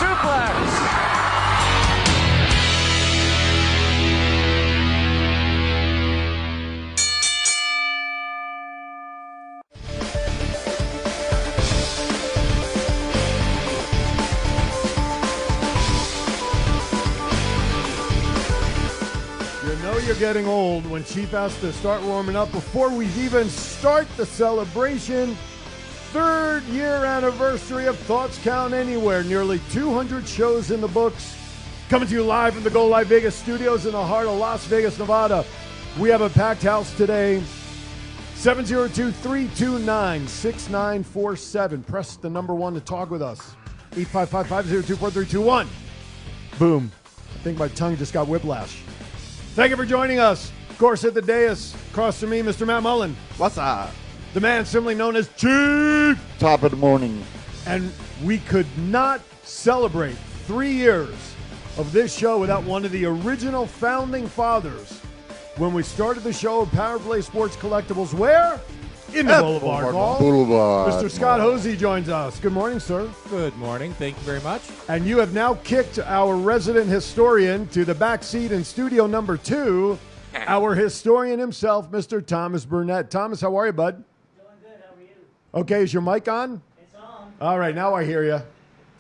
suplex. You're getting old when Chief has to start warming up before we even start the celebration. Third year anniversary of Thoughts Count Anywhere. Nearly 200 shows in the books. Coming to you live from the Go Live Vegas studios in the heart of Las Vegas, Nevada. We have a packed house today. 702-329-6947. Press the number 1 to talk with us. 855-502-4321. Boom. I think my tongue just got whiplash. Thank you for joining us. Of course, at the dais, across from me, Mr. Matt Mullen. What's up? The man simply known as Chief. Top of the morning. And we could not celebrate 3 years of this show without one of the original founding fathers. When we started the show of Power Play Sports Collectibles, where? In the Boulevard Mall. Mr. Scott Hosey joins us. Good morning, sir. Good morning. Thank you very much. And you have now kicked our resident historian to the back seat in studio number 2, our historian himself, Mr. Thomas Burnett. Thomas, how are you, bud? Doing good. How are you? Okay, is your mic on? It's on. All right, now I hear you.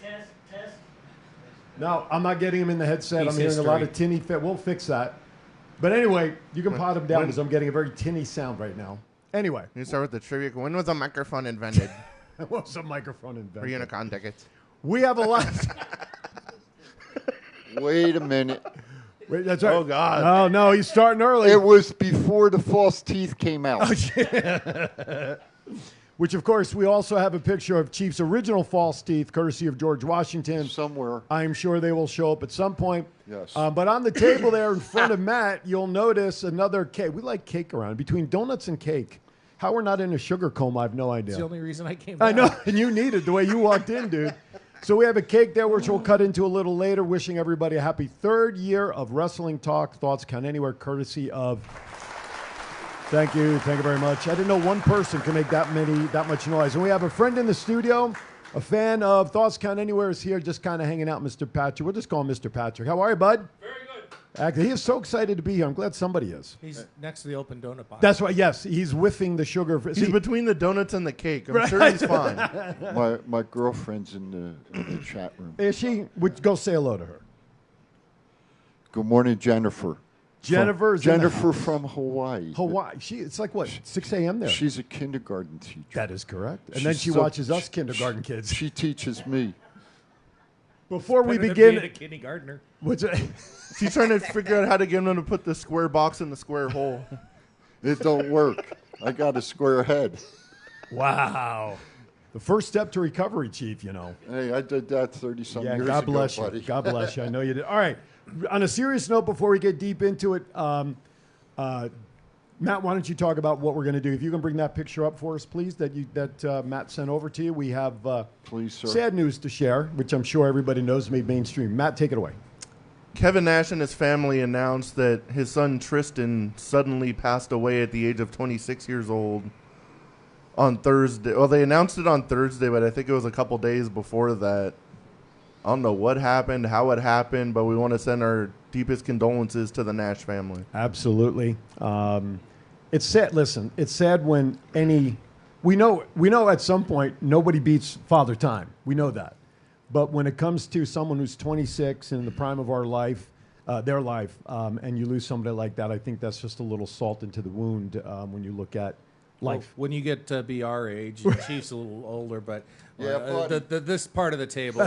Test. No, I'm not getting him in the headset. I'm hearing a lot of tinny fit. We'll fix that. But anyway, you can pot him down because I'm getting a very tinny sound right now. Anyway. You start with the trivia. When was a microphone invented? What was a microphone invented? For Unicon tickets. We have a lot. Wait a minute. Wait, that's right. Oh, God. Oh, no, he's starting early. It was before the false teeth came out. Which, of course, we also have a picture of Chief's original false teeth, courtesy of George Washington. Somewhere. I'm sure they will show up at some point. Yes. But on the table there in front of Matt, you'll notice another cake. We like cake around. Between donuts and cake. How we're not in a sugar coma, I have no idea. It's the only reason I came down. I know, and you need it the way you walked in, dude. So we have a cake there, which we'll cut into a little later. Wishing everybody a happy 3rd year of Wrestling Talk. Thoughts Count Anywhere, courtesy of... Thank you very much. I didn't know one person could make that much noise. And we have a friend in the studio, a fan of Thoughts Count Anywhere is here, just kind of hanging out, Mr. Patrick. We'll just call him Mr. Patrick. How are you, bud? Very good. Actually, he is so excited to be here. I'm glad somebody is. He's next to the open donut box. That's right. Yes, he's whiffing the sugar. He's between the donuts and the cake. I'm sure he's fine. My girlfriend's in the chat room. Is she? Go say hello to her. Good morning, Jennifer. Jennifer from Hawaii. Hawaii. It's like what, 6 a.m. there? She's a kindergarten teacher. That is correct. And then she watches us kindergarten kids. She teaches me. Before we Better than begin, being a kindergartner. what's it? She's trying to figure out how to get him to put the square box in the square hole. It don't work. I got a square head. Wow. The first step to recovery, Chief, you know. Hey, I did that 30-some years God ago, bless buddy. you. God bless you. I know you did. All right. On a serious note, before we get deep into it, Matt, why don't you talk about what we're going to do? If you can bring that picture up for us, please, that Matt sent over to you. We have Please, sir. sad news to share, which I'm sure everybody knows made mainstream. Matt, take it away. Kevin Nash and his family announced that his son Tristan suddenly passed away at the age of 26 years old on Thursday. Well, they announced it on Thursday, but I think it was a couple days before that. I don't know what happened, how it happened, but we want to send our deepest condolences to the Nash family. Absolutely. It's sad. Listen, it's sad when we know at some point nobody beats Father Time. We know that. But when it comes to someone who's 26 and in the prime of their life, and you lose somebody like that, I think that's just a little salt into the wound when you look at life. Well, when you get to be our age, Chief's a little older, but Yeah, this part of the table,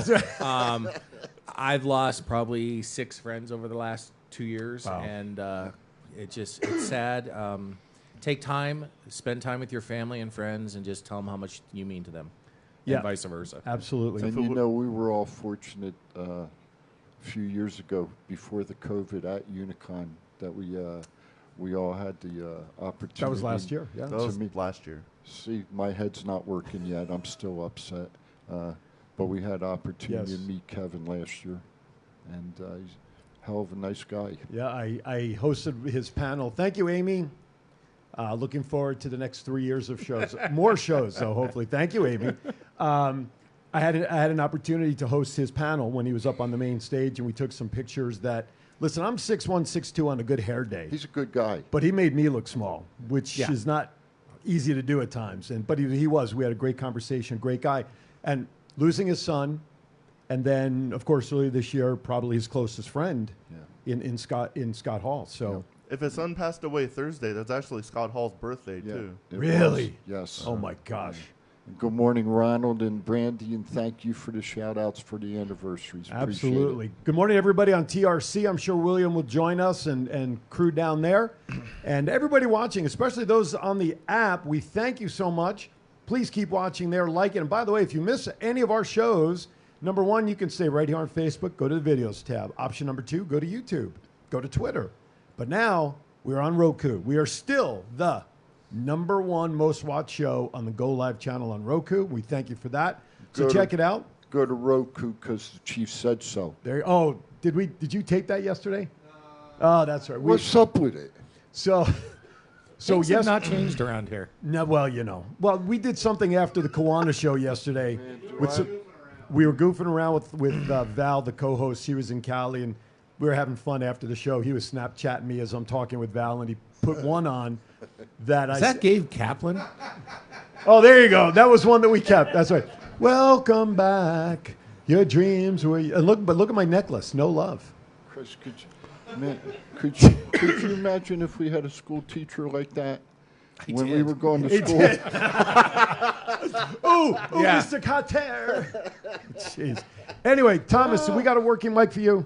I've lost probably 6 friends over the last 2 years, Wow. and it's sad. Take time, spend time with your family and friends, and just tell them how much you mean to them, Yeah. and vice versa. Absolutely. And you know, we were all fortunate a few years ago before the COVID at Unicon that we all had the opportunity. That was last year. Yeah. That was last year. See, my head's not working yet. I'm still upset. But we had opportunity Yes. to meet Kevin last year. And he's a hell of a nice guy. Yeah, I hosted his panel. Thank you, Amy. Looking forward to the next 3 years of shows. More shows, so hopefully. Thank you, Amy. I had an opportunity to host his panel when he was up on the main stage, and we took some pictures that. Listen, I'm 6'1", 6'2" on a good hair day. He's a good guy. But he made me look small, which Yeah. is not easy to do at times. But he was. We had a great conversation, great guy. And losing his son, and then, of course, earlier this year, probably his closest friend in Scott Hall. So, If his son passed away Thursday, that's actually Scott Hall's birthday, too. It Really? was. Yes. oh my gosh. And good morning, Ronald and Brandy, and thank you for the shout-outs for the anniversaries. Appreciate Absolutely. it. Good morning, everybody on TRC. I'm sure William will join us and crew down there. And everybody watching, especially those on the app, we thank you so much. Please keep watching there, like it. And by the way, if you miss any of our shows, number one, you can stay right here on Facebook. Go to the videos tab. Option number two, go to YouTube. Go to Twitter. But now we're on Roku. We are still the number one most watched show on the Go Live channel on Roku. We thank you for that. So check it out. Go to Roku because the chief said so. There. Oh, did you tape that yesterday? Oh, that's right. What's up with it? So Things yes, have not changed around here. no, well, well, we did something after the Kiwanis show yesterday. We were goofing around with Val, the co-host. She was in Cali, and we were having fun after the show. He was Snapchatting me as I'm talking with Val, and he put one on that Is that Gabe Kaplan? Oh, there you go. That was one that we kept. That's right. Welcome back. Your dreams were. And look at my necklace. No love. Chris, could you imagine if we had a school teacher like that when we were going to school? Ooh, Yeah. Mr. Carter. Jeez. Anyway, Thomas, we got a working mic for you.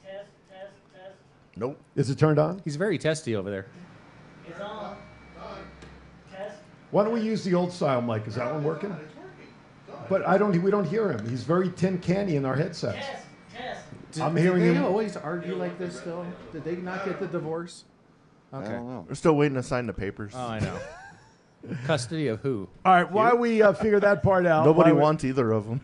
Test. Nope. Is it turned on? He's very testy over there. It's on. Test. Why don't we use the old style mic? Is that one working? But we don't hear him. He's very tin canny in our headsets. Test. I'm hearing Did they him. always argue like this still? Did they not get the divorce? I Okay. don't know. We're still waiting to sign the papers. Oh, I know. Custody of who? All right, while we figure that part out. Nobody while we- wants either of them.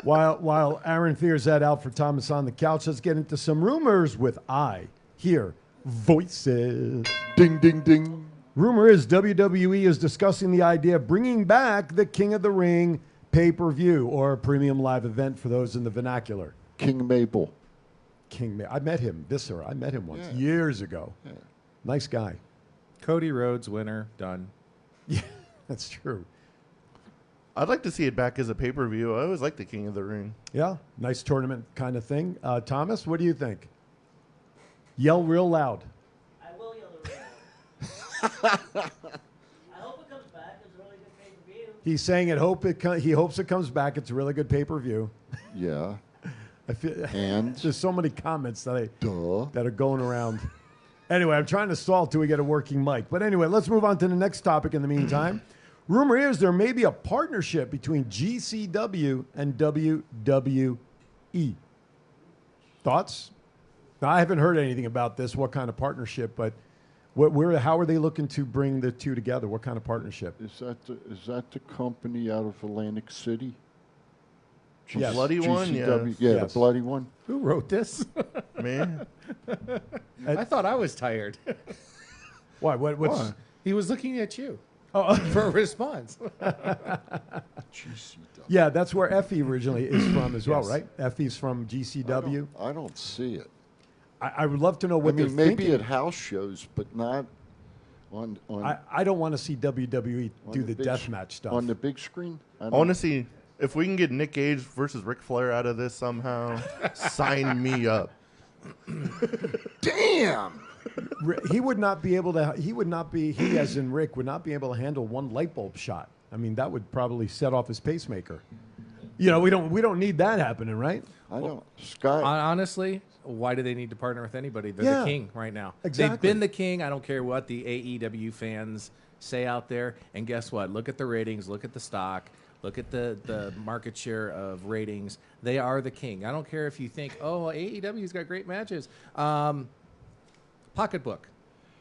While Aaron figures that out for Thomas on the couch, let's get into some rumors with I Hear Voices. Ding, ding, ding. Rumor is WWE is discussing the idea of bringing back the King of the Ring pay-per-view or a premium live event for those in the vernacular. King Mabel. I met him, Viscera. I met him once, Yeah. years ago. Yeah. Nice guy. Cody Rhodes, winner, done. Yeah, that's true. I'd like to see it back as a pay-per-view. I always like the King of the Ring. Yeah, nice tournament kind of thing. Thomas, what do you think? Yell real loud. I will yell the real. I hope it comes back. It's a really good pay-per-view. He's saying he hopes it comes back. It's a really good pay-per-view. Yeah. I feel And? there's so many comments that Duh. are going around. Anyway, I'm trying to stall till we get a working mic. But anyway, let's move on to the next topic in the meantime. Rumor is there may be a partnership between GCW and WWE. Thoughts? Now, I haven't heard anything about this, what kind of partnership, but how are they looking to bring the two together? What kind of partnership? Is that the company out of Atlantic City? Yes. Bloody one? GCW? Yeah. Yeah, Yes. the bloody one. Who wrote this? Man. I thought I was tired. Why? What's? Why? He was looking at you Oh, for a response. GCW. yeah, that's where Effie originally is from as well, Yes. right? Effie's from GCW. I don't see it. I would love to know I what mean, they're maybe thinking. at house shows, but not on I don't want to see WWE on do the big deathmatch stuff. on the big screen. I I don't- want to see if we can get Nick Gage versus Ric Flair out of this somehow. Sign me up. Damn. He would not be able to. He as in Rick would not be able to handle one light bulb shot. I mean, that would probably set off his pacemaker. We don't need that happening, right? I don't. Scott. Honestly, why do they need to partner with anybody? They're Yeah. the king right now. Exactly. They've been the king. I don't care what the AEW fans say out there. And guess what? Look at the ratings. Look at the stock. Look at the market share of ratings. They are the king. I don't care if you think, oh, AEW's got great matches. Pocketbook.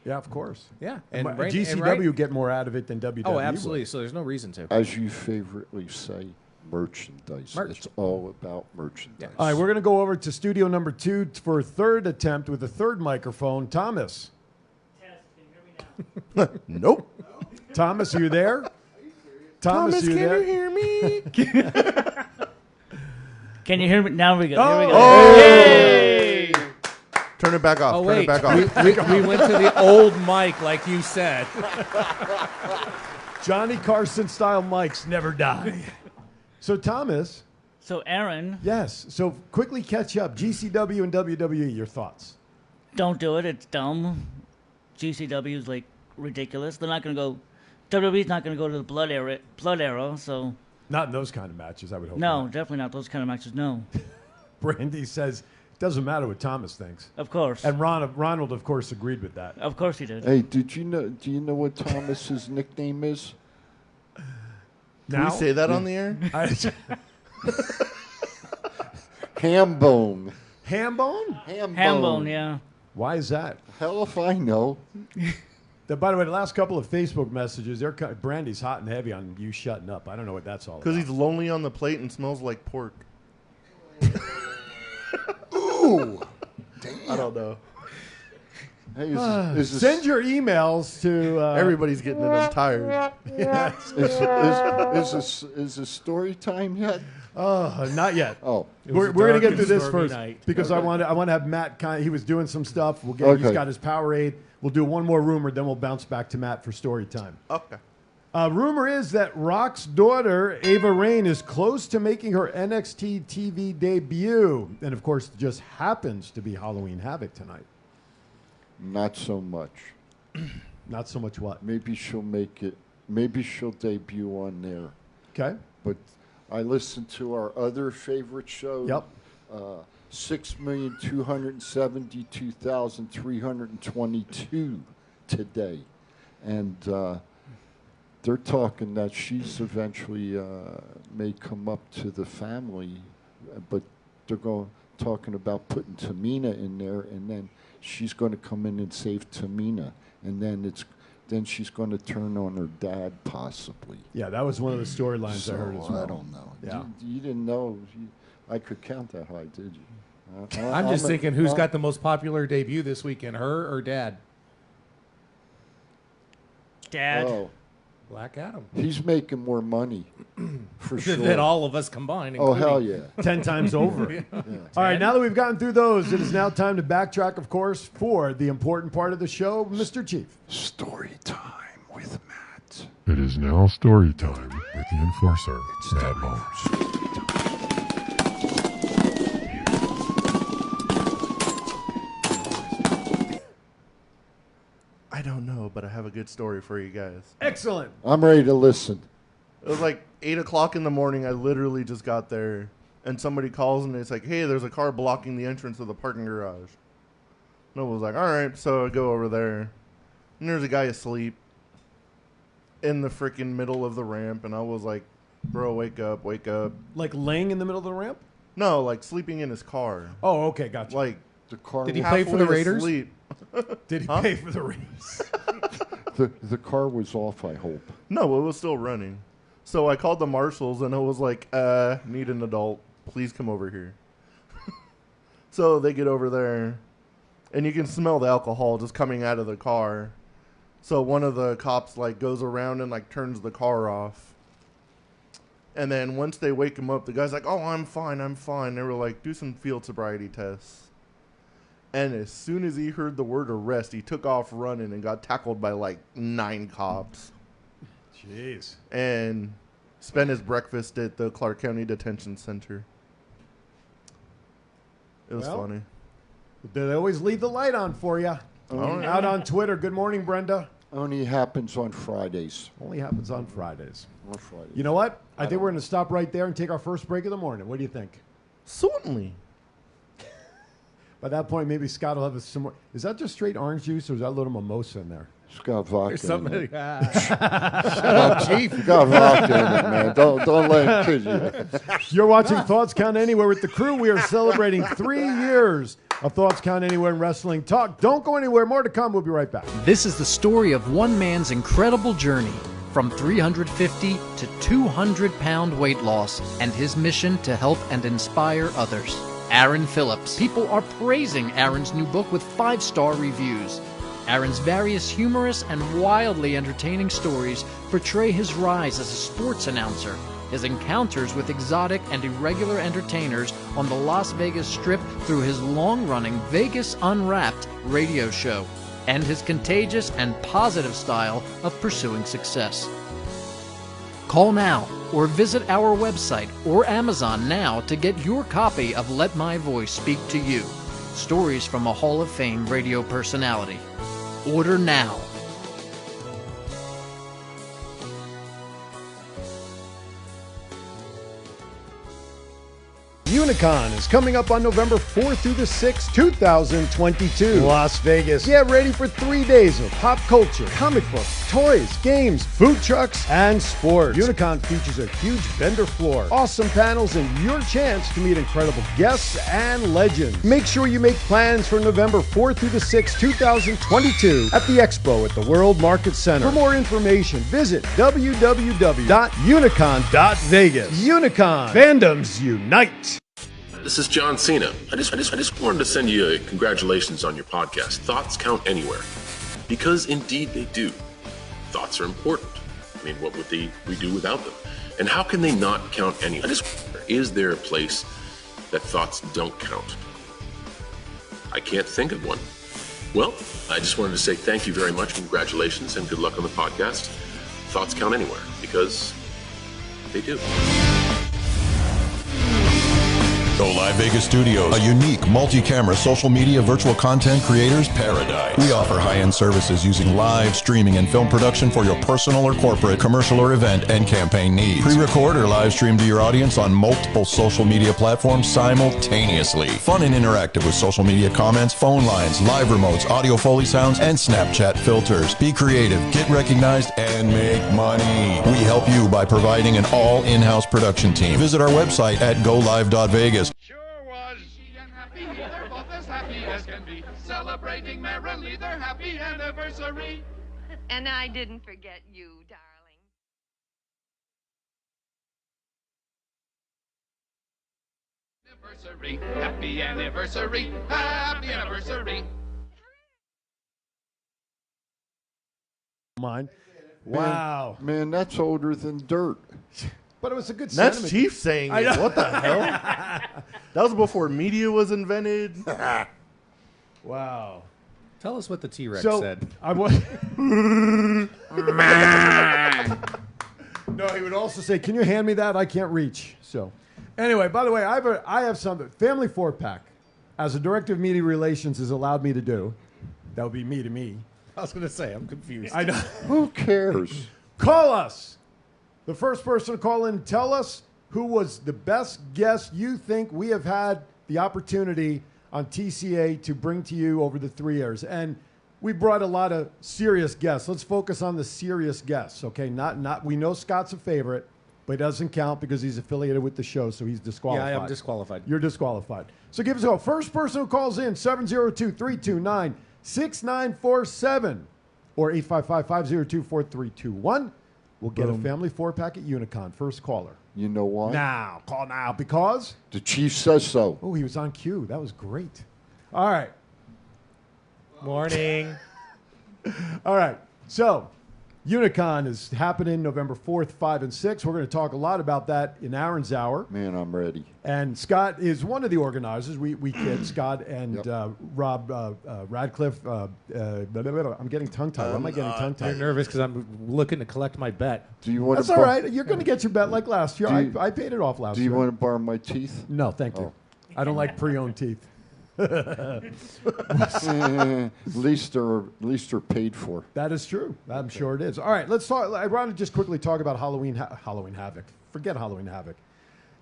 Yeah, of course. Yeah. And right- GCW right- get more out of it than WWE. Oh, would. absolutely. So there's no reason to. As you favorably say, merchandise. Merch. It's all about merchandise. Yeah. All right, we're going to go over to studio number 2 for a third attempt with a third microphone. Thomas. Test. Can you hear me now? Nope. Thomas, are you there? Thomas, are you there? hear me? Can you hear me? Now we go. Oh. Here we go. Oh. Yay! Turn it back off. Oh, Turn wait. it back off. We went to the old mic, like you said. Johnny Carson style mics never die. So Thomas, So, Aaron, yes. So quickly catch up. GCW and WWE. Your thoughts? don't do it. It's dumb. GCW is like ridiculous. They're not going to go. WWE's not going to go to the blood era. So, Not in those kind of matches. I would hope. no, not. definitely not those kind of matches. No, Brandy says it doesn't matter what Thomas thinks, of course, and Ronald, of course, agreed with that. of course he did. Hey, did you know? Do you know what Thomas's nickname is? Can we say that on the air? Hambone. Hambone? Hambone, yeah. Why is that? Hell if I know. By the way, the last couple of Facebook messages, Brandy's hot and heavy on you shutting up. I don't know what that's all about. Because he's lonely on the plate and smells like pork. Ooh. Damn. I don't know. Hey, is this, Send your emails to Everybody's getting it. I'm tired. is this story time yet? Not yet. Oh. We're a going to dark get and through this stormy first night. because I want to have Matt. He was doing some stuff. He's got his Powerade. We'll do one more rumor, then we'll bounce back to Matt for story time. Okay. Rumor is that Rock's daughter, Ava Raine, is close to making her NXT TV debut. And, of course, it just happens to be Halloween Havoc tonight. Not so much. Not so much what? Maybe she'll make it. Maybe she'll debut on there. Okay. But I listened to our other favorite show. Yep. 6,272,322 today. And they're talking that she's eventually may come up to the family, but they're talking about putting Tamina in there, and then she's going to come in and save Tamina, and then she's going to turn on her dad possibly. Yeah, that was one of the storylines I heard as well. I don't know. Yeah. You didn't know I could count that high, did you? I'm just thinking, who's got the most popular debut this weekend, her or Dad? Dad. Oh, Black Adam. he's making more money, for sure. Than all of us combined. Oh, including- hell yeah. 10 times over. Yeah. All right, now that we've gotten through those, it is now time to backtrack, of course, for the important part of the show, Mr. Chief. Story time with Matt. It is now story time with the enforcer, Matt Moe. I don't know, but I have a good story for you guys. Excellent. I'm ready to listen. It was like 8 o'clock in the morning. I literally just got there, and somebody calls, and it's like, hey, there's a car blocking the entrance of the parking garage. And I was like, all right. So I go over there, and there's a guy asleep in the freaking middle of the ramp, and I was like, bro, wake up, wake up. Like laying in the middle of the ramp? No, like sleeping in his car. Oh, okay, gotcha. Like, The car Did he was, play for the halfway Raiders? asleep. Did he Huh? pay for the race? the car was off, I hope. No, it was still running. So I called the marshals, and I was like, need an adult. Please come over here. So they get over there, and you can smell the alcohol just coming out of the car. So one of the cops, like, goes around and, like, turns the car off. And then once they wake him up, the guy's like, oh, I'm fine, I'm fine. They were like, do some field sobriety tests. And as soon as he heard the word arrest, he took off running and got tackled by, like, 9 cops. Jeez. And spent his breakfast at the Clark County Detention Center. It was Well, funny. They always leave the light on for you. right. Out on Twitter. Good morning, Brenda. Only happens on Fridays. Only happens on Fridays. On Fridays. You know what? I think we're going to stop right there and take our first break of the morning. What do you think? Certainly. By that point, maybe Scott will have some more. Is that just straight orange juice, or is that a little mimosa in there? It's got vodka There's in something. it. Shut up, Chief. It's got vodka in it, man. Don't let it kid you. You're watching Thoughts Count Anywhere with the crew. We are celebrating 3 years of Thoughts Count Anywhere in Wrestling Talk. Don't go anywhere. More to come. We'll be right back. This is the story of one man's incredible journey from 350 to 200-pound weight loss and his mission to help and inspire others. Aaron Phillips. People are praising Aaron's new book with 5-star reviews. Aaron's various humorous and wildly entertaining stories portray his rise as a sports announcer, his encounters with exotic and irregular entertainers on the Las Vegas Strip through his long-running Vegas Unwrapped radio show, and his contagious and positive style of pursuing success. Call now or visit our website or Amazon now to get your copy of Let My Voice Speak to You, stories from a Hall of Fame radio personality. Order now. Unicon is coming up on November 4th through the 6th, 2022. Las Vegas. Get ready for 3 days of pop culture, comic books, toys, games, food trucks, and sports. Unicon features a huge vendor floor, awesome panels, and your chance to meet incredible guests and legends. Make sure you make plans for November 4th through the 6th, 2022 at the Expo at the World Market Center. For more information, visit www.unicon.vegas. Unicon. Fandoms unite. This is John Cena. I just wanted to send you a congratulations on your podcast. Thoughts count anywhere. Because indeed they do. Thoughts are important. I mean, what would we do without them? And how can they not count anywhere? Is there a place that thoughts don't count? I can't think of one. Well, I just wanted to say thank you very much, congratulations, and good luck on the podcast. Thoughts count anywhere, because they do. Go Live Vegas Studios, a unique multi-camera social media virtual content creators paradise. We offer high-end services using live streaming and film production for your personal or corporate, commercial or event and campaign needs. Pre-record or live stream to your audience on multiple social media platforms simultaneously. Fun and interactive with social media comments, phone lines, live remotes, audio Foley sounds, and Snapchat filters. Be creative, get recognized, and make money. We help you by providing an all in-house production team. Visit our website at golive.vegas. Sure was. She and happy, they're both as happy as can be, celebrating merrily their happy anniversary. And I didn't forget you, darling. Anniversary, happy anniversary, happy anniversary. Mine. Wow. Man, that's older than dirt. But it was a good That's sentiment. Chief saying it. What the hell? That was before media was invented. Wow. Tell us what the T-Rex So said. I was. No, he would also say, "Can you hand me that? I can't reach." So, anyway, by the way, I have something. Family 4-pack, as a director of media relations, has allowed me to do. That would be me to me. I was going to say, I'm confused. I know. Who cares? Call us. The first person to call in, tell us who was the best guest you think we have had the opportunity on TCA to bring to you over the 3 years. And we brought a lot of serious guests. Let's focus on the serious guests, okay? Not. We know Scott's a favorite, but it doesn't count because he's affiliated with the show, so he's disqualified. Yeah, I am disqualified. You're disqualified. So give us a call. First person who calls in, 702-329-6947 or 855-502-4321. We'll get a family 4-pack at Unicon. First caller. You know why? Now. Call now. Because? The chief says so. Oh, he was on cue. That was great. All right. Morning. All right. So, Unicon is happening November 4th, 5, and 6. We're going to talk a lot about that in Aaron's hour. Man, I'm ready. And Scott is one of the organizers. We kid, Scott and Rob Radcliffe. I'm getting tongue-tied. Why am I getting tongue-tied? You're nervous because I'm looking to collect my bet. Do you want That's to all right. You're going to get your bet like last year. Do you- I paid it off last Do year. you want to borrow my teeth? No, thank you. I don't like pre-owned teeth. At least they're paid for. That is true. I'm sure it is. All right, let's talk. I want to just quickly talk about Halloween Havoc. Forget Halloween Havoc.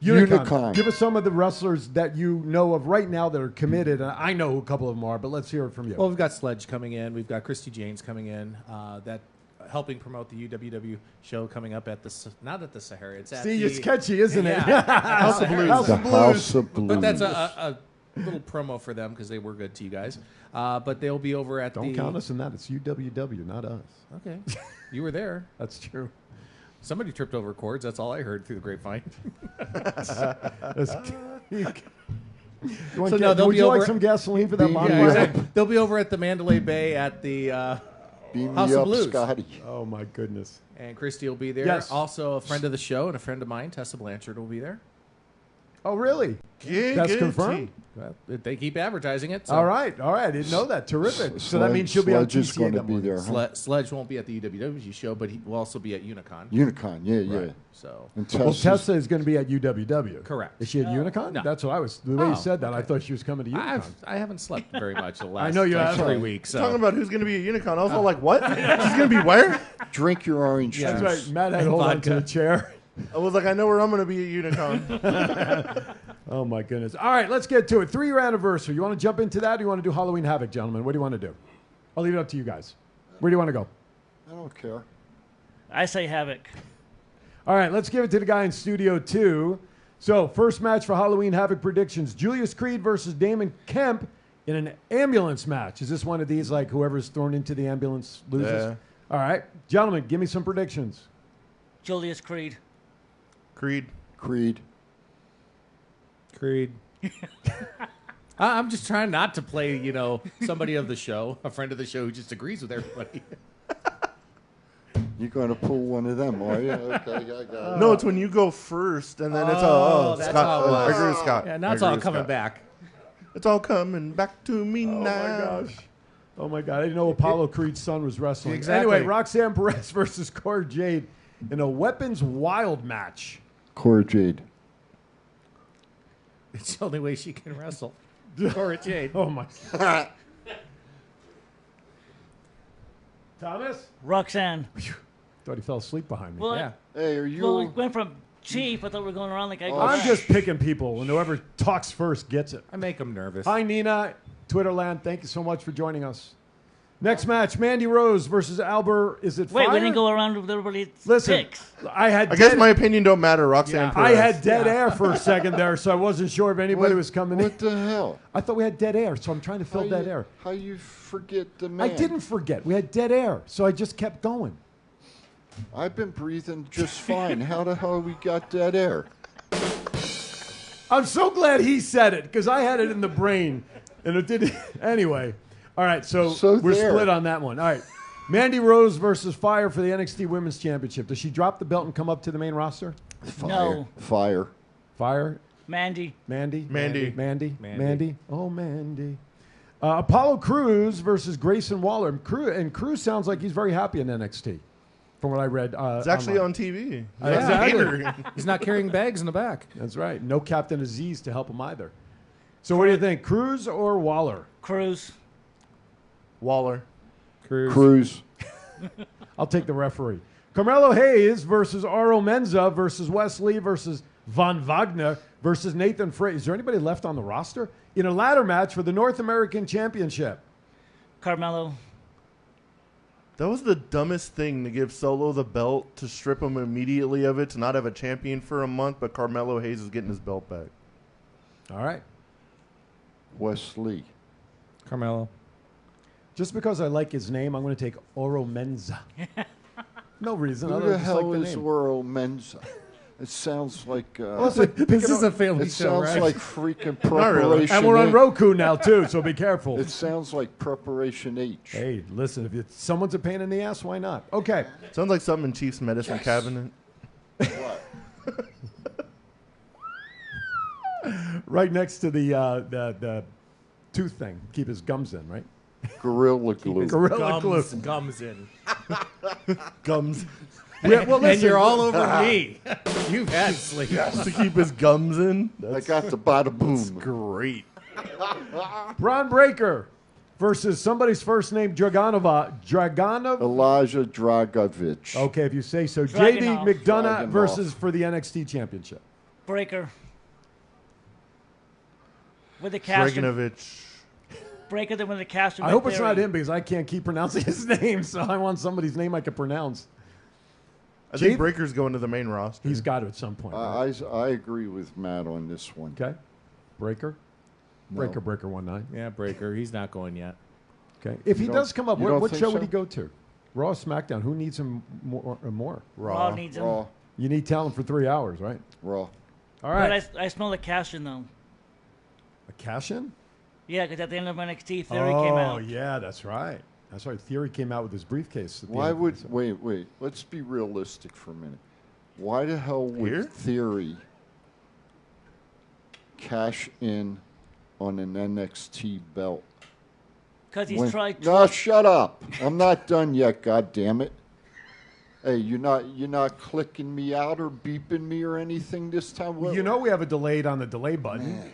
Unicon. Give us some of the wrestlers that you know of right now that are committed. And I know who a couple of them are, but let's hear it from you. Well, we've got Sledge coming in. We've got Christy Janes coming in. That helping promote the UWW show coming up at the not at the Sahara. It's at See, the, it's catchy, isn't it? House of Blues. House The of Blues. House of Blues. But that's a little promo for them because they were good to you guys. But they'll be over at Don't count us in that. It's UWW, not us. Okay, you were there. That's true. Somebody tripped over cords. That's all I heard through the grapevine. Would you like some gasoline for that bottle? Yeah, exactly. They'll be over at the Mandalay Bay at the Beam House me of up, Blues. Scotty. Oh, my goodness. And Christy will be there. Yes. Also, a friend of the show and a friend of mine, Tessa Blanchard, will be there. Oh, really? That's confirmed? Well, they keep advertising it. So. All right. I didn't know that. Terrific. So that means she'll be on Sledge is TCA going to that be morning. there. Huh? Sledge won't be at the UWW show, but he will also be at Unicon. Unicon, yeah. Right. So, And Well, Tessa is going to be at UWW. Correct. Is she at Unicon? No. That's what I was. The way you Oh, said that, I thought she was coming to Unicon. I haven't slept very much the last I know you like, haven't. 3 weeks. So. Talking about who's going to be at Unicon. I was all like, what? She's going to be where? Drink your orange That's juice. right. Matt had to hold on to the chair. I was like, I know where I'm going to be at Unicon. Oh, my goodness. All right, let's get to it. 3-year anniversary. You want to jump into that, or you want to do Halloween Havoc, gentlemen? What do you want to do? I'll leave it up to you guys. Where do you want to go? I don't care. I say Havoc. All right, let's give it to the guy in Studio 2. So, first match for Halloween Havoc predictions. Julius Creed versus Damon Kemp in an ambulance match. Is this one of these, like, whoever's thrown into the ambulance loses? Yeah. All right. Gentlemen, give me some predictions. Julius Creed. Creed. I'm just trying not to play, somebody of the show, a friend of the show who just agrees with everybody. You're going to pull one of them, are you? Okay, I got it. No, it's when you go first, and then it's that's Scott. how it was. I agree with Scott. Yeah, now I it's agree all with coming Scott. back. It's all coming back to me now. my gosh. Oh, my God. I didn't know Apollo Creed's son was wrestling. Exactly. Anyway, Roxanne Perez versus Cora Jade in a Weapons Wild match. Cora Jade. It's the only way she can wrestle. Cora Jade. Oh, my. Thomas? Roxanne. Thought he fell asleep behind me. Well, Yeah. Hey, are you... well, we went from Chief. I thought we were going around like I go. I'm just picking people, and whoever talks first gets it. I make them nervous. Hi, Nina. Twitterland, thank you so much for joining us. Next match, Mandy Rose versus Albert. Is it Wait, fire? we didn't go around with everybody's Listen, picks. I guess my opinion don't matter, Roxanne I Perez. had dead air for a second there, so I wasn't sure if anybody was coming in. What the hell? I thought we had dead air, so I'm trying to fill dead air. How you forget the man? I didn't forget. We had dead air, so I just kept going. I've been breathing just fine. How the hell we got dead air? I'm so glad he said it, because I had it in the brain, and it didn't. Anyway. All right, so we're there. split on that one. All right. Mandy Rose versus Fire for the NXT Women's Championship. Does she drop the belt and come up to the main roster? Fire. No. Fire. Fire? Mandy. Mandy? Mandy. Mandy? Mandy. Mandy? Oh, Mandy. Apollo Crews versus Grayson Waller. And Crews sounds like he's very happy in NXT, from what I read. It's actually online. on TV. Exactly. He's not carrying bags in the back. That's right. No Captain Aziz to help him either. So what do you think, Crews or Waller? Cruz. Waller. Cruz. I'll take the referee. Carmelo Hayes versus Aro Menza versus Wesley versus Von Wagner versus Nathan Frey. Is there anybody left on the roster? In a ladder match for the North American Championship. Carmelo. That was the dumbest thing to give Solo the belt, to strip him immediately of it, to not have a champion for a month, but Carmelo Hayes is getting his belt back. All right. Wesley. Carmelo. Just because I like his name, I'm going to take Oro Menza. No reason. Who other the than just hell like the is name. Oral Menza? It sounds like... This is a family it show, sounds right? like freaking Not really. Preparation And we're on H. Roku now, too, so be careful. It sounds like Preparation H. Hey, listen, if someone's a pain in the ass, why not? Okay. Sounds like something in Chief's medicine cabinet. Right next to the tooth thing. Keep his gums in, right? Gorilla Glue. Gorilla Glue. Gums in. Gums. Yeah, well, And listen, you're all over me. You've had sleep. To keep his gums in. I got the bada boom. Great. Braun Breaker versus somebody's first name, Dragonov. Elijah Dragovich. Okay, if you say so. JD Dragunov. McDonough Dragunov. versus for the NXT Championship. Breaker. With the cast. Dragonovich. Breaker than with the cast. I hope it's not him because I can't keep pronouncing his name, so I want somebody's name I can pronounce. I Chief? think Breaker's going to the main roster. He's got to at some point. right? I agree with Matt on this one. Okay. Breaker? No. Breaker 19. Yeah, Breaker. He's not going yet. Okay. If he You does don't- come up, you what, don't what think show so? would he go to? Raw or SmackDown? Who needs him more? Raw needs him. Raw. You need talent for 3 hours, right? Raw. All But right. I smell the cash in though. A cash in? Yeah, because at the end of NXT, Theory came Oh, out. yeah, that's right. That's right. Theory came out with his briefcase. At the Why end of would this. wait? Let's be realistic for a minute. Why the hell would Here? Theory cash in on an NXT belt? Because he's tried. No, shut up! I'm not done yet. God damn it! Hey, you're not clicking me out or beeping me or anything this time. What- You know we have a delayed on the delay button. Man,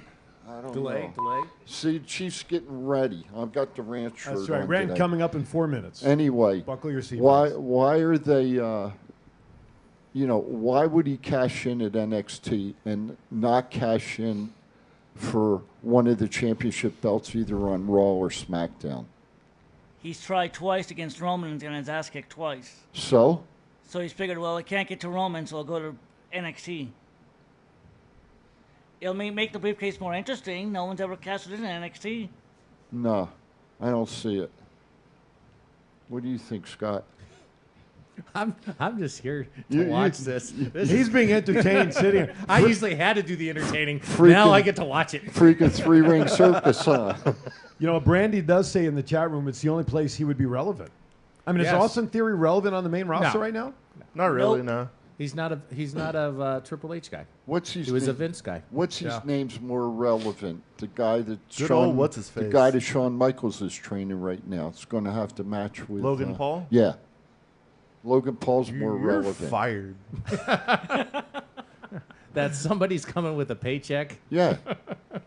I don't Delay. know. See, Chief's getting ready. I've got the rant shirt That's right. on Rand today. coming up in 4 minutes. Anyway, Buckle your why seatbelts. are they? Why would he cash in at NXT and not cash in for one of the championship belts either on Raw or SmackDown? He's tried twice against Roman and got his ass kicked twice. So So he's figured, well, I can't get to Roman, so I'll go to NXT. It'll make the briefcase more interesting. No one's ever cashed it in NXT. no, I don't see it. What do you think, Scott? I'm just here to You- watch you- this. He's being entertained sitting here. I usually had to do the entertaining. Freaking- Now I get to watch it. Freaking three-ring circus, huh? You know, Brandy does say in the chat room it's the only place he would be relevant. I mean, Yes. is Austin Theory relevant on the main roster No. right now? Not really, Nope. no. He's not a Triple H guy. What's his He was a name? Vince guy. Yeah. His name's more relevant? The guy that Good old what's-his-face. The guy that Shawn Michaels is training right now. It's going to have to match with Logan Paul? Yeah, Logan Paul's more You're relevant. fired. That somebody's coming with a paycheck. Yeah,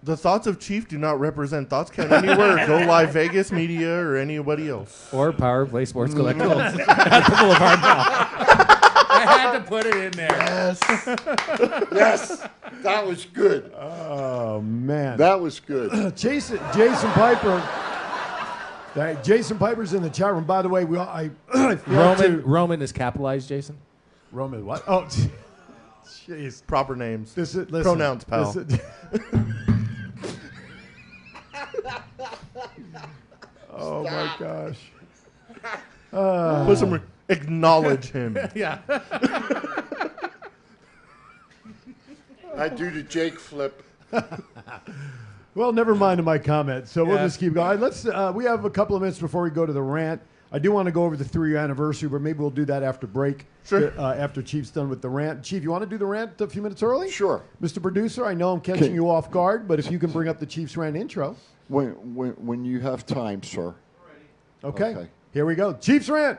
The thoughts of Chief do not represent Thoughts Count Anywhere, Go Live Vegas Media, or anybody else. Or Power Play Sports Collectibles at the Boulevard Mall. I had to put it in there. yes, that was good. Oh, man. That was good. Jason Piper. Jason Piper's in the chat room. By the way, I forgot Roman is capitalized, Jason. Roman what? Oh, jeez. Proper names. Listen, Pronouns, pal. Oh, my gosh. Put some acknowledge him. Yeah. I do the Jake flip. Well, never mind my comment. So we'll Yeah. just keep going. Let's. We have a couple of minutes before we go to the rant. I do want to go over the 3-year anniversary, but maybe we'll do that after break. Sure. After Chief's done with the rant. Chief, you want to do the rant a few minutes early? Sure. Mr. Producer, I know I'm catching Okay. you off guard, but if you can bring up the Chief's rant intro. When you have time, sir. Okay. Okay. Here we go. Chief's rant.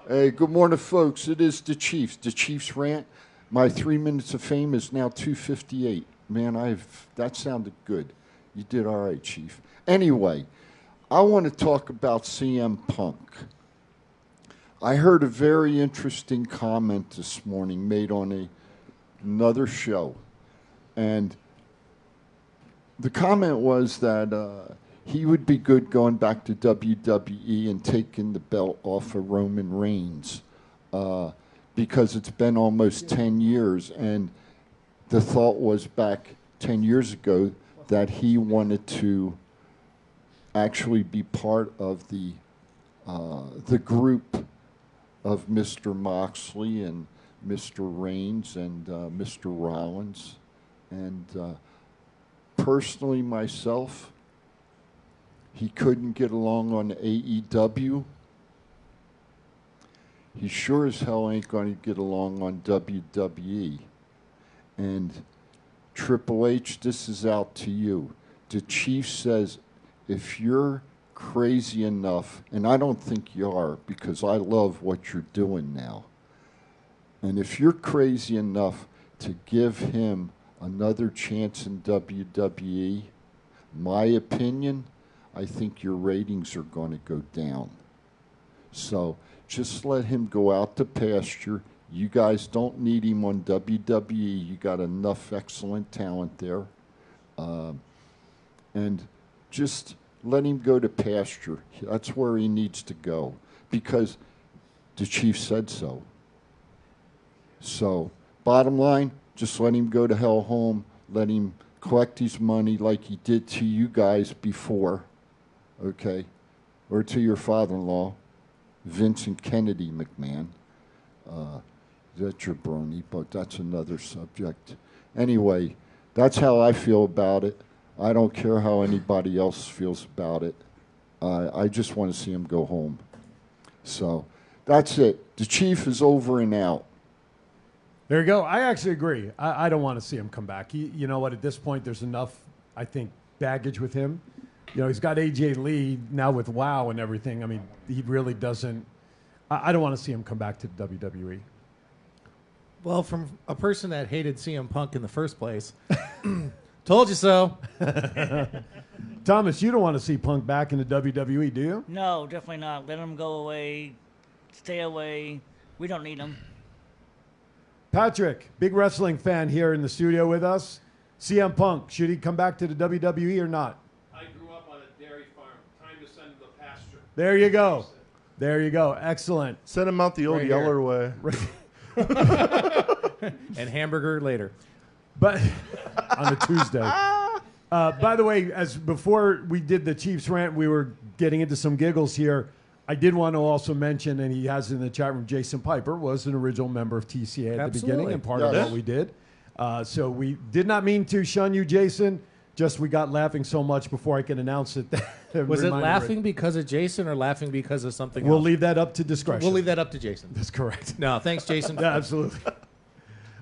Hey, good morning, folks. It is the Chiefs. The Chiefs rant. My 3 minutes of fame is now 2:58. Man, that sounded good. You did all right, Chief. Anyway, I want to talk about CM Punk. I heard a very interesting comment this morning made on another show, and the comment was that he would be good going back to WWE and taking the belt off of Roman Reigns because it's been almost 10 years. And the thought was back 10 years ago that he wanted to actually be part of the group of Mr. Moxley and Mr. Reigns and Mr. Rollins. And personally, myself, he couldn't get along on AEW. He sure as hell ain't going to get along on WWE. And Triple H, this is out to you. The Chief says, if you're crazy enough, and I don't think you are because I love what you're doing now, and if you're crazy enough to give him another chance in WWE, my opinion, I think your ratings are going to go down. So just let him go out to pasture. You guys don't need him on WWE. You got enough excellent talent there. And just let him go to pasture. That's where he needs to go because the Chief said so. So bottom line, just let him go to hell home. Let him collect his money like he did to you guys before, okay, or to your father-in-law, Vincent Kennedy McMahon. That's jabroni, but that's another subject. Anyway, that's how I feel about it. I don't care how anybody else feels about it. I just want to see him go home. So that's it. The Chief is over and out. There you go. I actually agree. I don't want to see him come back. You know what? At this point, there's enough, I think, baggage with him. You know, he's got AJ Lee now with WoW and everything. I mean, he really doesn't. I don't want to see him come back to the WWE. Well, from a person that hated CM Punk in the first place, told you so. Thomas, you don't want to see Punk back in the WWE, do you? No, definitely not. Let him go away. Stay away. We don't need him. Patrick, big wrestling fan here in the studio with us. CM Punk, should he come back to the WWE or not? I grew up on a dairy farm. Time to send him to pasture. There you go. There you go. Excellent. Send him out the old Right Yeller way. And hamburger later. But on a Tuesday. By the way, as before we did the Chiefs rant, we were getting into some giggles here. I did want to also mention, and he has it in the chat room, Jason Piper was an original member of TCA at the beginning and part of what we did. So we did not mean to shun you, Jason. Just we got laughing so much before I can announce it. Was it laughing because of Jason or laughing because of something else? We'll leave that up to discretion. We'll leave that up to Jason. That's correct. No, thanks, Jason. Yeah, absolutely.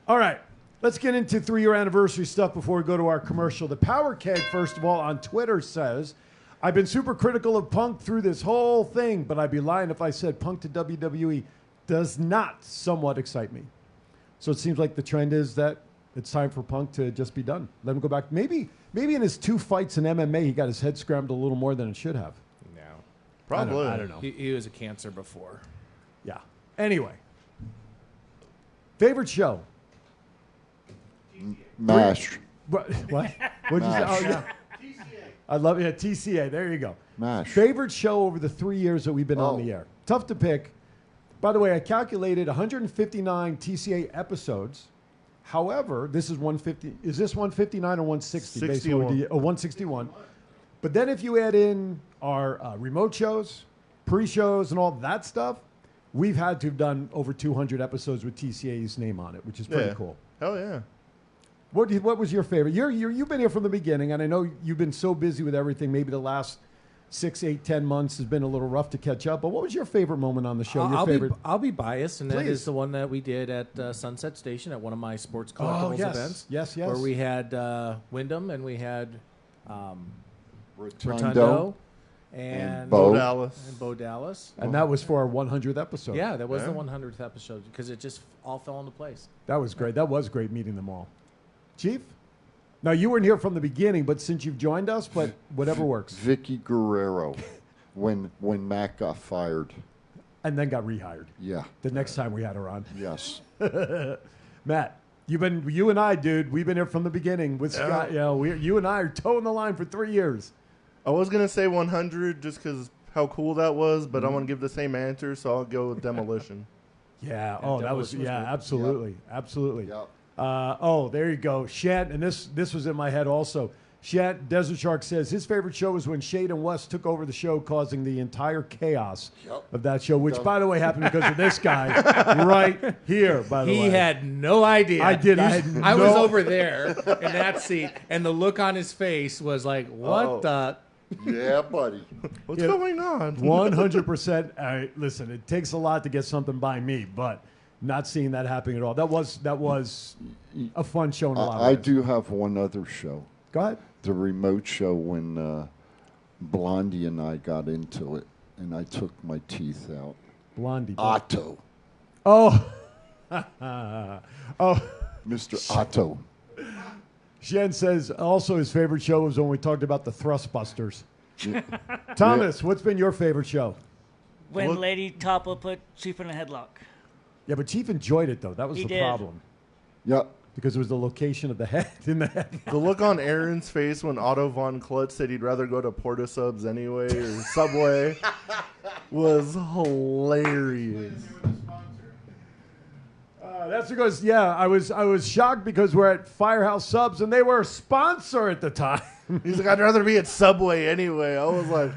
All right. Let's get into 3-year anniversary stuff before we go to our commercial. The Power Keg, first of all, on Twitter says, I've been super critical of Punk through this whole thing, but I'd be lying if I said Punk to WWE does not somewhat excite me. So it seems like the trend is that it's time for Punk to just be done. Let him go back. Maybe in his 2 fights in MMA, he got his head scrambled a little more than it should have. No. Probably. I don't know. He was a cancer before. Yeah. Anyway. Favorite show? MASH. What? What'd you say? Oh, yeah. I love it. Yeah, TCA. There you go. MASH. Favorite show over the 3 years that we've been on the air. Tough to pick. By the way, I calculated 159 TCA episodes. However, this is 150. Is this 159 or 160? 61. 161. But then if you add in our remote shows, pre-shows, and all that stuff, we've had to have done over 200 episodes with TCA's name on it, which is pretty cool. Hell yeah. What was your favorite? You've been here from the beginning, and I know you've been so busy with everything. Maybe the last 6, 8, 10 months has been a little rough to catch up. But what was your favorite moment on the show? I'll be biased, and that Please. is the one that we did at Sunset Station at one of my sports collectibles events. Yes. Where we had Wyndham and we had Rotundo and Bo Dallas. And that was for our 100th episode. Yeah, that was the 100th episode because it just all fell into place. That was great. That was great meeting them all. Chief? Now, you weren't here from the beginning, but since you've joined us, but whatever works. Vicky Guerrero, when Matt got fired. And then got rehired. Yeah. The next time we had her on. Yes. Matt, you and I, dude, we've been here from the beginning with Scott. You know, you and I are toeing the line for 3 years. I was going to say 100 just because how cool that was, but I want to give the same answer, so I'll go with Demolition. Yeah. Oh, that was, absolutely. Yep. Absolutely. Yep. There you go. Shant, and this was in my head also. Shant, Desert Shark says his favorite show was when Shade and West took over the show, causing the entire chaos of that show, which, by the way, happened because of this guy right here, by the way. He had no idea. I did. I was over there in that seat, and the look on his face was like, what the... Yeah, buddy. What's going on? 100%. Listen, it takes a lot to get something by me, but... Not seeing that happening at all. That was a fun show in a lot of ways. I do have one other show. Go ahead. The remote show when Blondie and I got into it, and I took my teeth out. Blondie. Otto. Oh. Mr. Otto. Shen says also his favorite show was when we talked about the Thrustbusters. Thomas, what's been your favorite show? When Lady Toppa put Chief in a headlock. Yeah, but Chief enjoyed it, though. That was the problem. Yep. Because it was the location of the head in the head. The look on Aaron's face when Otto Von Klutz said he'd rather go to Porta Subs anyway or Subway was hilarious. That's because I was shocked because we're at Firehouse Subs and they were a sponsor at the time. He's like, I'd rather be at Subway anyway. I was like,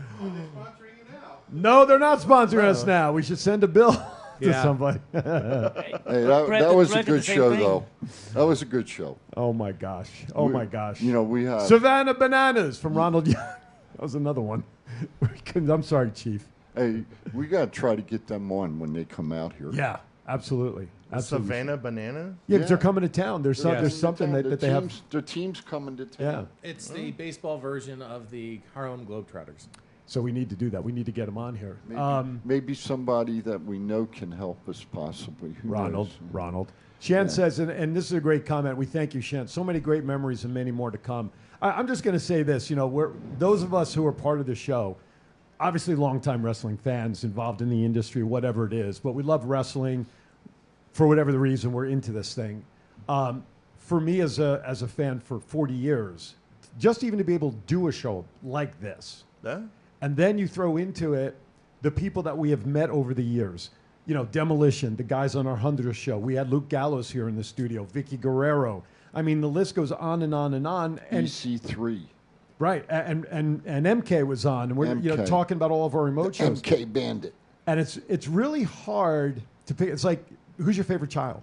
no, they're not sponsoring us now. We should send a bill to somebody. Hey, that was a good show, though. That was a good show. Oh my gosh! My gosh! You know, we have Savannah Bananas from Ronald Young. That was another one. I'm sorry, Chief. Hey, we got to try to get them on when they come out here. Yeah, absolutely. Savannah Banana? Yeah, 'cause they're coming to town. There's something that they have. The team's coming to town. Yeah. It's the baseball version of the Harlem Globetrotters. So we need to do that. We need to get them on here. Maybe somebody that we know can help us, possibly. Who knows? Ronald. Shan says, and this is a great comment. We thank you, Shan. So many great memories and many more to come. I'm just going to say this. You know, those of us who are part of the show, obviously longtime wrestling fans involved in the industry, whatever it is, but we love wrestling. For whatever the reason, we're into this thing. For me, as a fan for 40 years, just even to be able to do a show like this, and then you throw into it the people that we have met over the years. You know, Demolition, the guys on our 100th show. We had Luke Gallows here in the studio, Vicky Guerrero. I mean, the list goes on and on and on. And EC3. Right, and MK was on, and we're talking about all of our remote shows. MK Bandit. And it's really hard to pick. It's like, who's your favorite child?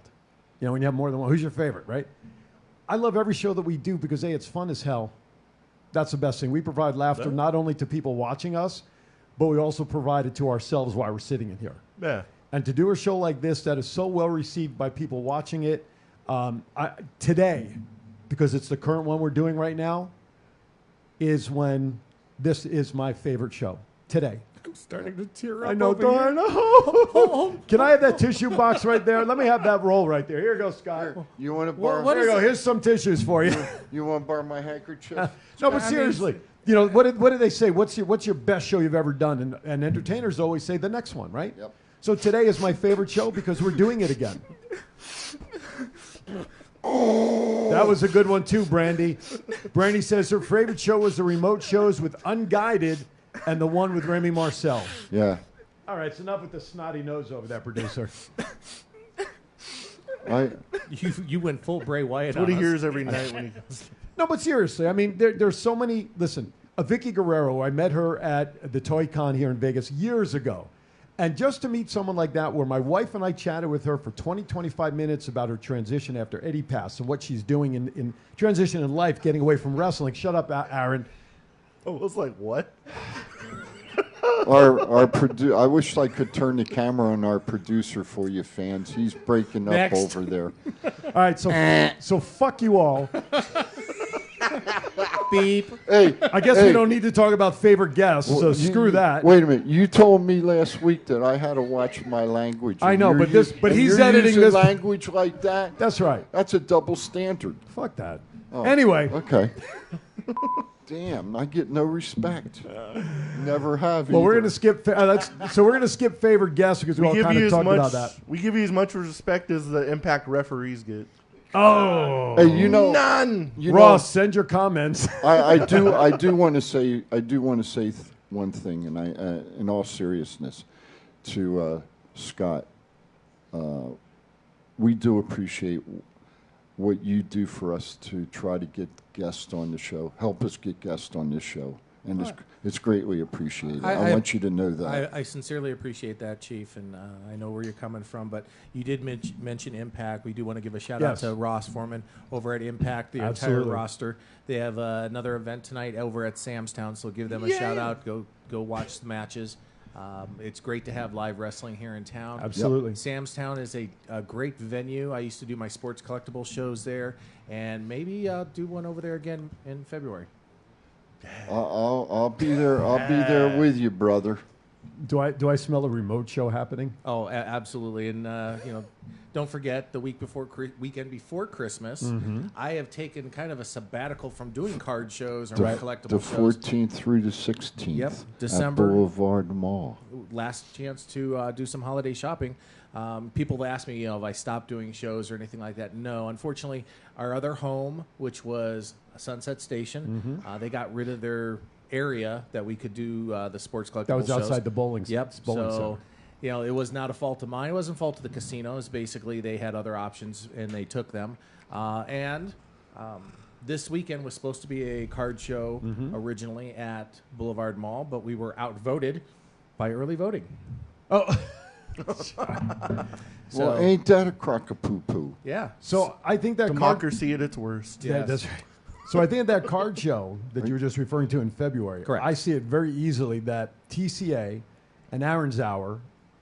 You know, when you have more than one, who's your favorite, right? I love every show that we do because, A, it's fun as hell. That's the best thing. We provide laughter not only to people watching us, but we also provide it to ourselves while we're sitting in here. Yeah. And to do a show like this that is so well received by people watching it today, because it's the current one we're doing right now, is when this is my favorite show today. I'm starting to tear up. I know, over darn. here. Can I have that tissue box right there? Let me have that roll right there. Here you go, Scott. You want to borrow? Here you go. Here's some tissues for you. You want to borrow my handkerchief? No, but seriously, you know, what did they say? What's your best show you've ever done? And entertainers always say the next one, right? Yep. So today is my favorite show because we're doing it again. That was a good one too, Brandy. Brandy says her favorite show was the remote shows with Unguided and the one with Remy Marcel. Yeah. All right, it's enough with the snotty nose over that, producer. You went full Bray Wyatt. That's what on he us. hears every night when he goes. No, but seriously, I mean, there's so many. Listen, Vicky Guerrero, I met her at the Toy Con here in Vegas years ago. And just to meet someone like that, where my wife and I chatted with her for 20, 25 minutes about her transition after Eddie passed and what she's doing in transition in life, getting away from wrestling. Shut up, Aaron. I was like, what? I wish I could turn the camera on our producer for you fans. He's breaking up Next. over there. All right, so fuck you all. Beep. Hey, I guess we don't need to talk about favorite guests, so screw that. Wait a minute. You told me last week that I had to watch my language. I know, and but he's you're editing using this language like that. That's right. That's a double standard. Fuck that. Oh, anyway. Okay. Damn, I get no respect. Never have. Well, we're either. gonna skip. We're gonna skip favorite guests because we all kind of talked about that. We give you as much respect as the Impact referees get. Oh, hey, you know, none. Ross, send your comments. I do want to say one thing, and in all seriousness, to Scott, we do appreciate what you do for us to try to get guests on the show, help us get guests on this show, and it's greatly appreciated. I want you to know that. I sincerely appreciate that, Chief, and I know where you're coming from, but you did mention Impact. We do want to give a shout-out to Ross Foreman over at Impact, the entire roster. They have another event tonight over at Sam's Town, so give them a shout-out. Go watch the matches. It's great to have live wrestling here in town. Absolutely. Sam's Town is a great venue. I used to do my sports collectible shows there, and maybe I'll do one over there again in February. I'll be there. I'll be there with you, brother. Do I smell a remote show happening? Oh, absolutely. And don't forget the weekend before Christmas, I have taken kind of a sabbatical from doing card shows or collectible the shows. 14th through the 16th. Yep, December. At Boulevard Mall. Last chance to do some holiday shopping. People ask me, if I stopped doing shows or anything like that. No, unfortunately, our other home, which was Sunset Station, they got rid of their area that we could do the sports collectible shows. That was outside the bowling. Yep. Bowling center. it was not a fault of mine. It wasn't a fault of the casinos. Basically, they had other options, and they took them. This weekend was supposed to be a card show originally at Boulevard Mall, but we were outvoted by early voting. Oh. Well, ain't that a crock of poo-poo? Yeah. So I think that democracy at its worst. Yeah, that's right. So I think that card show that you were just referring to in February, correct. I see it very easily that TCA and Aaron's Hour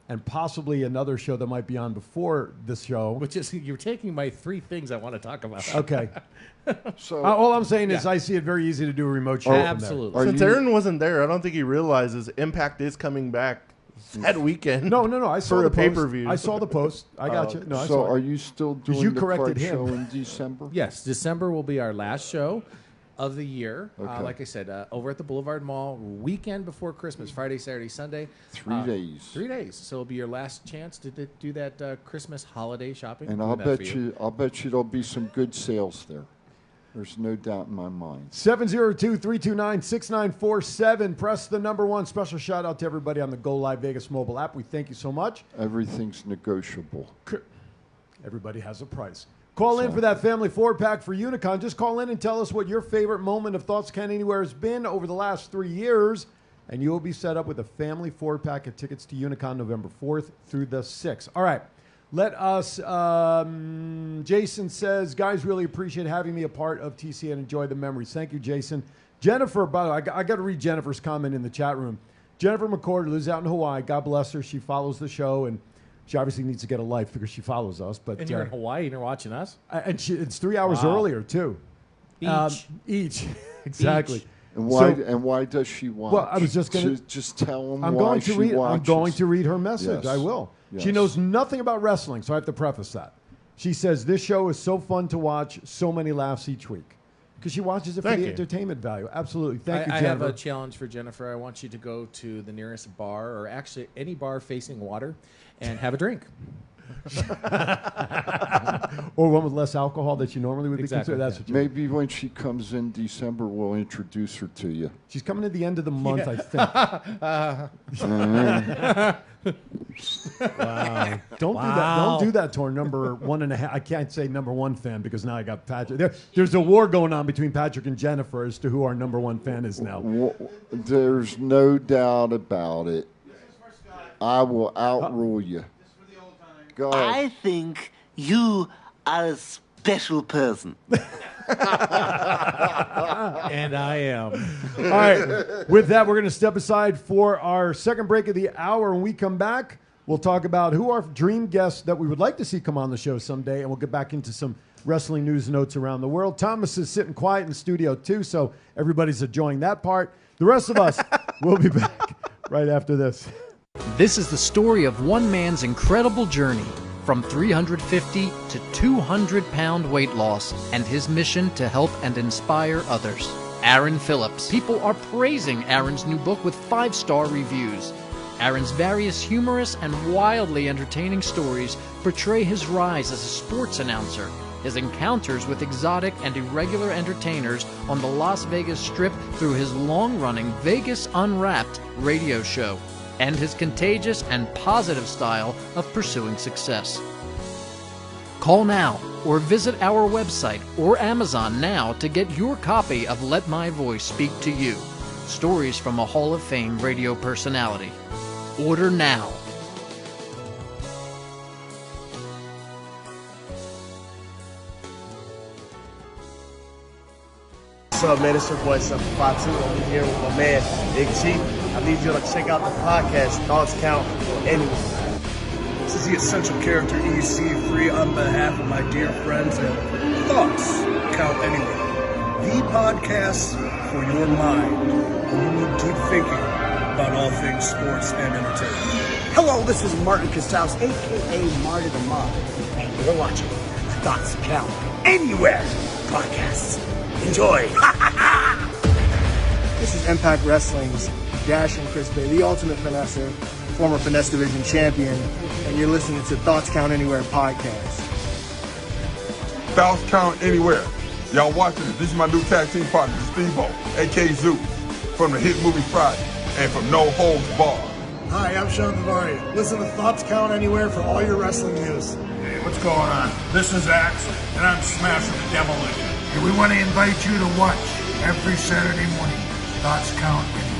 and possibly another show that might be on before this show. Which is, you're taking my 3 things I want to talk about. Okay. So all I'm saying is I see it very easy to do a remote show. Absolutely. Since Aaron wasn't there, I don't think he realizes Impact is coming back that weekend. No. I saw for the a post. pay-per-view. I saw the post. I got you. No, I so saw it. are you still doing you the corrected card him. show in December? Yes, December will be our last show of the year. Okay. Like I said, over at the Boulevard Mall, weekend before Christmas, Friday, Saturday, Sunday. 3 days. 3 days. So it'll be your last chance to do that Christmas holiday shopping. And I'll bet you there'll be some good sales there. There's no doubt in my mind. 702-329-6947. Press the number 1. Special shout out to everybody on the Go Live Vegas mobile app. We thank you so much. Everything's negotiable. Everybody has a price. Call in for that family 4-pack for Unicon. Just call in and tell us what your favorite moment of Thoughts Count Anywhere has been over the last 3 years, and you will be set up with a family 4-pack of tickets to Unicon November 4th through the 6th. All right. Let us, Jason says, guys, really appreciate having me a part of TC and enjoy the memories. Thank you, Jason. Jennifer, by the way, I got to read Jennifer's comment in the chat room. Jennifer McCord lives out in Hawaii. God bless her. She follows the show, and she obviously needs to get a life because she follows us. But and you're in Hawaii and you're watching us? And it's 3 hours earlier, too. Each. Exactly. Each. And why does she watch? Well, I was just going to just tell them I'm why going to she read. watches. I'm going to read her message. Yes. I will. Yes. She knows nothing about wrestling, so I have to preface that. She says this show is so fun to watch, so many laughs each week, because she watches it for the entertainment value. Absolutely, thank you, I Jennifer. have a challenge for Jennifer. I want you to go to the nearest bar, or actually any bar facing water, and have a drink. Or one with less alcohol that you normally would Exactly. be considered. That's what you Maybe when she comes in December, we'll introduce her to you. She's coming at the end of the month, I think. Wow. Don't do that. Don't do that to our number 1.5. I can't say number 1 fan because now I got Patrick. There's a war going on between Patrick and Jennifer as to who our number 1 fan is now. There's no doubt about it. I will outrule you. Go ahead. I think you are a special person. And I am. All right. With that, we're going to step aside for our second break of the hour. When we come back, we'll talk about who our dream guests that we would like to see come on the show someday, and we'll get back into some wrestling news and notes around the world. Thomas is sitting quiet in the studio, too, so everybody's enjoying that part. The rest of us will be back right after this. This is the story of one man's incredible journey from 350 to 200-pound weight loss and his mission to help and inspire others. Aaron Phillips. People are praising Aaron's new book with 5-star reviews. Aaron's various humorous and wildly entertaining stories portray his rise as a sports announcer, his encounters with exotic and irregular entertainers on the Las Vegas Strip through his long-running Vegas Unwrapped radio show, and his contagious and positive style of pursuing success. Call now or visit our website or Amazon now to get your copy of Let My Voice Speak to You, stories from a Hall of Fame radio personality. Order now. What's up, man? It's your boy, Fatu. I'm here with my man, Big G. I need you to check out the podcast, Thoughts Count Anywhere. This is the Essential Character EC3 on behalf of my dear friends at Thoughts Count Anywhere. The podcast for your mind when you need deep thinking about all things sports and entertainment. Hello, this is Martin Casals, a.k.a. Marty the Mob, and you're watching the Thoughts Count Anywhere podcast. Enjoy. This is Impact Wrestling's Dash and Chris Bay, the ultimate finesser, former Finesse Division champion, and you're listening to Thoughts Count Anywhere podcast. Thoughts Count Anywhere. Y'all watching this. This is my new tag team partner, Steve-O, a.k.a. Zeus, from the hit movie Friday, and from No Holds Barred. Hi, I'm Sean Bavaria. Listen to Thoughts Count Anywhere for all your wrestling news. Hey, what's going on? This is Axe, and I'm smashing the demolition. And we want to invite you to watch every Saturday morning. Thoughts Count Anywhere.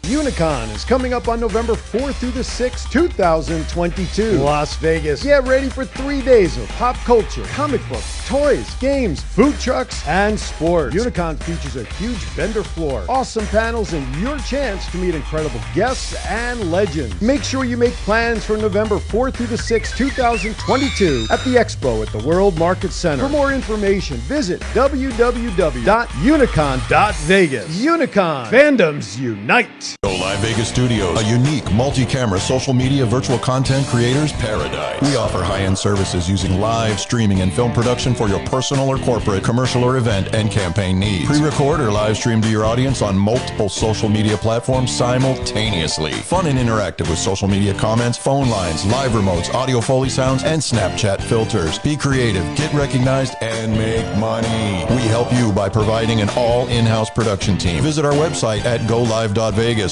Unicon is coming up on November 4th through the 6th, 2022. Las Vegas. Get ready for 3 days of pop culture, comic books, toys, games, food trucks, and sports. Unicon features a huge vendor floor, awesome panels, and your chance to meet incredible guests and legends. Make sure you make plans for November 4th through the 6th, 2022 at the Expo at the World Market Center. For more information, visit www.unicon.vegas. Unicon. Fandoms unite. Go Live Vegas Studios, a unique multi-camera social media virtual content creators paradise. We offer high-end services using live streaming and film production for your personal or corporate, commercial or event and campaign needs. Pre-record or live stream to your audience on multiple social media platforms simultaneously. Fun and interactive with social media comments, phone lines, live remotes, audio Foley sounds, and Snapchat filters. Be creative, get recognized, and make money. We help you by providing an all in-house production team. Visit our website at golive.vegas.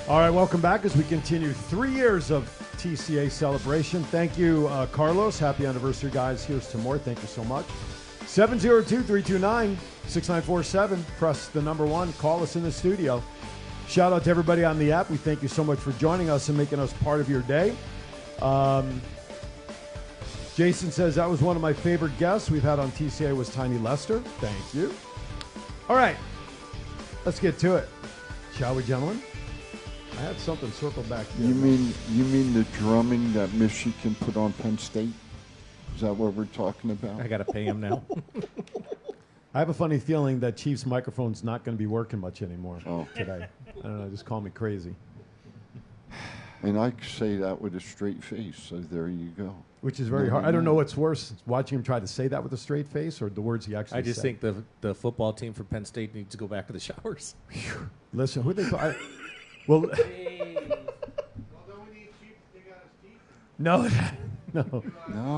All right, welcome back as we continue 3 years of TCA celebration. Thank you, Carlos. Happy anniversary, guys. Here's to more. Thank you so much. 702-329-6947. Press the number 1. Call us in the studio. Shout out to everybody on the app. We thank you so much for joining us and making us part of your day. Jason says that was one of my favorite guests we've had on TCA was Tiny Lester. Thank you. All right, let's get to it, shall we, gentlemen? I had something circled back here. You mean the drumming that Michigan put on Penn State? Is that what we're talking about? I got to pay him now. I have a funny feeling that Chief's microphone's not going to be working much anymore today. I don't know, just call me crazy. And I say that with a straight face, so there you go. Which is very hard. I don't know what's worse, watching him try to say that with a straight face or the words he actually said. I just think the football team for Penn State needs to go back to the showers. Listen, who they well, no.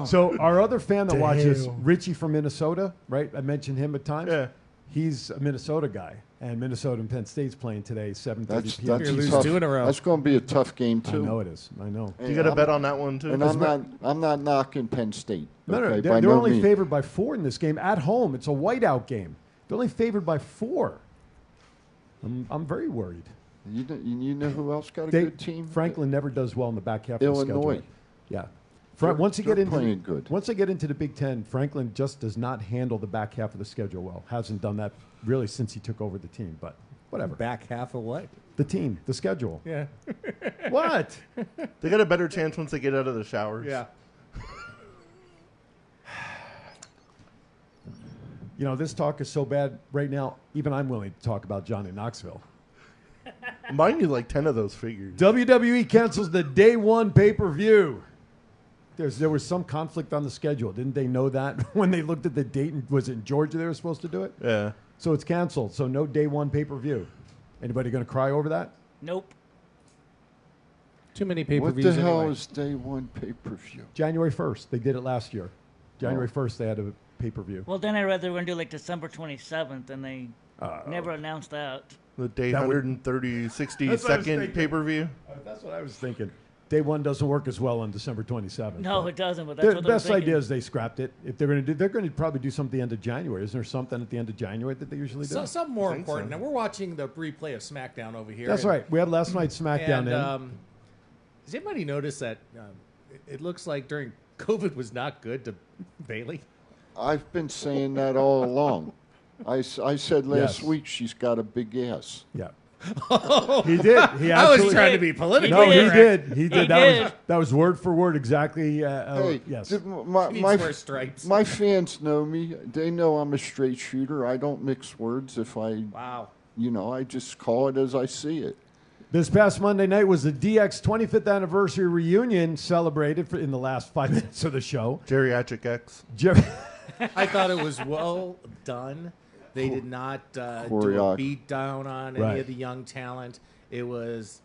So our other fan that watches, Richie from Minnesota, right? I mentioned him at times. Yeah. He's a Minnesota guy, and Minnesota and Penn State's playing today, 7:30 p.m. That's 2 in a row. That's going to be a tough game too. I know it is. I know. You got a bet on that one too? And I'm not knocking Penn State. No, they're only favored by 4 in this game at home. It's a whiteout game. They're only favored by 4. I'm very worried. You know who else got a good team? Franklin never does well in the back half of the schedule. Illinois. Yeah. Once they get into the Big Ten, Franklin just does not handle the back half of the schedule well. Hasn't done that really since he took over the team, but whatever. Back half of what? The team, the schedule. Yeah. What? They got a better chance once they get out of the showers. Yeah. You know, this talk is so bad right now, even I'm willing to talk about Johnny Knoxville. Mine you like 10 of those figures. WWE cancels the day 1 pay-per-view. There was some conflict on the schedule. Didn't they know that when they looked at the date? And was it in Georgia they were supposed to do it? Yeah. So it's canceled. So no day 1 pay-per-view. Anybody going to cry over that? Nope. Too many pay-per-views. What the hell anyway. is day 1 pay-per-view? January 1st. They did it last year. January 1st they had a pay-per-view. Well, then I read they were going to do like December 27th, and they never announced that. The day 162nd pay-per-view? That's what I was thinking. Day 1 doesn't work as well on December 27th. No, it doesn't, but that's what the they're best thinking. idea is they scrapped it. If they're going to probably do something at the end of January. Isn't there something at the end of January that they usually do? Something more important. Now, we're watching the replay of SmackDown over here. That's right. We had last night's SmackDown in. Has anybody noticed that it looks like during COVID was not good to Bailey? I've been saying that all along. I said last week she's got a big ass. Yeah. He did. He I was trying to be political. No, he did. He did. That was word for word exactly. Hey, yes. My fans know me. They know I'm a straight shooter. I don't mix words. I just call it as I see it. This past Monday night was the DX 25th anniversary reunion celebrated in the last 5 minutes of the show. Geriatric X. I thought it was well done. They did not do a beat down on any of the young talent. It was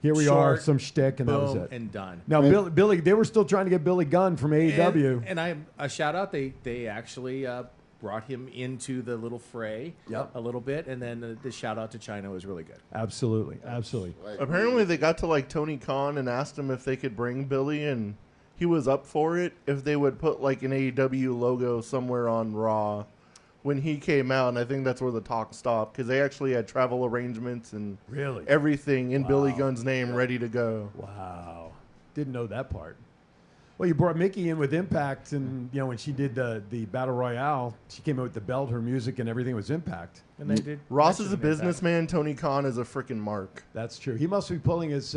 Here we are, some shtick, and that was boom, it. and done. Now, Billy, they were still trying to get Billy Gunn from AEW. And a shout out, they actually brought him into the little fray a little bit, and then the shout out to China was really good. Absolutely. Apparently, they got to like Tony Khan and asked him if they could bring Billy, and he was up for it if they would put like an AEW logo somewhere on Raw when he came out. And I think that's where the talk stopped because they actually had travel arrangements and everything in Billy Gunn's name ready to go. Wow. Didn't know that part. Well, you brought Mickey in with Impact, and when she did the Battle Royale, she came out with the belt, her music, and everything was Impact. And they did. Ross is a businessman. Tony Khan is a freaking mark. That's true. He must be pulling his.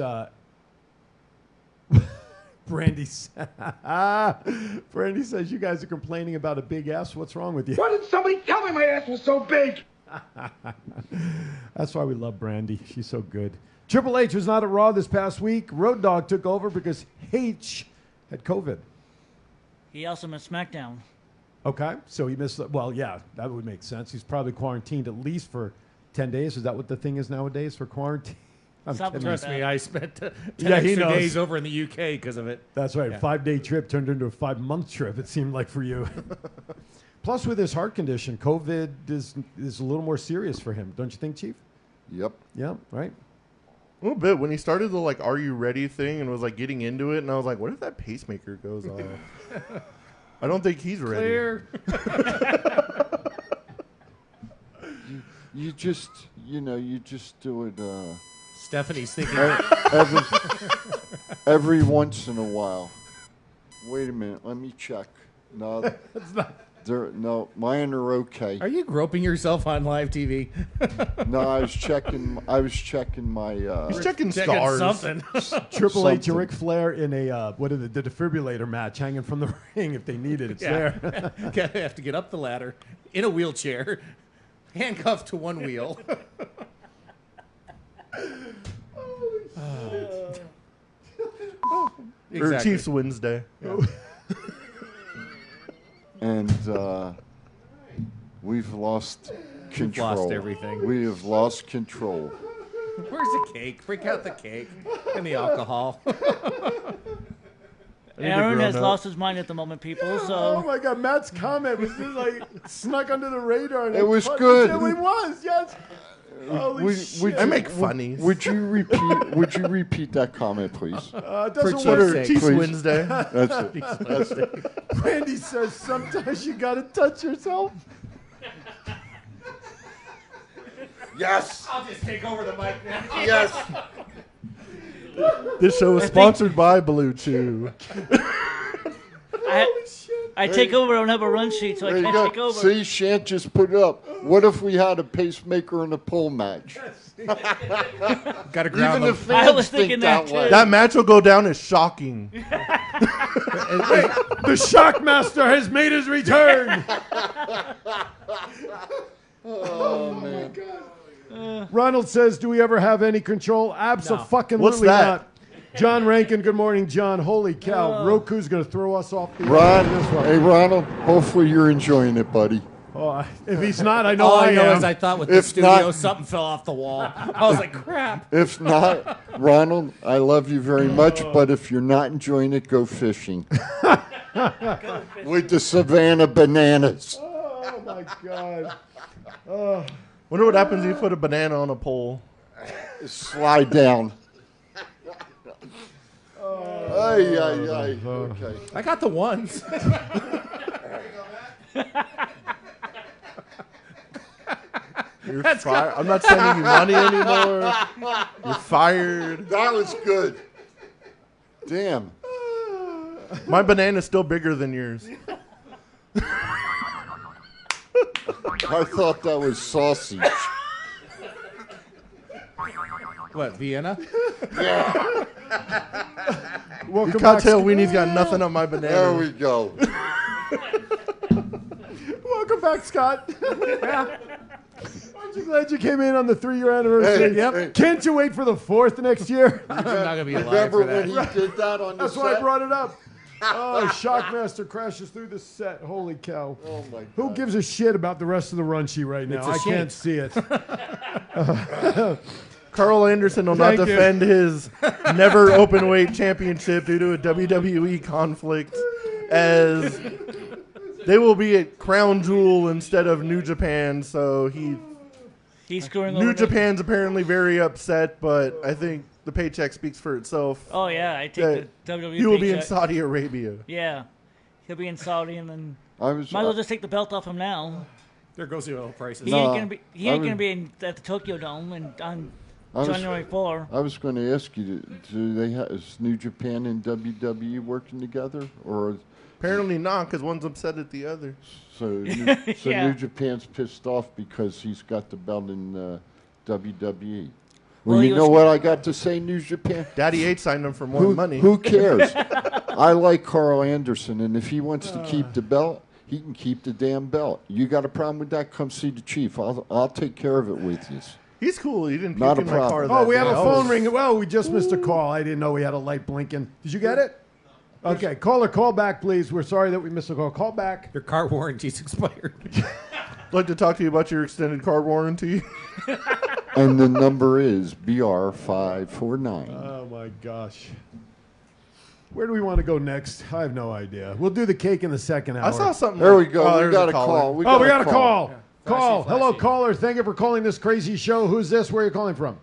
Brandy says you guys are complaining about a big ass. What's wrong with you? Why didn't somebody tell me my ass was so big? That's why we love Brandy. She's so good. Triple H was not at Raw this past week. Road Dogg took over because H had COVID. He also missed SmackDown. Okay, so he missed. Well, yeah, that would make sense. He's probably quarantined at least for 10 days. Is that what the thing is nowadays for quarantine? Trust me, I spent 10 he extra knows. days over in the UK because of it. That's right. Yeah. 5-day trip turned into a 5-month trip, it seemed like for you. Plus, with his heart condition, COVID is a little more serious for him. Don't you think, Chief? Yep. Yeah, right. A little bit. When he started the like "Are you ready?" thing and was like getting into it, and I was like, "What if that pacemaker goes off?" I don't think he's ready. Clear. You just do it. Stephanie's thinking every once in a while. Wait a minute, let me check. No, no, mine are okay. Are you groping yourself on live TV? No, I was checking my. He's checking stars. Something. Triple H and Ric Flair in a the defibrillator match hanging from the ring if they need it. It's there. They have to get up the ladder in a wheelchair, handcuffed to one wheel. Or Chiefs Wednesday. Yeah. And we've lost control. We've lost everything. We have lost control. Where's the cake? Break out the cake and the alcohol. Aaron has lost his mind at the moment, people. So. Oh my God, Matt's comment was just like snuck under the radar. And it was good. It was, yes. Holy shit. I make funnies. Would you repeat that comment, please? Doesn't work. Chiefs Wednesday. That's it. That's it. Brandy says sometimes you gotta touch yourself. Yes. I'll just take over the mic now. Yes. This show is sponsored by Blue Chew. I take over. I don't have a run sheet, so I can't take over. See, Shant just put it up. What if we had a pacemaker in a pole match? Got to grab Even them. the fans I was thinking that way. too. That match will go down as shocking. The Shockmaster has made his return. Oh man. Ronald says, "Do we ever have any control?" Absolutely What's that? not. John Rankin, good morning, John. Holy cow, Roku's going to throw us off the Hey Ronald, hopefully you're enjoying it, buddy. Oh, if he's not, I know All I I know am. is I thought with the studio something fell off the wall. I was like, crap. If not, Ronald, I love you very much, but if you're not enjoying it, go fishing. With the Savannah bananas. Oh my God. Wonder what happens if you put a banana on a pole. Slide down. Okay. I got the ones. You're fired. I'm not sending you money anymore. You're fired. That was good. Damn. My banana's still bigger than yours. I thought that was sausage. What, Vienna? Yeah. You can't tell Weenie's got nothing on my banana. There we go. Welcome back, Scott. Aren't you glad you came in on the 3-year anniversary? Hey, Yep. hey. Can't you wait for the 4th next year? I'm not going to be alive Remember for that. when he did that on the That's set? why I brought it up. Oh, Shockmaster crashes through the set. Holy cow. Oh, my God. Who gives a shit about the rest of the run sheet right now? It's a I shame. can't see it. Carl Anderson will not Thank you. defend his never open weight championship due to a WWE conflict, as they will be at Crown Jewel instead of New Japan. So He's screwing New over Japan's apparently very upset, but I think the paycheck speaks for itself. Oh yeah, I take the WWE. He will be in paycheck. Saudi Arabia. Yeah, he'll be in Saudi, and then I might as well just take the belt off him now. There goes the oil prices. He ain't gonna be at the Tokyo Dome on January 4. I was going to ask you, do they is New Japan and WWE working together, or Apparently not, because one's upset at the other. so Yeah. New Japan's pissed off because he's got the belt in WWE? Well, Well, he you was- know what I got to say, New Japan? Daddy 8 signed him for more money. Who cares? I like Carl Anderson, and if he wants to keep the belt, he can keep the damn belt. You got a problem with that? Come see the chief. I'll take care of it with you. He's cool. He didn't Not puke a in my car problem. that Oh, we had day. a phone ring. Well, we just missed a call. I didn't know we had a light blinking. Did you get it? Okay, caller, call back, please. We're sorry that we missed a call. Call back. Your car warranty's expired. I'd like to talk to you about your extended car warranty. And the number is BR549. Oh, my gosh. Where do we want to go next? I have no idea. We'll do the cake in the second hour. I saw something. There we go. Oh, we there's got a a caller. call. We got a call. Call. Hello, caller. Thank you for calling this crazy show. Who's this? Where are you calling from?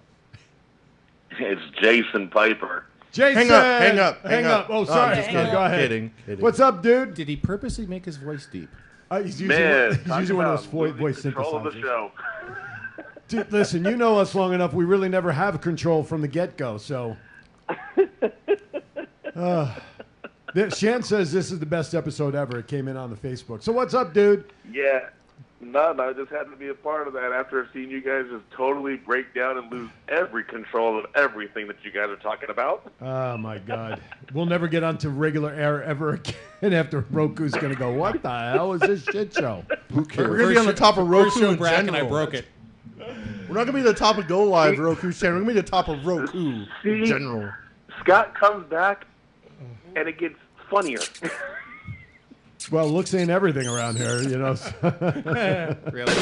It's Jason Piper. Jason. Hang up. Hang up. Oh, sorry. just No, kidding. go ahead. Kidding. What's up, dude? Did he purposely make his voice deep? He's using, Man, he's using one of those voice control of the synthesizers. show. Dude, listen, you know us long enough. We really never have control from the get-go, so. Shan says this is the best episode ever. It came in on the Facebook. So what's up, dude? Yeah. None. I just had to be a part of that after seeing you guys just totally break down and lose every control of everything that you guys are talking about. Oh, my God. We'll never get onto regular air ever again after Roku's going to go, what the hell is this shit show? Who cares? We're going to be on the top of First Roku show in Brack and general. I broke it. We're not going to be the top of Go Live Roku channel. We're going to be the top of Roku in See? general. Scott comes back, and it gets funnier. Well, looks ain't everything around here, you know. Really?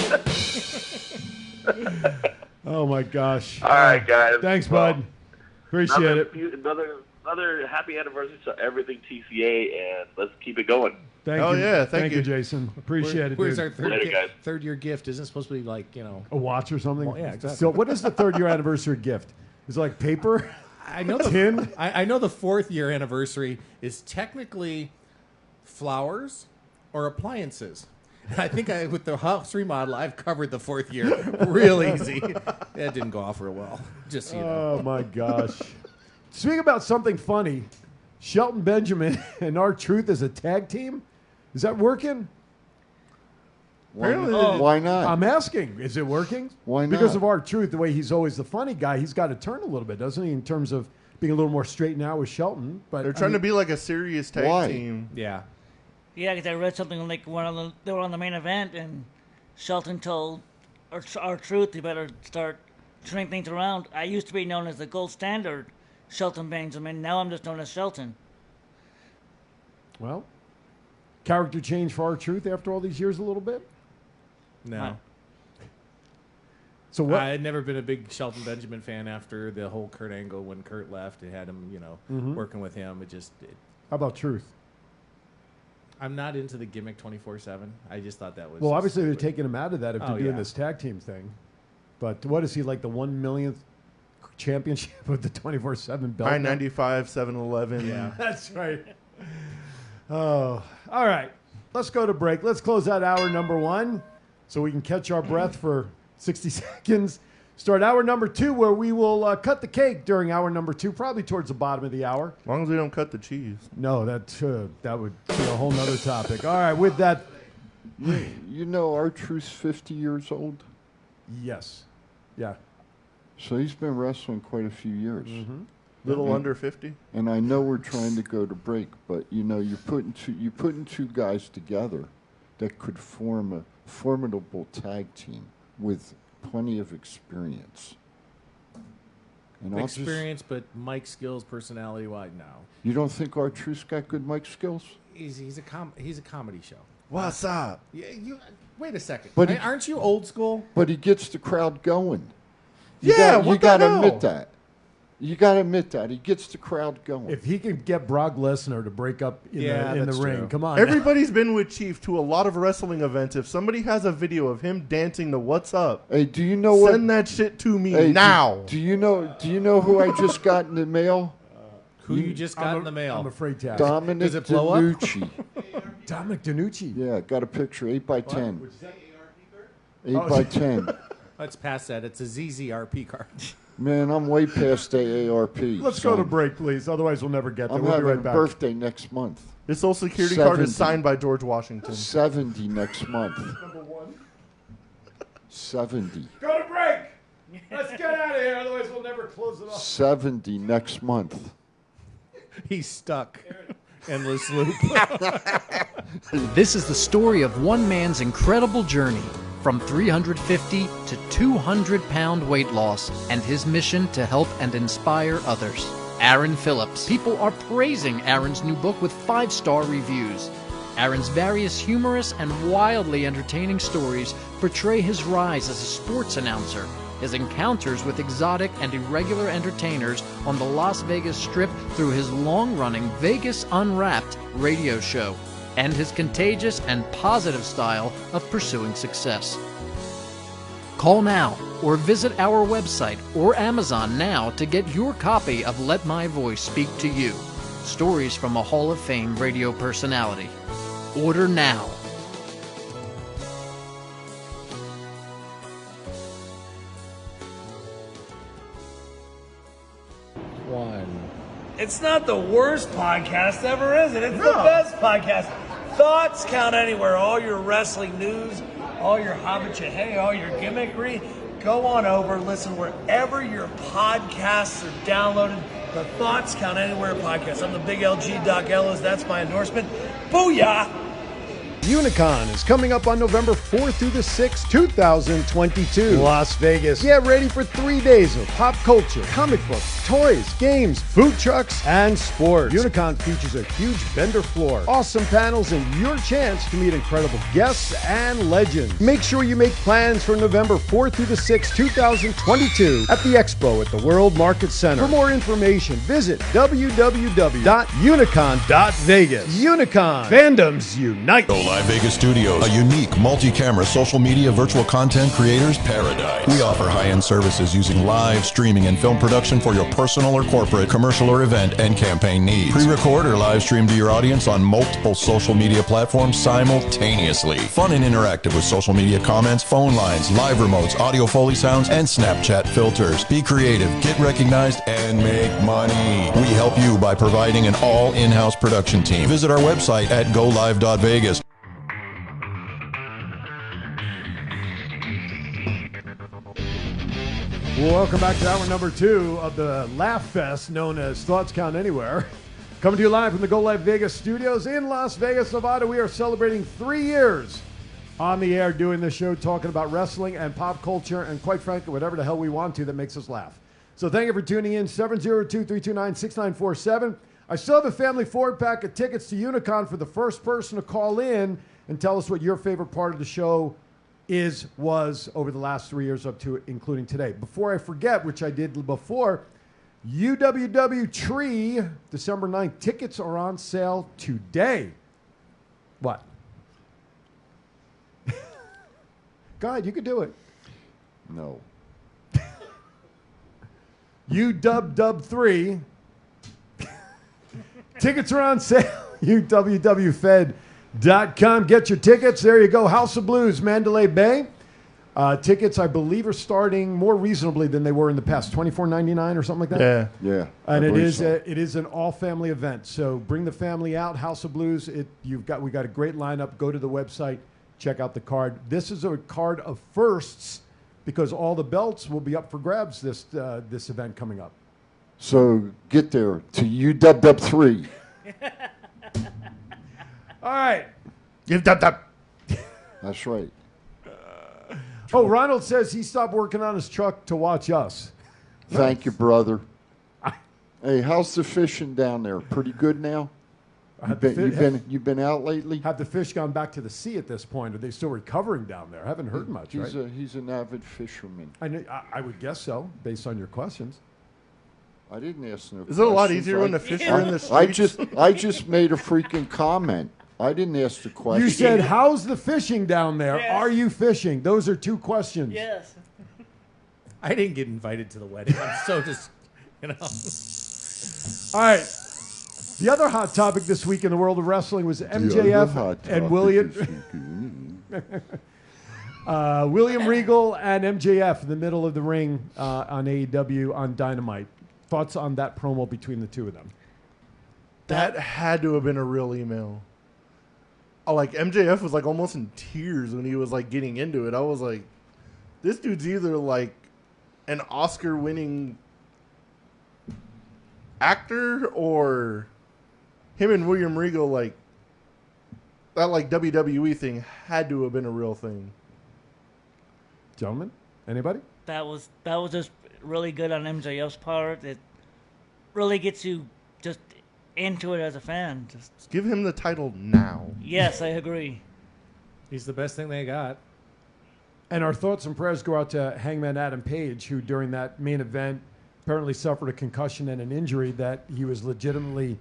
Oh, my gosh. All right, guys. Thanks, Well, bud. Appreciate it. Another happy anniversary to everything TCA, and let's keep it going. Thank Oh, you. yeah, Thank thank you, you. Jason. Appreciate it, Where's dude. our third, Later, guys. third year gift? Isn't it supposed to be like, A watch or something? Well, yeah, exactly. Still, what is the third year anniversary gift? Is it like paper? I know Tin? I know the 4th year anniversary is technically flowers or appliances. And I think with the house remodel, I've covered the 4th year real easy. That didn't go off real well. Just so you know. Oh, my gosh. Speaking about something funny, Shelton Benjamin and R-Truth as a tag team? Is that working? Why not? I'm asking. Is it working? Why not? Because of R-Truth, the way he's always the funny guy, he's got to turn a little bit, doesn't he, in terms of being a little more straight now with Shelton. But They're trying to be like a serious tag Why? team. Yeah. Yeah, because I read something like they were on the main event, and Shelton told R-Truth, you better start turning things around. I used to be known as the gold standard Shelton Benjamin. Now I'm just known as Shelton. Well, character change for R-Truth after all these years a little bit? No. So what? I had never been a big Shelton Benjamin fan after the whole Kurt Angle when Kurt left. It had him, Mhm. working with him. How about Truth? I'm not into the gimmick 24/7. I just thought that was. Well, obviously they're taking him out of that if they're Oh, doing yeah. this tag team thing. But what is he, like the 1 millionth championship with the 24/7 belt? High 95, 7-Eleven. Yeah. That's right. Oh, all right. Let's go to break. Let's close out hour number 1 so we can catch our breath for 60 seconds. Start hour number 2 where we will cut the cake during hour number 2, probably towards the bottom of the hour. As long as we don't cut the cheese. No, that would be a whole nother topic. All right, with that, You know R-Truth's 50 years old? yes. Yeah. So he's been wrestling quite a few years. Mm-hmm. Little under 50. And I know we're trying to go to break, but you're putting two guys together that could form a formidable tag team with plenty of experience. And I'll just- experience, but Mike skills, personality-wise, no. you don't think R-Truth's got good mic skills? He's a comedy show. What's up? Yeah, wait a second. But Aren't you old school? But he gets the crowd going. You Yeah, got to admit that. You got to admit that. He gets the crowd going. If he can get Brock Lesnar to break up in the that's ring, true. come on. Everybody's been with Chief to a lot of wrestling events. If somebody has a video of him dancing to "What's Up," Hey, do you know what? send that shit to me Hey, now. Do you know who I just got in the mail? Who you just got in the mail? I'm afraid to ask. Dominic Does it blow up? DiNucci. Dominic DiNucci. Yeah, got a picture, 8x10. 8 Oh, by 10. Let's pass that. It's a ZZRP card. Man, I'm way past AARP. Let's go to break, please. Otherwise, we'll never get there. I'm We'll be having right a back. birthday next month. His social security card is 70. signed by George Washington. 70 next month. Number 1. 70. Go to break. Let's get out of here. Otherwise, we'll never close it off. 70 next month. He's stuck. Endless loop. This is the story of one man's incredible journey from 350 to 200-pound weight loss and his mission to help and inspire others. Aaron Phillips. People are praising Aaron's new book with 5-star reviews. Aaron's various humorous and wildly entertaining stories portray his rise as a sports announcer, his encounters with exotic and irregular entertainers on the Las Vegas Strip through his long-running Vegas Unwrapped radio show, and his contagious and positive style of pursuing success. Call now or visit our website or Amazon now to get your copy of Let My Voice Speak to You, stories from a Hall of Fame radio personality. Order now. It's not the worst podcast ever, is it? It's the best podcast. Thoughts count anywhere. All your wrestling news, all your hobbit-ya-hey, all your gimmickry. Go on over, listen wherever your podcasts are downloaded. The Thoughts Count Anywhere podcast. I'm the big LG Doc Ellis. That's my endorsement. Booyah! Unicon is coming up on November 4th through the 6th, 2022. Las Vegas. Get ready for 3 days of pop culture, comic books, toys, games, food trucks, and sports. Unicon features a huge vendor floor, awesome panels, and your chance to meet incredible guests and legends. Make sure you make plans for November 4th through the 6th, 2022 at the Expo at the World Market Center. For more information, visit www.unicon.vegas. Unicon. Fandoms unite. Go Live Vegas Studios, a unique multi-camera social media virtual content creators paradise. We offer high-end services using live streaming and film production for your personal or corporate, commercial or event and campaign needs. Pre-record or live stream to your audience on multiple social media platforms simultaneously. Fun and interactive with social media comments, phone lines, live remotes, audio Foley sounds, and Snapchat filters. Be creative, get recognized, and make money. We help you by providing an all in-house production team. Visit our website at golive.vegas. Welcome back to hour number 2 of the Laugh Fest known as Thoughts Count Anywhere. Coming to you live from the Go Live Vegas studios in Las Vegas, Nevada. We are celebrating 3 years on the air doing this show, talking about wrestling and pop culture and, quite frankly, whatever the hell we want to that makes us laugh. So thank you for tuning in. 702-329-6947. I still have a family 4-pack of tickets to Unicon for the first person to call in and tell us what your favorite part of the show was over the last 3 years up to including today. Before I forget, which I did before, UWW Tree, December 9th. Tickets are on sale today. What? God, you could do it. No. UWW3. Tickets are on sale. UWWFed.com. Get your tickets. There you go. House of Blues, Mandalay Bay. Tickets, I believe, are starting more reasonably than they were in the past. $24.99 or something like that. Yeah. And it is an all-family event. So bring the family out. House of Blues. We got a great lineup. Go to the website. Check out the card. This is a card of firsts because all the belts will be up for grabs this event coming up. So get there to UWW3. All right. That's right. Oh, Ronald says he stopped working on his truck to watch us. Thank you, brother. Hey, how's the fishing down there? Pretty good now? You've been out lately? Have the fish gone back to the sea at this point? Are they still recovering down there? I haven't heard much, right? He's an avid fisherman. I would guess so, based on your questions. I didn't ask no questions. Is it a lot easier when the fish are in the streets? I just made a freaking comment. I didn't ask the question. You said, how's the fishing down there? Yes. Are you fishing? Those are two questions. Yes. I didn't get invited to the wedding. I'm so just, you know. All right. The other hot topic this week in the world of wrestling was MJF and William William Regal and MJF in the middle of the ring on AEW on Dynamite. Thoughts on that promo between the two of them? That had to have been a real email. Oh, like MJF was like almost in tears when he was like getting into it. I was like, this dude's either like an Oscar-winning actor or him and William Regal, like that like WWE thing had to have been a real thing. Gentlemen, anybody? That was just really good on MJF's part. It really gets you just into it as a fan. Just give him the title now. Yes, I agree. He's the best thing they got. And our thoughts and prayers go out to Hangman Adam Page, who during that main event apparently suffered a concussion and an injury that he was legitimately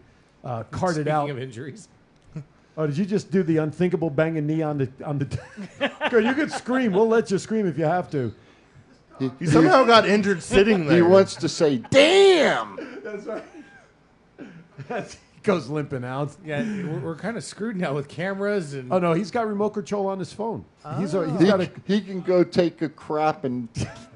carted out. Speaking of injuries. Oh, did you just do the unthinkable bang a knee on the? Good, you could scream. We'll let you scream if you have to. He somehow got injured sitting there. He wants to say, "Damn." That's right. He goes limping out. Yeah, we're kind of screwed now with cameras and. Oh no, he's got remote control on his phone. He can go take a crap and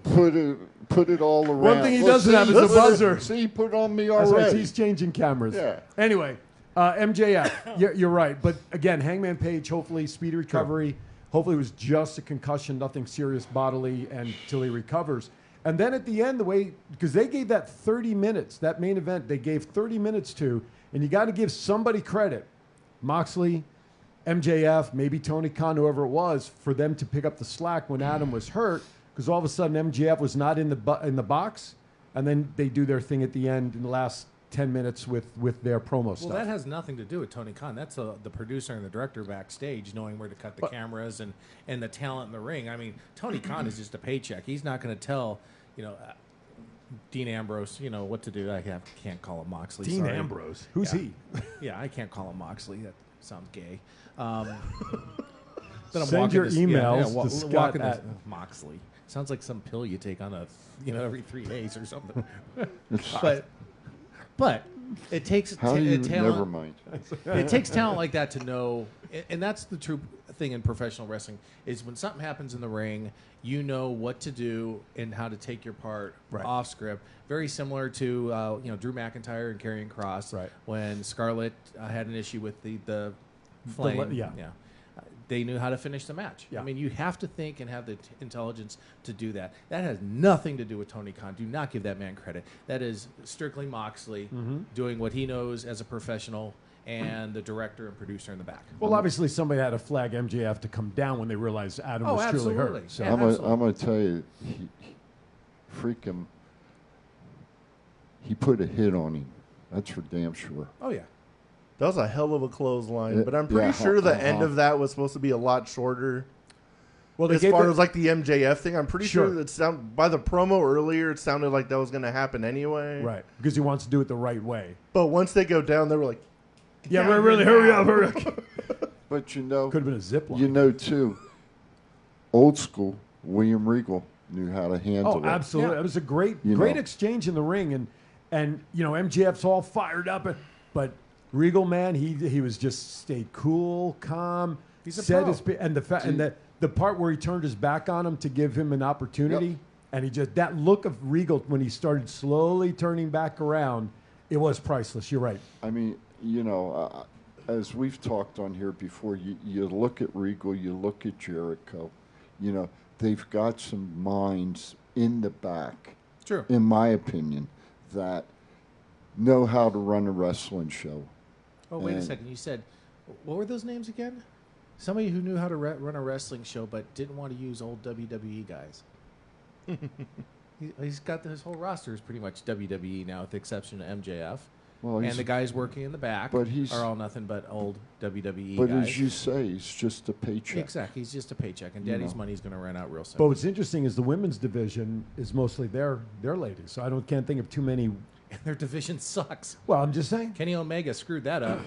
put it all around. One thing he doesn't have is a buzzer. See, he put it on me That's already. right, he's changing cameras. Yeah. Anyway, MJF, you're right. But again, Hangman Page, hopefully speedy recovery. Hopefully it was just a concussion, nothing serious bodily, until he recovers. And then at the end, because they gave that 30 minutes, that main event, they gave 30 minutes to, and you got to give somebody credit, Moxley, MJF, maybe Tony Khan, whoever it was, for them to pick up the slack when Adam was hurt, because all of a sudden MJF was not in the box, and then they do their thing at the end in the last 10 minutes with their promo stuff. Well, that has nothing to do with Tony Khan. That's the producer and the director backstage knowing where to cut the cameras and the talent in the ring. I mean, Tony Khan is just a paycheck. He's not going to tell, Dean Ambrose, what to do. I can't call him Moxley. Dean sorry. Ambrose? Who's he? Yeah, I can't call him Moxley. That sounds gay. Then I'm Send your emails to Scott at Moxley. Sounds like some pill you take on every 3 days or something. But it takes talent. Never mind. It takes talent like that to know, and that's the true thing in professional wrestling, is when something happens in the ring, you know what to do and how to take your part off script. Very similar to Drew McIntyre and Karrion Kross when Scarlett had an issue with the flame. They knew how to finish the match. I mean, you have to think and have the intelligence to do that. That has nothing to do with Tony Khan. Do not give that man credit. That is strictly Moxley doing what he knows as a professional, and the director and producer in the back. Well, obviously somebody had to flag MJF to come down when they realized Adam was truly hurt. So. I'm going to tell you, he put a hit on him. That's for damn sure. Oh, yeah. That was a hell of a clothesline, but I'm pretty sure the end of that was supposed to be a lot shorter. Well, as far as like the MJF thing, I'm pretty sure that by the promo earlier, it sounded like that was going to happen anyway. Right, because he wants to do it the right way. But once they go down, they were like, "Yeah, we're really hurry up." But could have been a zip line. Too, old school William Regal knew how to handle it. Oh, absolutely. It was a great exchange in the ring, and MJF's all fired up, but Regal, man, he was just stayed cool, calm. He's a pro. And the part where he turned his back on him to give him an opportunity, and that look of Regal when he started slowly turning back around, it was priceless. You're right. I mean, as we've talked on here before, you look at Regal, you look at Jericho, they've got some minds in the back, true, in my opinion, that know how to run a wrestling show. Oh, wait a second. You said, what were those names again? Somebody who knew how to run a wrestling show but didn't want to use old WWE guys. He's got his whole roster is pretty much WWE now, with the exception of MJF. Well, and the guys working in the back but he's- are all nothing but old WWE But guys. as you say, it's just a paycheck. Exactly, he's just a paycheck, and You Daddy's know. money's going to run out real soon. But what's interesting is the women's division is mostly their ladies. So I can't think of too many. And their division sucks. Well, I'm just saying. Kenny Omega screwed that up.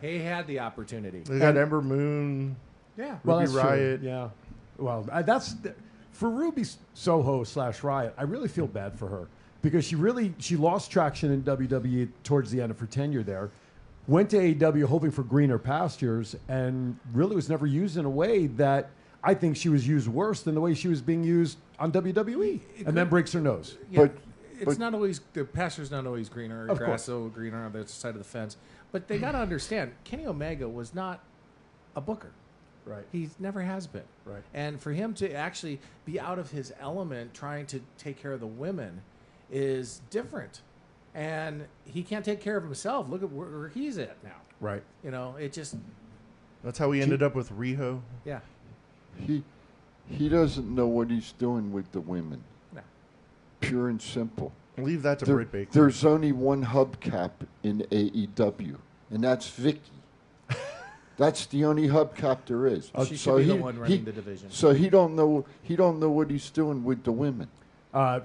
He had the opportunity. They got Ember Moon. Yeah. Well, Ruby that's Riot. True. Yeah. Well, for Ruby Soho / Riot. I really feel bad for her because she lost traction in WWE towards the end of her tenure there. Went to AEW hoping for greener pastures and really was never used in a way that I think she was used worse than the way she was being used on WWE, and then breaks her nose. Yeah, it's not always the pasture's not always greener, Of grass course. so greener on the other side of the fence. But they got to understand, Kenny Omega was not a booker. Right. He never has been. Right. And for him to actually be out of his element trying to take care of the women is different. And he can't take care of himself. Look at where he's at now. Right. You know, it just... That's how we ended up with Riho. Yeah. He doesn't know what he's doing with the women. No. Pure and simple. Leave that to Britt Baker. There's only one hubcap in AEW, and that's Vicky. That's the only hubcap there is. She should be the one running the division. So he don't know what he's doing with the women.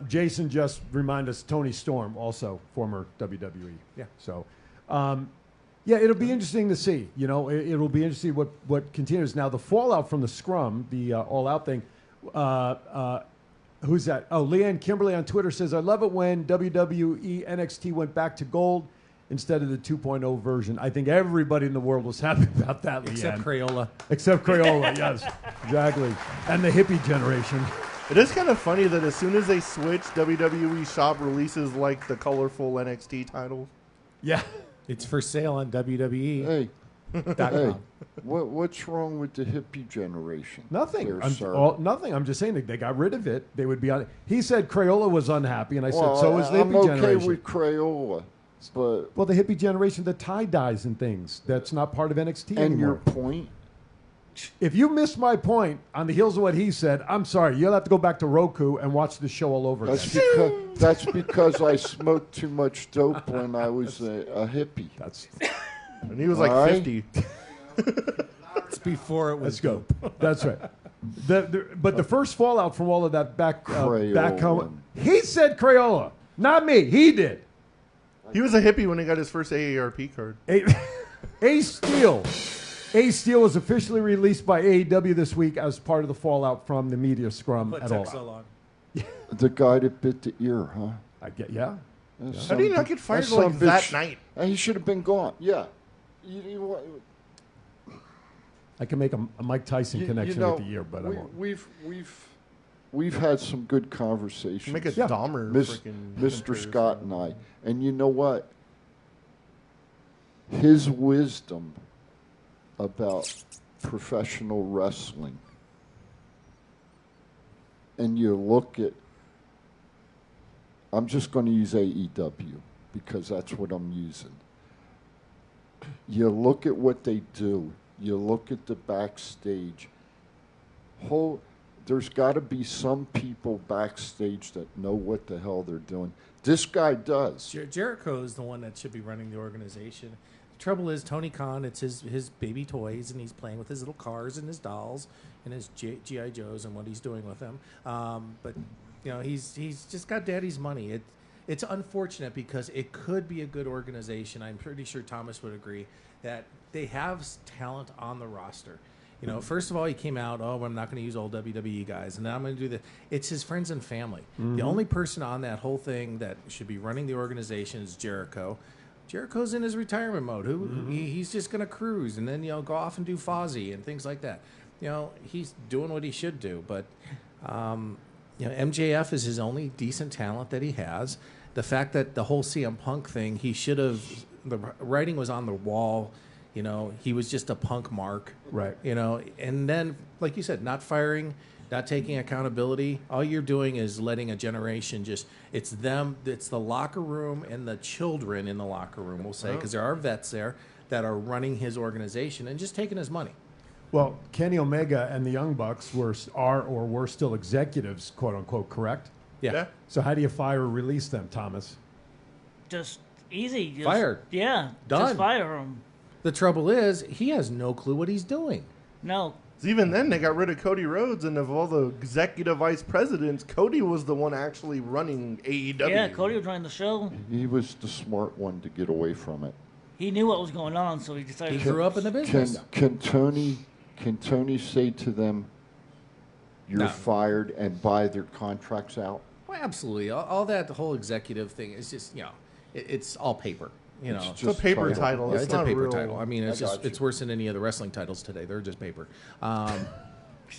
Jason just reminded us Tony Storm, also former WWE. Yeah. So, yeah, it'll be interesting to see. You know, it'll be interesting what continues. Now, the fallout from the scrum, the all-out thing. Who's that? Oh, Leanne Kimberly on Twitter says, I love it when WWE NXT went back to gold instead of the 2.0 version. I think everybody in the world was happy about that, Leanne. Except Crayola. Except Crayola, yes. Exactly. And the hippie generation. It is kind of funny that as soon as they switch, WWE Shop releases like the colorful NXT titles. Yeah. It's for sale on WWE. Hey, .com. what's wrong with the hippie generation? Nothing. there, sir? Nothing. I'm just saying that they got rid of it. They would be on. He said Crayola was unhappy, and I said Well, so is the I'm hippie okay generation. with Crayola, but Well, the hippie generation, the tie dyes and things. That's not part of NXT and anymore. your point. If you missed my point on the heels of what he said, I'm sorry. You'll have to go back to Roku and watch the show all over again. That's because I smoked too much dope when I was a hippie. And he was like All right? 50. It's before it was Let's go. That's right. But the first fallout from all of that back home, he said Crayola, not me. He did. He was a hippie when he got his first AARP card. Ace Steel. Ace Steel was officially released by AEW this week as part of the fallout from the media scrum What at took all. so long? The guy that bit the ear, huh? I get, yeah. How did he not get fired like that night? And he should have been gone. Yeah. I can make a Mike Tyson connection with the ear, but I won't. We've had some good conversations. Make a Dahmer freaking Mr. Scott and I. And you know what? His wisdom about professional wrestling, and you look at, I'm just going to use AEW because that's what I'm using. You look at what they do. You look at the backstage. There's got to be some people backstage that know what the hell they're doing. This guy does. Jericho is the one that should be running the organization. The trouble is, Tony Khan, it's his baby toys, and he's playing with his little cars and his dolls and his G.I. Joes and what he's doing with them. But, you know, he's just got daddy's money. It's unfortunate because it could be a good organization. I'm pretty sure Thomas would agree that they have talent on the roster. You know, first of all, he came out, I'm not going to use old WWE guys, and then I'm going to do the. It's his friends and family. Mm-hmm. The only person on that whole thing that should be running the organization is Jericho. Jericho's in his retirement mode. He's just going to cruise and then, you know, go off and do Fozzy and things like that. You know, he's doing what he should do. But, you know, MJF is his only decent talent that he has. The fact that the whole CM Punk thing, he should have, the writing was on the wall. You know, he was just a punk mark. Right. You know, and then, like you said, not firing, not taking accountability. All you're doing is letting a generation it's them, it's the locker room and the children in the locker room, we'll say, because there are vets there that are running his organization and just taking his money. Well, Kenny Omega and the Young Bucks were still executives, quote unquote, correct? Yeah. So how do you fire or release them, Thomas? Just Easy. Just, Fired. Yeah. Done. Just fire him. The trouble is, he has no clue what he's doing. No. Even then, they got rid of Cody Rhodes, and of all the executive vice presidents, Cody was the one actually running AEW. Yeah, Cody was running the show. He was the smart one to get away from it. He knew what was going on, so he decided. He grew up in the business. Can Tony say to them, "You're fired," and buy their contracts out? Well, absolutely. All that whole executive thing is just, it's all paper. It's a paper title. Yeah, it's a not paper real. title. I mean, it's worse than any of the wrestling titles today. They're just paper.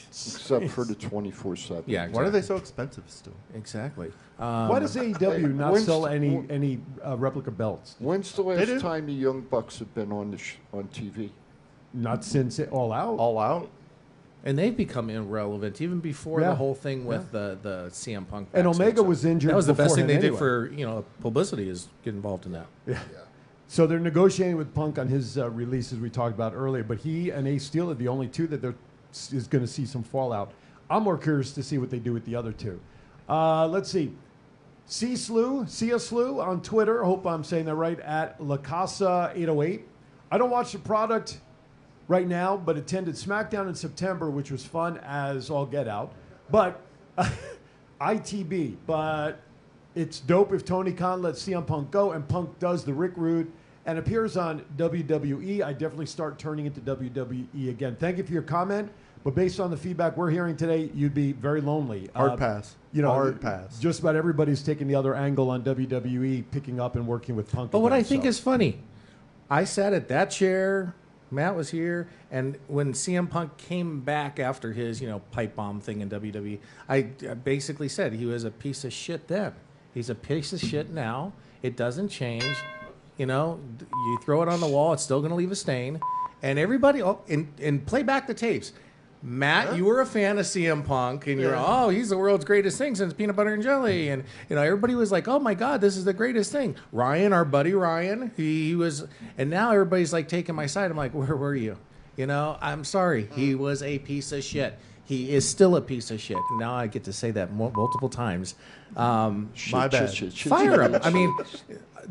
Except for the 24/7. Yeah, exactly. Why are they so expensive still? Exactly. Why does AEW not sell any replica belts? When's the last time the Young Bucks have been on on TV? Not since All Out. All Out. And they've become irrelevant even before Yeah. the whole thing with the CM Punk. And backstage Omega stuff. was injured That was the best thing they beforehand did for publicity is get involved in that. Yeah. So they're negotiating with Punk on his release, as we talked about earlier. But he and Ace Steel are the only two that is going to see some fallout. I'm more curious to see what they do with the other two. Let's see. Sia Slew on Twitter. Hope I'm saying that right, at La Casa 808. I don't watch the product right now, but attended SmackDown in September, which was fun as all get out. But ITB. But it's dope if Tony Khan lets CM Punk go and Punk does the Rick Rude and appears on WWE. I definitely start turning into WWE again. Thank you for your comment. But based on the feedback we're hearing today, you'd be very lonely. Hard pass. Hard pass. Just about everybody's taking the other angle on WWE, picking up and working with Punk. But what again, I think is funny, I sat at that chair, Matt was here, and when CM Punk came back after his, pipe bomb thing in WWE, I basically said he was a piece of shit then. He's a piece of shit now. It doesn't change. You throw it on the wall, it's still going to leave a stain. And everybody, and play back the tapes. Matt, you were a fan of CM Punk, and you're, he's the world's greatest thing since Peanut Butter and Jelly. And, everybody was like, oh, my God, this is the greatest thing. Ryan, our buddy Ryan, he was, and now everybody's like taking my side. I'm like, where were you? I'm sorry. He was a piece of shit. He is still a piece of shit. Now I get to say that multiple times. My bad. Fire him. I mean,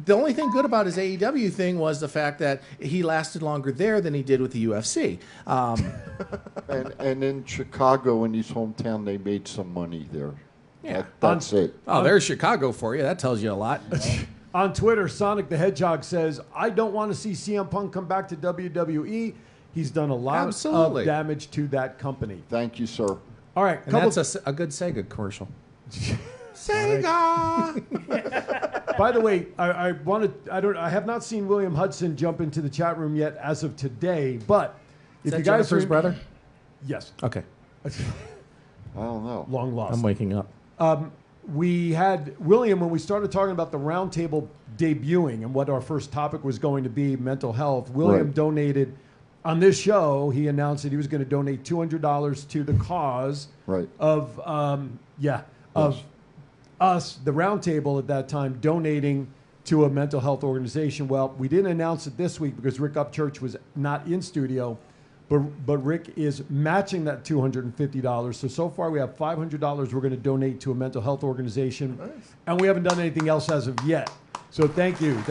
the only thing good about his AEW thing was the fact that he lasted longer there than he did with the UFC. And in Chicago, in his hometown, they made some money there. Yeah. That's it. Oh, there's Chicago for you. That tells you a lot. On Twitter, Sonic the Hedgehog says, I don't want to see CM Punk come back to WWE. He's done a lot of damage to that company. Thank you, sir. All right. And that's a good Sega commercial. Sega! By the way, I have not seen William Hudson jump into the chat room yet as of today, but Is if that you guys Jennifer's brother? Yes. Okay. I don't know. Long lost. I'm waking up. We had William, when we started talking about the roundtable debuting and what our first topic was going to be, mental health, William donated, on this show, he announced that he was going to donate $200 to the cause of us, the roundtable at that time, donating to a mental health organization. Well, we didn't announce it this week because Rick Upchurch was not in studio, but Rick is matching that $250. So far we have $500 we're going to donate to a mental health organization. Nice. And we haven't done anything else as of yet. So thank you.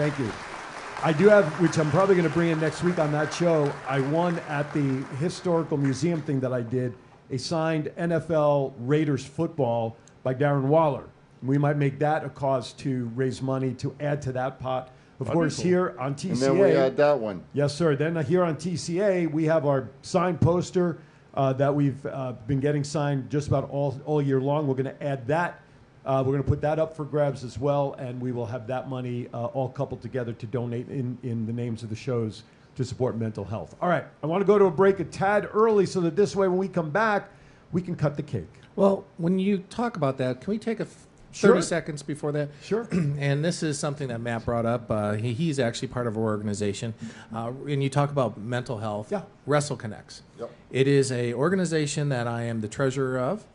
I do have, which I'm probably going to bring in next week on that show, I won at the historical museum thing that I did, a signed NFL Raiders football by Darren Waller. We might make that a cause to raise money to add to that pot. Of course, here on TCA. And then we had that one. Yes, sir. Then here on TCA, we have our signed poster that we've been getting signed just about all year long. We're going to add that. We're going to put that up for grabs as well, and we will have that money all coupled together to donate in the names of the shows to support mental health. All right. I want to go to a break a tad early so that this way when we come back, we can cut the cake. Well, when you talk about that, can we take a 30 seconds before that? Sure. And this is something that Matt brought up. He's actually part of our organization. And you talk about mental health. Yeah. Wrestle Connects. Yep. It is an organization that I am the treasurer of.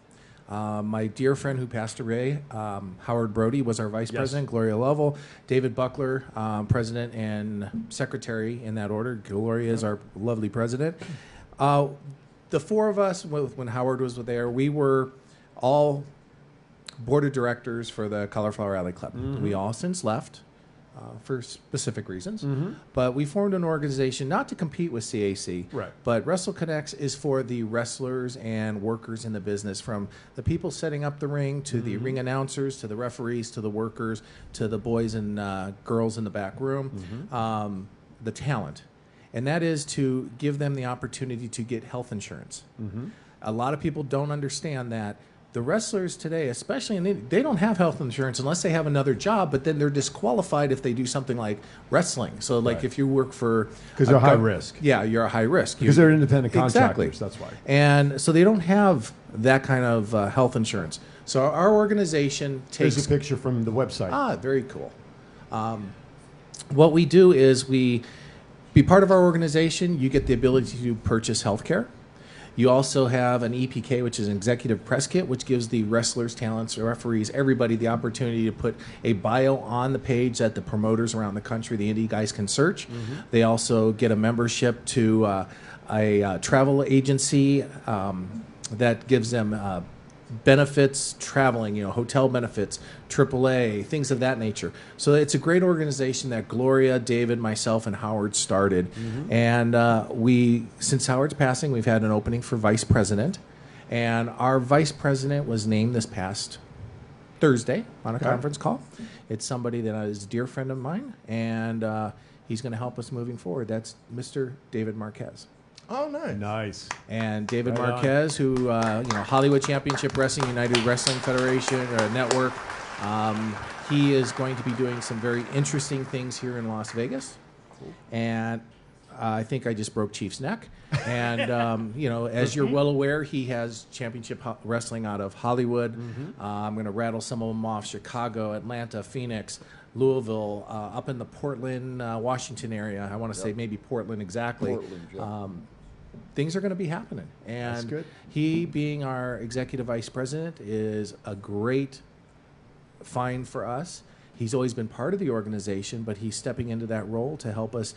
My dear friend who passed away, Howard Brody, was our vice president. Gloria Lovell. David Buckler, president and secretary in that order. Gloria is our lovely president. The four of us, when Howard was there, we were all board of directors for the Cauliflower Alley Club. We all since left. for specific reasons. Mhm. But we formed an organization not to compete with CAC, Right. but Wrestle Connects is for the wrestlers and workers in the business, from the people setting up the ring to the Mhm. ring announcers to the referees to the workers to the boys and girls in the back room, the talent. And that is to give them the opportunity to get health insurance. Mhm. A lot of people don't understand that the wrestlers today, especially, and they don't have health insurance unless they have another job, but then they're disqualified if they do something like wrestling. So like Right. if you work for... 'Cause they're high risk. Yeah, you're a high risk. Because they're independent Exactly. contractors, that's why. And so they don't have that kind of health insurance. So our organization takes... Here's a picture from the website. Ah, very cool. What we do is we be part of our organization. You get the ability to purchase health care. You also have an EPK, which is an executive press kit, which gives the wrestlers, talents, referees, everybody the opportunity to put a bio on the page that the promoters around the country, the indie guys, can search. They also get a membership to a travel agency that gives them benefits, traveling, hotel benefits, AAA, things of that nature. So it's a great organization that Gloria, David, myself, and Howard started. And since Howard's passing, we've had an opening for vice president. And our vice president was named this past Thursday on a conference call. It's somebody that is a dear friend of mine, and he's going to help us moving forward. That's Mr. David Marquez. Oh, nice. Nice. And David Right on. Marquez, who, Hollywood Championship Wrestling, United Wrestling Federation, or Network, he is going to be doing some very interesting things here in Las Vegas. And I think I just broke Chief's neck. And, as you're well aware, he has championship wrestling out of Hollywood. I'm going to rattle some of them off: Chicago, Atlanta, Phoenix, Louisville, up in the Portland, Washington area. I want to say maybe Portland exactly. Portland, yeah. Things are going to be happening. That's And good. he, being our executive vice president, is a great find for us. He's always been part of the organization, but he's stepping into that role to help us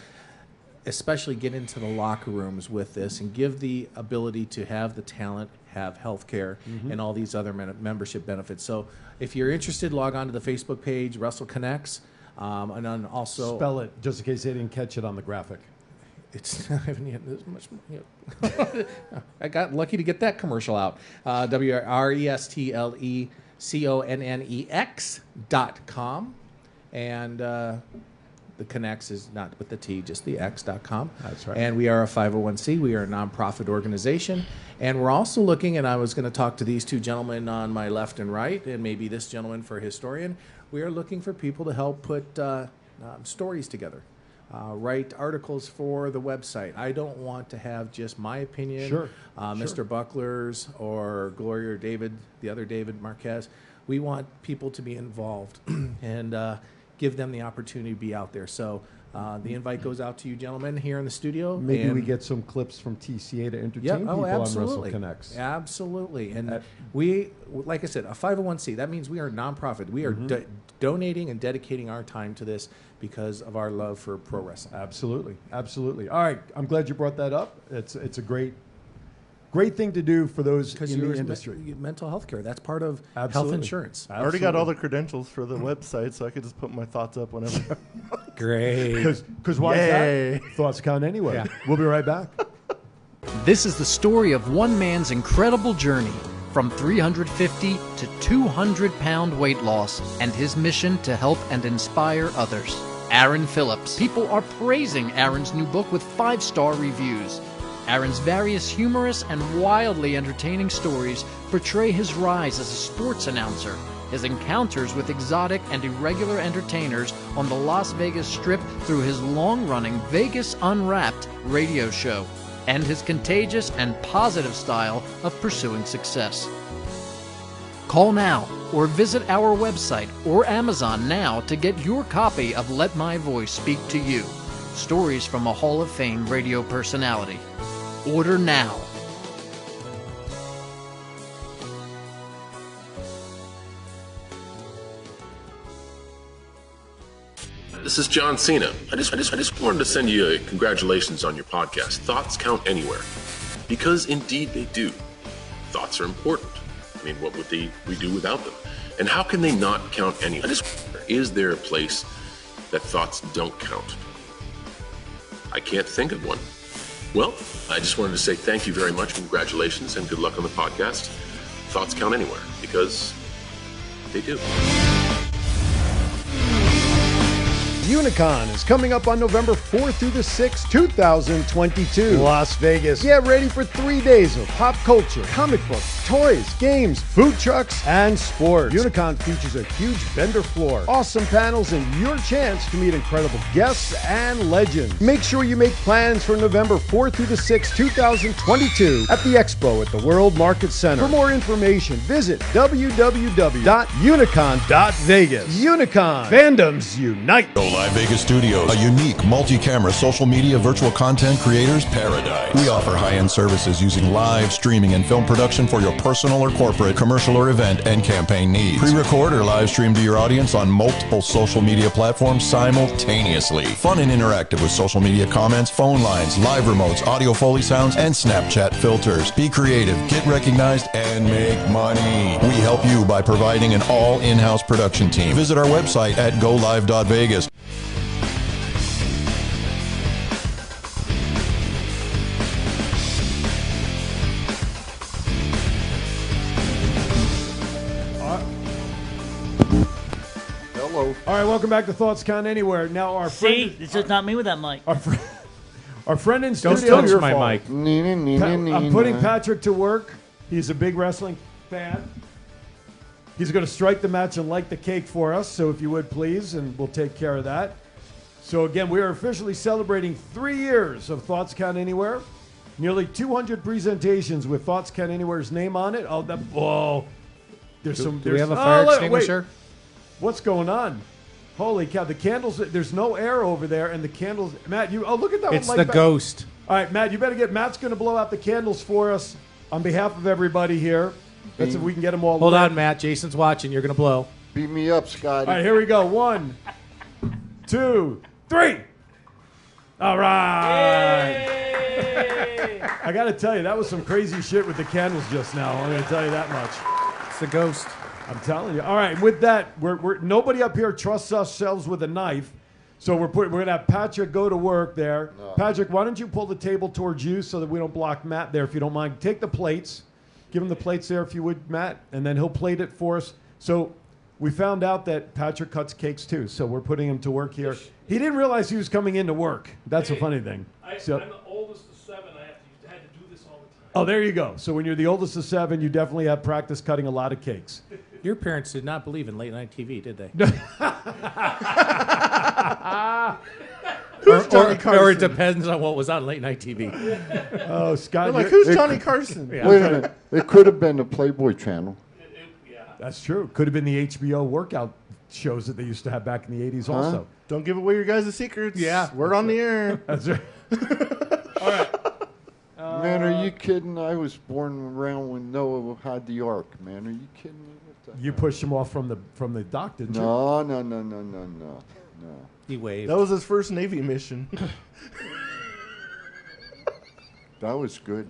especially get into the locker rooms with this and give the ability to have the talent, have health care, and all these other membership benefits. So if you're interested, log on to the Facebook page, Wrestle Connects, and then also... Spell it, just in case they didn't catch it on the graphic. It's I haven't yet this much. I got lucky to get that commercial out. WRESTLECONNEX.com, and the Connects is not with the T, just the X.com. That's right. And we are a 501c. We are a nonprofit organization, and we're also looking. And I was going to talk to these two gentlemen on my left and right, and maybe this gentleman for historian. We are looking for people to help put stories together. Write articles for the website. I don't want to have just my opinion, Sure. Mr. Buckler's or Gloria or David, the other David Marquez. We want people to be involved and give them the opportunity to be out there. So the invite goes out to you gentlemen here in the studio. Maybe we and- get some clips from TCA to entertain Yeah, people absolutely. on Wrestle Connects. Absolutely. And we, like I said, a 501c, that means we are a nonprofit. We are donating and dedicating our time to this because of our love for pro wrestling. Absolutely. Absolutely. All right. I'm glad you brought that up. It's a great thing to do for those in the industry. Mental health care, that's part of health Absolutely. insurance. I already got all the credentials for the website, so I could just put my thoughts up whenever. Great. Because why Yay. is that? Thoughts count anyway. Yeah. We'll be right back. This is the story of one man's incredible journey from 350 to 200-pound weight loss and his mission to help and inspire others. Aaron Phillips. People are praising Aaron's new book with 5-star reviews. Aaron's various humorous and wildly entertaining stories portray his rise as a sports announcer, his encounters with exotic and irregular entertainers on the Las Vegas Strip through his long-running Vegas Unwrapped radio show, and his contagious and positive style of pursuing success. Call now or visit our website or Amazon now to get your copy of Let My Voice Speak to You, stories from a Hall of Fame radio personality. Order now. This is John Cena. I just wanted to send you a congratulations on your podcast. Thoughts count anywhere. Because indeed they do. Thoughts are important. I mean, what would we do without them? And how can they not count anywhere? Is there a place that thoughts don't count? I can't think of one. Well, I just wanted to say thank you very much, congratulations, and good luck on the podcast. Thoughts count anywhere, because they do. Unicon is coming up on November 4th through the 6th, 2022. Las Vegas. Get ready for 3 days of pop culture, comic books, toys, games, food trucks, and sports. Unicon features a huge vendor floor, awesome panels, and your chance to meet incredible guests and legends. Make sure you make plans for November 4th through the 6th, 2022 at the Expo at the World Market Center. For more information, visit www.unicon.vegas. Unicon. Fandoms unite. Go Live Vegas Studios, a unique multi-camera social media virtual content creators paradise. We offer high-end services using live streaming and film production for your personal or corporate, commercial or event and campaign needs. Pre-record or live stream to your audience on multiple social media platforms simultaneously. Fun and interactive with social media comments, phone lines, live remotes, audio Foley sounds, and Snapchat filters. Be creative, get recognized, and make money. We help you by providing an all in-house production team. Visit our website at golive.vegas. All right, welcome back to Thoughts Count Anywhere. Now, our See, friend, it's just not me with that mic. our friend in Don't studio. touch my mic. I'm putting Patrick to work. He's a big wrestling fan. He's going to strike the match and light the cake for us. So, if you would please, and we'll take care of that. So, again, we are officially celebrating 3 years of Thoughts Count Anywhere. Nearly 200 presentations with Thoughts Count Anywhere's name on it. There's some. Do we have a fire extinguisher? Wait. What's going on? Holy cow! The candles. There's no air over there, and the candles. Matt, look at that. It's the ghost. All right, Matt, you better get. Matt's going to blow out the candles for us on behalf of everybody here. That's if we can get them all. Hold lit. on, Matt. Jason's watching. You're going to blow. Beat me up, Scotty. All right, here we go. 1, 2, 3. All right. I got to tell you, that was some crazy shit with the candles just now. I'm going to tell you that much. It's the ghost. I'm telling you. All right, with that, we're nobody up here trusts ourselves with a knife, so we're going to have Patrick go to work there. No. Patrick, why don't you pull the table towards you so that we don't block Matt there, if you don't mind. Take the plates. Give him the plates there, if you would, Matt, and then he'll plate it for us. So we found out that Patrick cuts cakes too, so we're putting him to work here. He didn't realize he was coming into work. That's a funny thing. I'm the oldest of 7. I had to do this all the time. Oh, there you go. So when you're the oldest of 7, you definitely have practice cutting a lot of cakes. Your parents did not believe in late night TV, did they? or it depends on what was on late night TV. Oh, Scott. Who's Johnny Carson? Wait a minute. It could have been the Playboy Channel. That's true. Could have been the HBO workout shows that they used to have back in the 80s also. Don't give away your guys' secrets. Yeah. We're on the air. That's right. All right. Man, are you kidding? I was born around when Noah had the ark. Man, are you kidding me? You pushed him off from the dock, didn't you? No. He waved. That was his first Navy mission. That was good.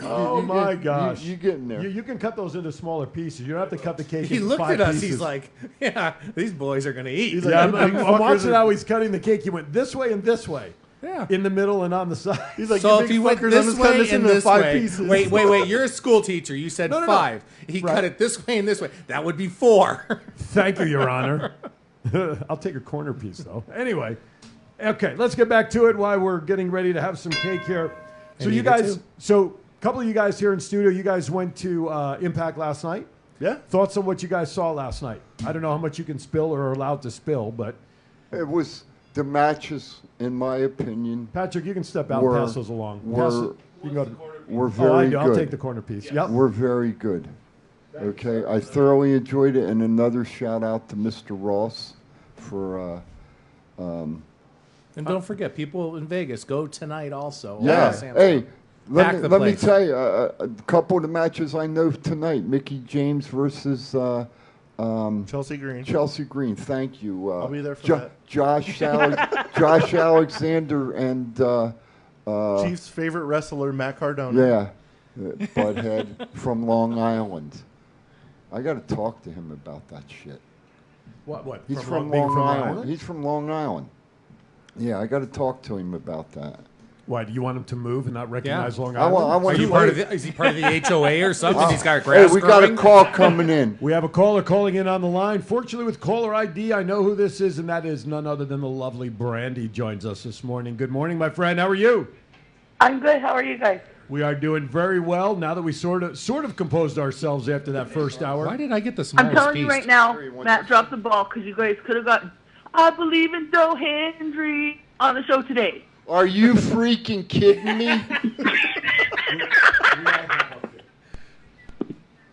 Oh my gosh! You getting there? You can cut those into smaller pieces. You don't have to cut the cake. He into looked 5 at us. pieces. He's like, "Yeah, these boys are gonna eat." He's like, I'm watching how he's cutting the cake. He went this way and this way. Yeah. In the middle and on the side. He's like, so you if big you went fuckers, this I'm just way cutting this and into this 5 way, pieces. wait, you're a school teacher. You said No. 5. He cut it this way and this way. That would be 4. Thank you, Your Honor. I'll take a corner piece, though. Anyway, okay, let's get back to it while we're getting ready to have some cake here. So you guys, a couple of you guys here in studio, you guys went to Impact last night. Yeah. Thoughts on what you guys saw last night? I don't know how much you can spill or are allowed to spill, but it was the matches, in my opinion. Patrick, you can step out and pass those along. We're I very do. good. I'll take the corner piece. Yep. We're very good. Okay, I thoroughly enjoyed it, and another shout out to Mr. Ross for. And don't forget, people in Vegas go tonight also. Yeah. Hey, let me place. tell you, a couple of the matches I know tonight: Mickey James versus Chelsea Green. Chelsea Green. Thank you. I'll be there for that. Josh Alexander and Chief's favorite wrestler, Matt Cardona. Yeah, Butthead from Long Island. I got to talk to him about that shit. What? He's From from being Long from Long Island. Island? He's from Long Island. Yeah, I got to talk to him about that. Why, do you want him to move and not recognize Long I Island? want Are you part of is he part of the HOA or something? He's got Hey, grass we got a growing? call coming in. We have a caller calling in on the line. Fortunately, with caller ID, I know who this is, and that is none other than the lovely Brandy joins us this morning. Good morning, my friend. How are you? I'm good. How are you guys? We are doing very well now that we sort of composed ourselves after that first hour. Why did I get the I'm smallest telling you piece? right now, Matt dropped the ball because you guys could have gotten I Believe in Joe Hendry on the show today. Are you freaking kidding me?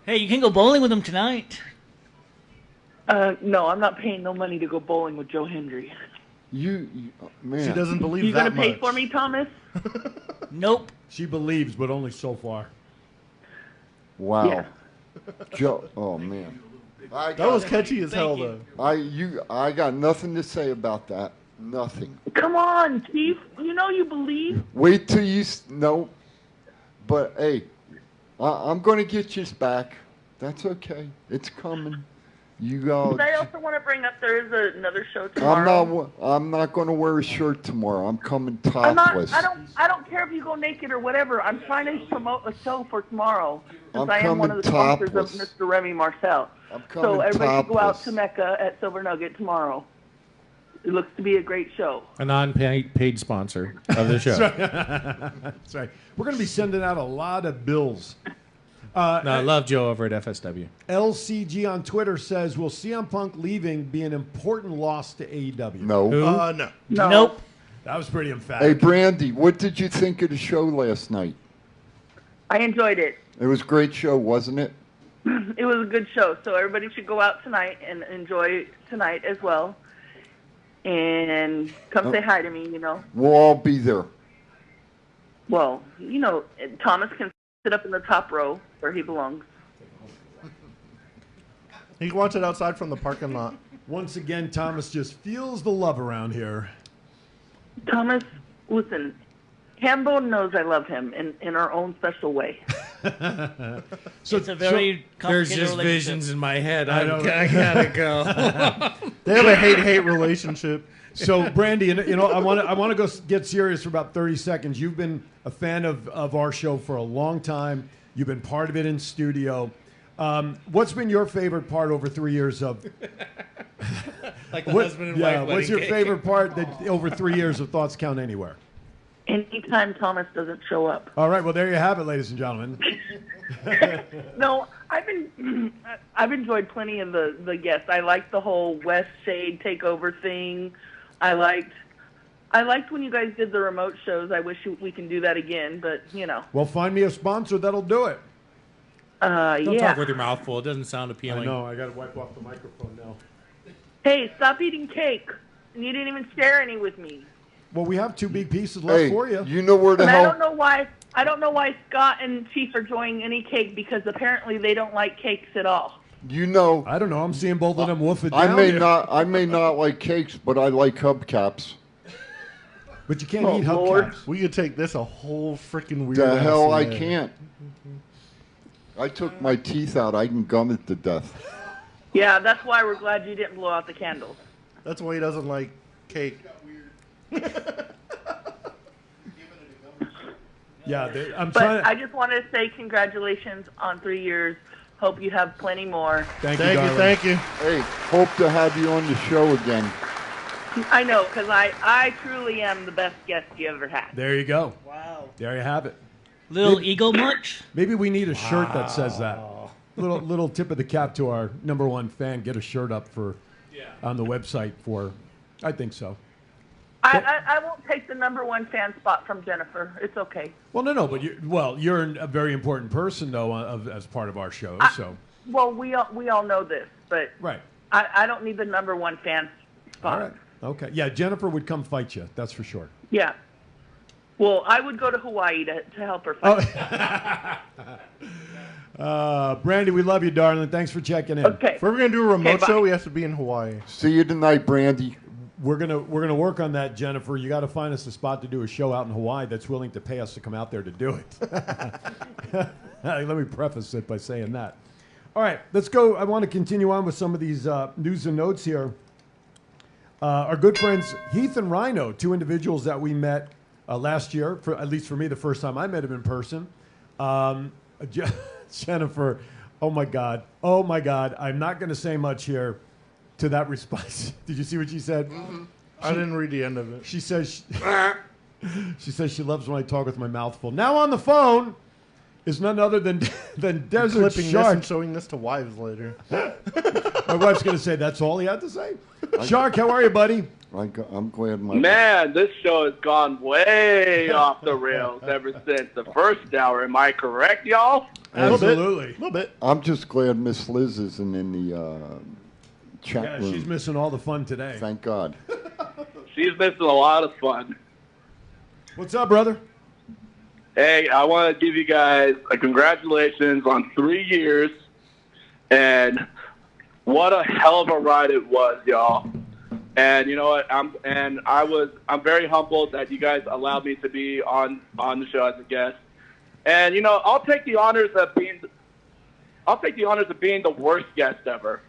Hey, you can go bowling with him tonight. No, I'm not paying no money to go bowling with Joe Hendry. Man. She doesn't believe You that gonna pay much. for me, Thomas? Nope. She believes, but only so far. Wow. Yeah. Joe, oh man. That was catchy as hell, though. I got nothing to say about that. Nothing. Come on, Chief. You know you believe. Wait till you no. But hey, I'm going to get you back. That's okay. It's coming. You go. But I also want to bring up there is another show tomorrow. I'm not going to wear a shirt tomorrow. I'm coming I'm not. topless. I don't care if you go naked or whatever. I'm trying to promote a show for tomorrow since I'm I am one of the coming sponsors topless. of Mr. Remy Marcel. I'm coming So everybody should go out topless. to Mecca at Silver Nugget tomorrow. It looks to be a great show. A non-paid sponsor of the show. That's right. We're going to be sending out a lot of bills. No, I love Joe over at FSW. LCG on Twitter says, will CM Punk leaving be an important loss to AEW? No. No. Nope. That was pretty emphatic. Hey, Brandy, what did you think of the show last night? I enjoyed it. It was a great show, wasn't it? It was a good show. So everybody should go out tonight and enjoy tonight as well. And come say hi to me, We'll all be there. Well, Thomas can sit up in the top row where he belongs. You can watch it outside from the parking lot. Once again, Thomas just feels the love around here. Thomas, listen, Hambo knows I love him in our own special way. It's a very There's complicated just relationship. visions in my head. I I know. gotta go. They have a hate-hate relationship. So, Brandy, I want to go get serious for about 30 seconds. You've been a fan of our show for a long time. You've been part of it in studio. What's been your favorite part over 3 years of? Like the husband and wife what's your wedding cake. favorite part that over 3 years of Thoughts Count Anywhere? Anytime Thomas doesn't show up. All right, well there you have it, ladies and gentlemen. No, I've enjoyed plenty of the guests. I liked the whole West Shade takeover thing. I liked when you guys did the remote shows. I wish we can do that again, but Well, find me a sponsor that'll do it. Don't yeah. talk with your mouth full. It doesn't sound appealing. I know. I got to wipe off the microphone now. Hey, stop eating cake. And you didn't even share any with me. Well, we have 2 big pieces left Hey, for you. you know where the And hell? I don't know why Scott and Chief are enjoying any cake because apparently they don't like cakes at all. You know. I don't know. I'm seeing both of them wolf it I down may here. I may not like cakes, but I like hubcaps. But you can't Oh, eat Lord. hubcaps. We could take this a whole freaking weird. The hell I way. can't. I took my teeth out. I can gum it to death. Yeah, that's why we're glad you didn't blow out the candles. That's why he doesn't like cake. Yeah, I'm But trying. I just wanted to say congratulations on 3 years. Hope you have plenty more. Thank you, darling. Thank you. Hey, hope to have you on the show again. I know, because I truly am the best guest you ever had. There you go. Wow. There you have it. Little ego much? Maybe we need a shirt that says that. Little tip of the cap to our #1 fan. Get a shirt up on the website for. I think so. I won't take the #1 fan spot from Jennifer. It's okay. Well, no, but you're a very important person though as part of our show. So Well, we all know this, but right. I don't need the #1 fan spot. All right. Okay. Yeah, Jennifer would come fight you. That's for sure. Yeah. Well, I would go to Hawaii to help her fight. Brandy, we love you, darling. Thanks for checking in. Okay. If we're gonna do a remote bye. show, we have to be in Hawaii. See you tonight, Brandy. We're gonna work on that, Jennifer. You got to find us a spot to do a show out in Hawaii that's willing to pay us to come out there to do it. Let me preface it by saying that. All right, let's go. I want to continue on with some of these news and notes here. Our good friends Heath and Rhino, two individuals that we met last year, at least for me, the first time I met him in person. Jennifer, oh my God. I'm not going to say much here to that response. Did you see what she said? Mm-hmm. I didn't read the end of it. She says she says she loves when I talk with my mouth full. Now on the phone is none other than Desert Clipping this Shark. and showing this to wives later. My wife's going to say that's all he had to say. Shark, how are you, buddy? I'm glad my Man, this show has gone way off the rails ever since the first hour. Am I correct, y'all? Absolutely. A little bit. I'm just glad Miss Liz isn't in the chat room. She's missing all the fun today. Thank God. She's missing a lot of fun. What's up, brother? Hey, I want to give you guys a congratulations on 3 years, and what a hell of a ride it was, y'all. And you know what? I'm very humbled that you guys allowed me to be on the show as a guest. And you know, I'll take the honors of being the worst guest ever.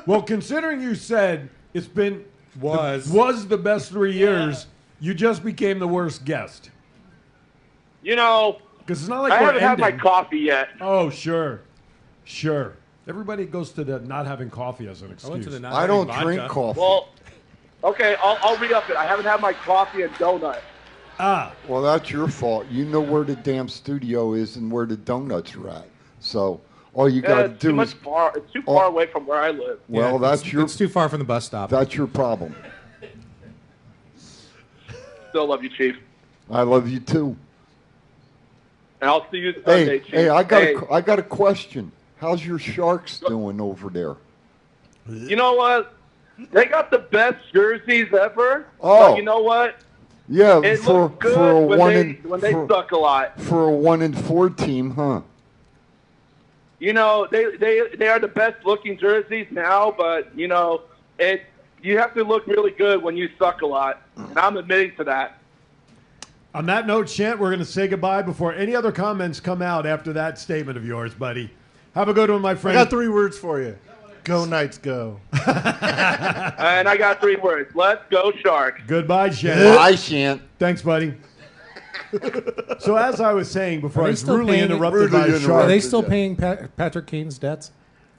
Well, considering you said it's been was the best 3 years, you just became the worst guest. You know, because it's not like I we're haven't had my ending. coffee yet. Oh, sure. Everybody goes to the not having coffee as an excuse. I don't drink coffee. Well, okay, I'll re-up it. I haven't had my coffee and donut. Well, that's your fault. You know where the damn studio is and where the donuts are at. So all you got to It's do too is... far. It's too far away from where I live. Well, it's too far from the bus stop. That's your problem. Still love you, Chief. I love you too. And I'll see you Sunday, Chief. Hey, I got a question. How's your Sharks doing over there? You know what? They got the best jerseys ever. Oh. But you know what? Yeah, It for looks good a when they suck a lot. For a 1-4 team, huh? You know, they are the best looking jerseys now, but you know, you have to look really good when you suck a lot. And I'm admitting to that. On that note, Shant, we're going to say goodbye before any other comments come out after that statement of yours, buddy. Have a good one, my friend. I got 3 words for you. Go Knights, go. And I got 3 words. Let's go Sharks. Goodbye, Shant. Bye, Shant. Thanks, buddy. So as I was saying before, I was rudely paying- interrupted by a shark. Are they still paying Patrick Kane's debts?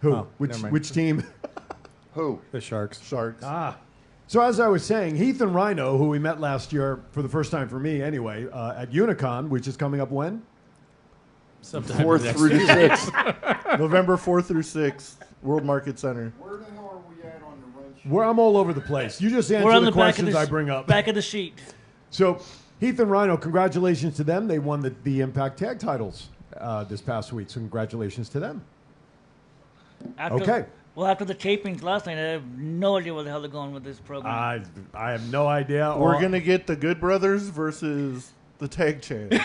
Who? Oh, never mind. Which team? Who? The Sharks. So as I was saying, Heath and Rhino, who we met last year for the first time for me anyway, at Unicon, which is coming up when? Sometime 4th next through year. 6th. November 4th through 6th. World Market Center. Where the hell are we at on the wrench? Where I'm all over the place. You just answer We're on the the back of questions the I bring up. back of the sheet. So Heath and Rhino, congratulations to them. They won the Impact Tag titles this past week. So congratulations to them. Okay. Well, after the tapings last night, I have no idea where the hell they're going with this program. I have no idea. We're going to get the Good Brothers versus the Tag Champs.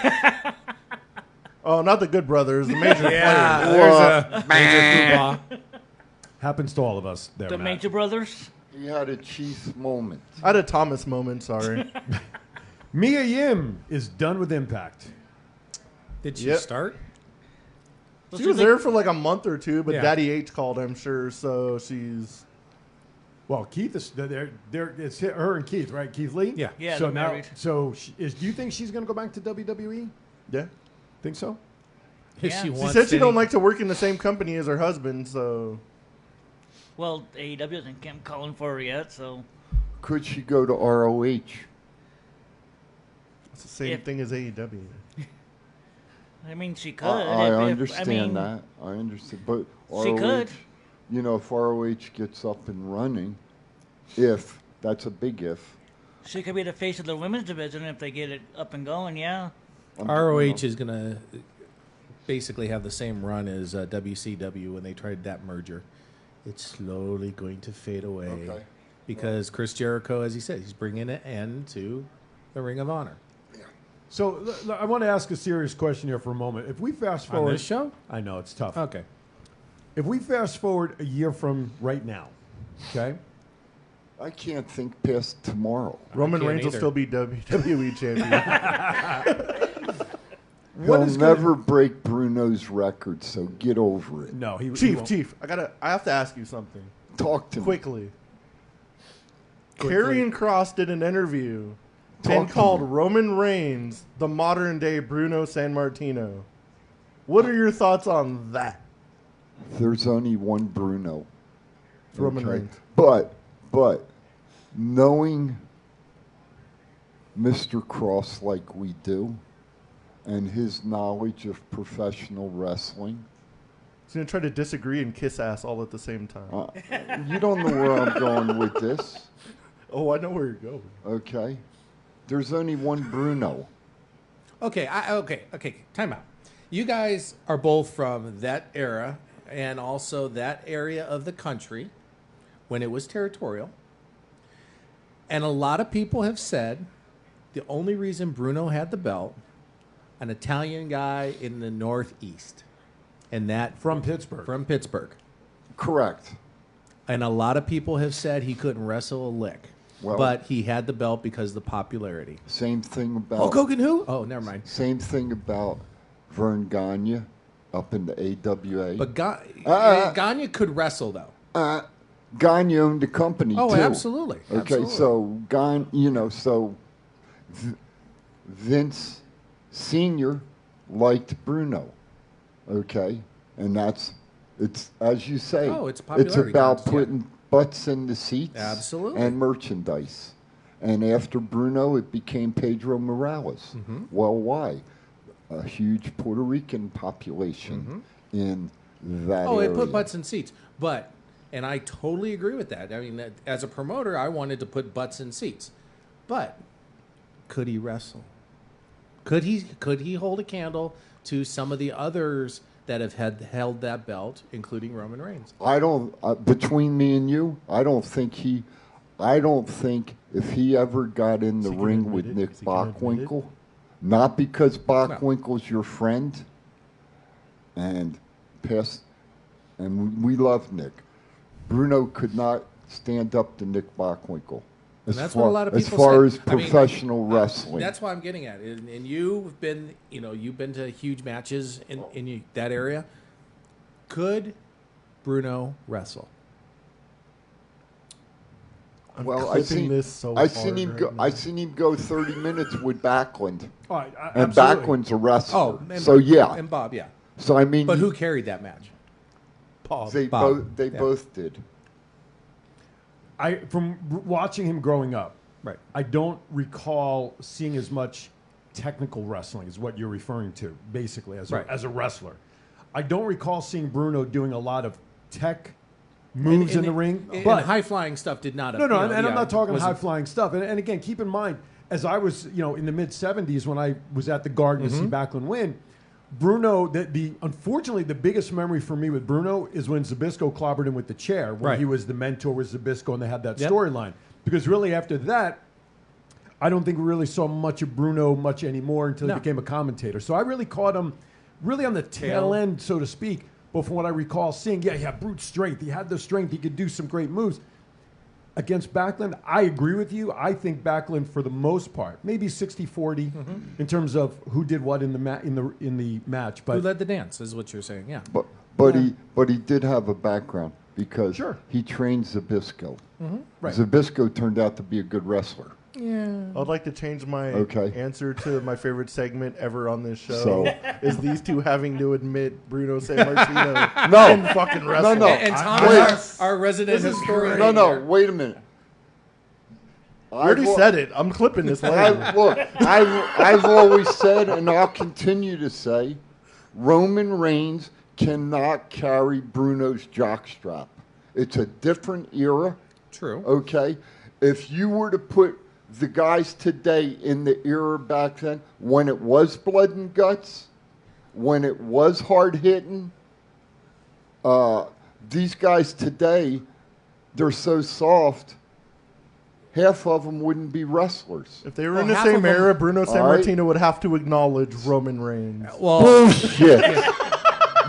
Oh, not the Good Brothers, the major players. There's a major football. Happens to all of us. There, The Matt. Major Brothers. He had a Chief moment. I had a Thomas moment, sorry. Mia Yim is done with Impact. Did she Yep. start? She was there for like a month or two, but Yeah. Daddy H called, I'm sure, so she's... Well, Keith is it's her and Keith, right? Keith Lee. Yeah. Yeah, So they're now, married. do you think she's going to go back to WWE? Yeah. Think so? If Yeah. she She She wants said she any- don't like to work in the same company as her husband, so... Well, AEW hasn't come calling for her yet, so Could she go to ROH? It's the same If- thing as AEW. I mean she could. I if- understand I mean, that. I understand. But She ROH, could. you know, if ROH gets up and running, if, that's a big if. She could be the face of the women's division if they get it up and going. Yeah. ROH is going to basically have the same run as WCW when they tried that merger. It's slowly going to fade away because Chris Jericho, as he said, he's bringing an end to the Ring of Honor. So I want to ask a serious question here for a moment. If we fast forward, On this show? I know it's tough. Okay. If we fast forward a year from right now, okay? I can't think past tomorrow. Roman can't Reigns will either. still be WWE champion. He'll never break Bruno's record, so get over it. No, Chief, I have to ask you something. Talk to me. Quickly. Karrion Kross did an interview and called Roman Reigns the modern day Bruno Sammartino. What are your thoughts on that? There's only one Bruno. Roman Reigns. But knowing Mr. Cross like we do, and his knowledge of professional wrestling. He's going to try to disagree and kiss ass all at the same time. You don't know where I'm going with this. Oh, I know where you're going. Okay. There's only one Bruno. Okay, okay. Time out. You guys are both from that era and also that area of the country when it was territorial. And a lot of people have said the only reason Bruno had the belt, an Italian guy in the Northeast, and that from Pittsburgh. From Pittsburgh. Correct. And a lot of people have said he couldn't wrestle a lick. Well, but he had the belt because of the popularity. Same thing about Hulk Hogan who? Oh, never mind. Same thing about Vern Gagne up in the AWA. But Gagne could wrestle though. Gagne owned the company too. Absolutely. Okay, absolutely. So Gagne, Vince Senior liked Bruno. Okay, and it's as you say. Oh, it's popularity. It's about contest, putting butts in the seats. Absolutely. And merchandise. And after Bruno, it became Pedro Morales. Mm-hmm. Well, why? A huge Puerto Rican population in that area. It put butts in seats. And I totally agree with that. I mean, as a promoter, I wanted to put butts in seats. But could he wrestle? Could he hold a candle to some of the others that have held that belt, including Roman Reigns? I don't. Between me and you, I don't think if he ever got in the ring with Nick Bockwinkel, not because Bockwinkel's your friend, and we love Nick. Bruno could not stand up to Nick Bockwinkel. That's what a lot of people as far said. as professional wrestling. That's what I'm getting at. And you've been to huge matches in that area. Could Bruno wrestle? I seen him go 30 minutes with Backlund. And Backlund's a wrestler. Oh, and Bob, yeah. So I mean, but who carried that match? Bob. They both did. From watching him growing up, right? I don't recall seeing as much technical wrestling as what you're referring to, basically as a wrestler. I don't recall seeing Bruno doing a lot of tech moves in the ring, but high flying stuff did not. No, and I'm not talking high flying stuff. And again, keep in mind, as I was, in the mid '70s when I was at the Garden to see Backlund win. Bruno, unfortunately, the biggest memory for me with Bruno is when Zbyszko clobbered him with the chair when he was the mentor with Zbyszko and they had that storyline. Because really after that, I don't think we really saw much of Bruno much anymore until he became a commentator. So I really caught him really on the tail end, so to speak. But from what I recall seeing, he had brute strength. He had the strength. He could do some great moves. Against Backlund, I agree with you. I think Backlund, for the most part, maybe 60-40 in terms of who did what in the match. But who led the dance is what you're saying, yeah. But he did have a background because he trained Zbyszko. Right. Zbyszko turned out to be a good wrestler. Yeah. I'd like to change my answer to my favorite segment ever on this show. Is these two having to admit Bruno Sammartino in fucking wrestling. No. And Thomas, our resident historian. No, wait a minute. I already said it. I'm clipping this later. I've always said, and I'll continue to say, Roman Reigns cannot carry Bruno's jockstrap. It's a different era. True. Okay? If you were to put the guys today in the era back then, when it was blood and guts, when it was hard hitting, these guys today, they're so soft, half of them wouldn't be wrestlers. If they were in the same era, Bruno Sammartino would have to acknowledge Roman Reigns. Bullshit.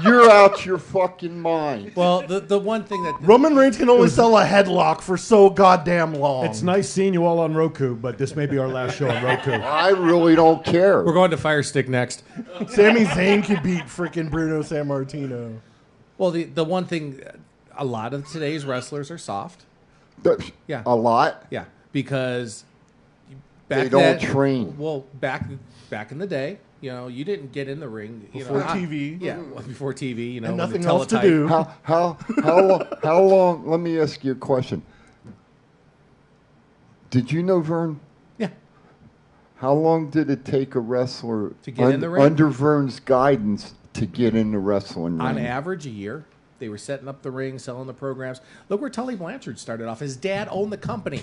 You're out your fucking mind. Well, the one thing that Roman Reigns can only sell a headlock for so goddamn long. It's nice seeing you all on Roku, but this may be our last show on Roku. I really don't care. we're going to Fire Stick next. Sami Zayn could beat freaking Bruno Sammartino. Well, the one thing, a lot of today's wrestlers are soft. Yeah. A lot? Yeah, because back They don't then- train. Well, back in the day, you know, you didn't get in the ring Before TV. Yeah, well, before TV, you know, And when nothing the else to teletype- do. How long? Let me ask you a question. Did you know Vern? Yeah. How long did it take a wrestler To get in the ring? under Vern's guidance to get in the wrestling On ring? average, a year. They were setting up the ring, selling the programs. Look where Tully Blanchard started off. His dad owned the company.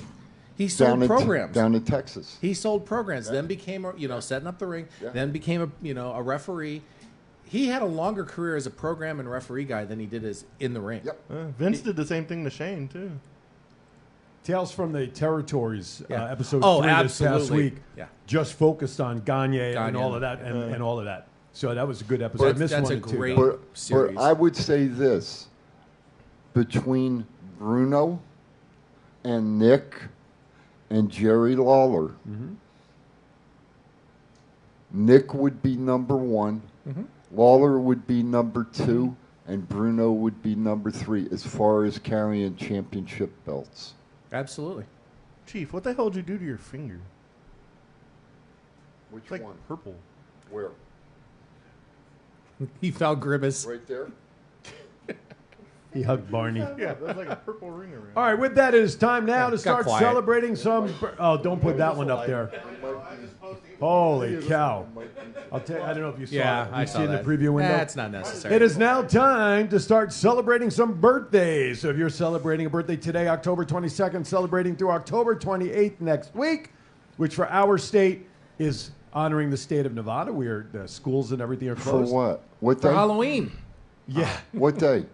He sold programs. Down in Texas. He sold programs, then became, setting up the ring, then became a referee. He had a longer career as a program and referee guy than he did as in the ring. Vince did the same thing to Shane, too. Tales from the Territories, Yeah. episode 3 this past absolutely. week, Yeah. just focused on Gagne and Gagne. all of that, and all of that. So that was a good episode. I missed That's one a and two, great though. But I would say this. Between Bruno and Nick and Jerry Lawler, Nick would be number 1, Lawler would be number 2, and Bruno would be number 3 as far as carrying championship belts. Absolutely. Chief, what the hell did you do to your finger? Which It's like one? purple. Where? He found Grimace. Right there? He hugged Barney. Yeah, there's like a purple ring around. All right, with that, it is time now to got start quiet. celebrating some. Oh, don't put that one up there. Holy cow! I'll tell you, I don't know if you saw Yeah, it. I You saw see in the that. preview window. That's not necessary. It is now time to start celebrating some birthdays. So if you're celebrating a birthday today, October 22nd, celebrating through October 28th next week, which for our state is honoring the state of Nevada. The schools and everything are For closed. what? What For day? Halloween. Yeah. What day?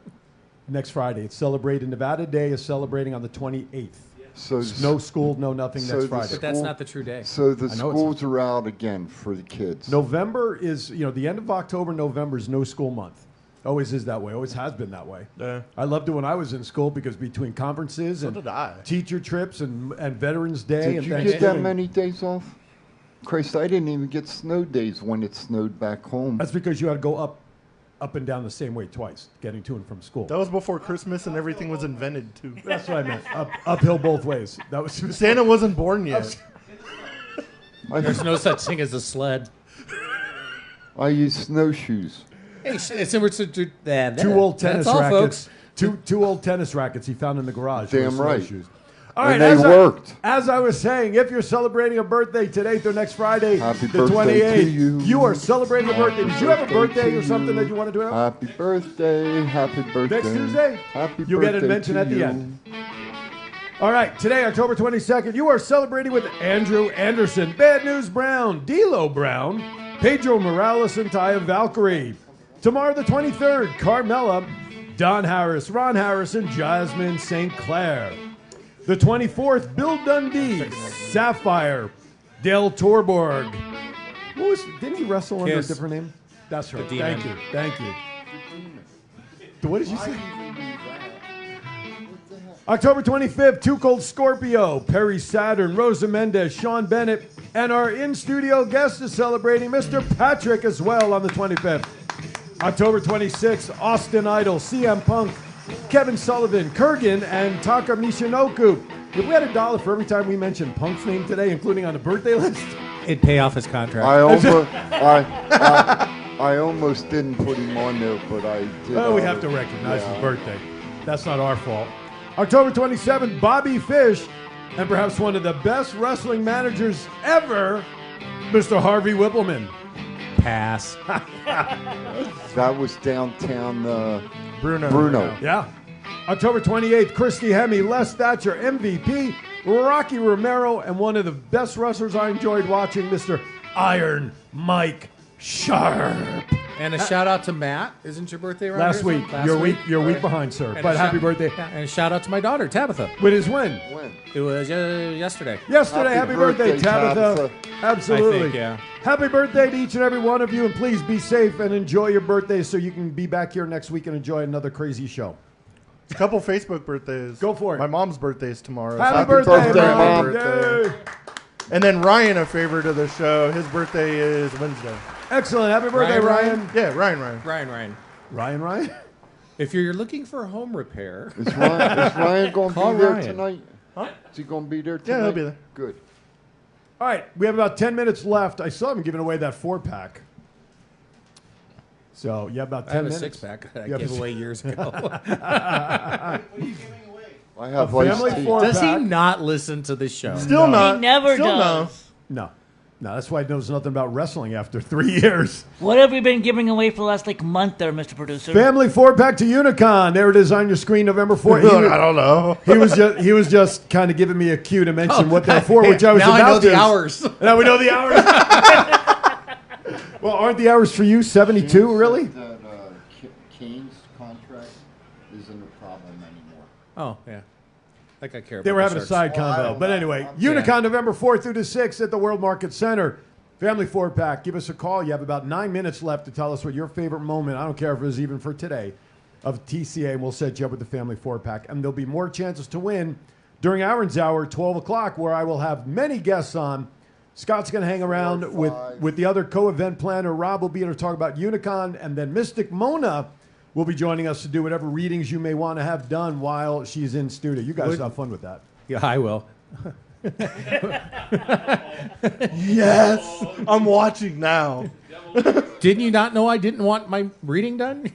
Next Friday. It's celebrating. Nevada Day is celebrating on the 28th. So No school, no nothing so next the Friday. But that's not the true day. So the I know it's schools are out again for the kids. November is, the end of October, November is no school month. Always is that way. Always has been that way. Yeah. I loved it when I was in school because between conferences and did I. teacher trips and Veterans Day Did and you get Thanksgiving. that many days off? Christ, I didn't even get snow days when it snowed back home. That's because you had to go up and down the same way twice, getting to and from school. That was before Christmas and everything was invented, too. That's what I meant. Uphill both ways. That was Santa wasn't born yet. There's no such thing as a sled. I use snowshoes. Hey, it's similar to Two old tennis That's all, rackets. folks. Two old tennis rackets he found in the garage. Damn with right. snowshoes. All And right, they worked. As I was saying, if you're celebrating a birthday today through next Friday, Happy the birthday 28th, to you. are celebrating a birthday. Did you have a birthday or something that you want to do? Happy birthday, happy birthday. Next Tuesday? Happy You'll birthday get it mentioned to at the you. end. All right, today, October 22nd, you are celebrating with Andrew Anderson, Bad News Brown, D'Lo Brown, Pedro Morales, and Taya Valkyrie. Tomorrow, the 23rd, Carmella, Don Harris, Ron Harrison, Jasmine St. Clair. The 24th, Bill Dundee, Sapphire, Dale Torborg. Didn't he wrestle under a Kiss. different name? That's right. The Demon. Thank you. What did you say? October 25th, Too Cold Scorpio, Perry Saturn, Rosa Mendez, Sean Bennett, and our in-studio guest is celebrating Mr. Patrick as well on the 25th. October 26th, Austin Idol, CM Punk, Kevin Sullivan, Kurgan, and Taka Michinoku. If we had $1 for every time we mentioned Punk's name today, including on the birthday list, It'd pay off his contract. I almost didn't put him on there, but I did. well, we have to recognize his birthday. That's not our fault. October 27th, Bobby Fish, and perhaps one of the best wrestling managers ever, Mr. Harvey Whippleman. Pass. That was downtown Bruno. Yeah. October 28th, Christy Hemme, Les Thatcher, MVP, Rocky Romero, and one of the best wrestlers I enjoyed watching, Mr. Iron Mike Sharp. And a shout out to Matt. Isn't your birthday around Last here? week. You're a week behind, sir. And But a happy shout- birthday. Yeah, and a shout out to my daughter, Tabitha. When is when? When? It was yesterday. Yesterday. Happy birthday, Tabitha. Absolutely. I think, yeah. Happy birthday to each and every one of you, and please be safe and enjoy your birthday so you can be back here next week and enjoy another crazy show. A couple Facebook birthdays. Go for it. My mom's birthday is tomorrow. Happy birthday, Mom. Yay. And then Ryan, a favorite of the show, his birthday is Wednesday. Excellent. Happy birthday, Ryan. Yeah, Ryan. Ryan? If you're looking for a home repair, Is Ryan going to Call be there Ryan. tonight? Huh? Is he going to be there tonight? Yeah, he'll be there. Good. All right, we have about 10 minutes left. I still haven't given away that 4-pack. So, you have about 10 I have minutes. a 6-pack I You have gave a- away years ago. I have A family iced tea. 4-pack. Does he not listen to this show? Still not. He never Still does. No. No, that's why he knows nothing about wrestling after 3 years. What have we been giving away for the last month there, Mr. Producer? Family 4-pack to Unicon. There it is on your screen, November 4th. I don't know. He was just kind of giving me a cue to mention what they're for, which I was now about I know to. the hours. Now we know the hours. Well, aren't the hours for you 72, really? That Kane's contract isn't a problem anymore. Oh, yeah. Like I care about They were the having a Sharks. side Well, I convo. don't But know. anyway, Yeah. Unicon November 4th through the 6th at the World Market Center. Family 4-pack. Give us a call. You have about 9 minutes left to tell us what your favorite moment, I don't care if it was even for today, of TCA, and we'll set you up with the Family 4-pack. And there'll be more chances to win during Aaron's Hour, 12 o'clock, where I will have many guests on. Scott's going to hang around with the other co-event planner. Rob will be here to talk about Unicon. And then Mystic Mona will be joining us to do whatever readings you may want to have done while she's in studio. You guys have fun with that. Yeah, I will. Yes. I'm watching now. Didn't you not know I didn't want my reading done?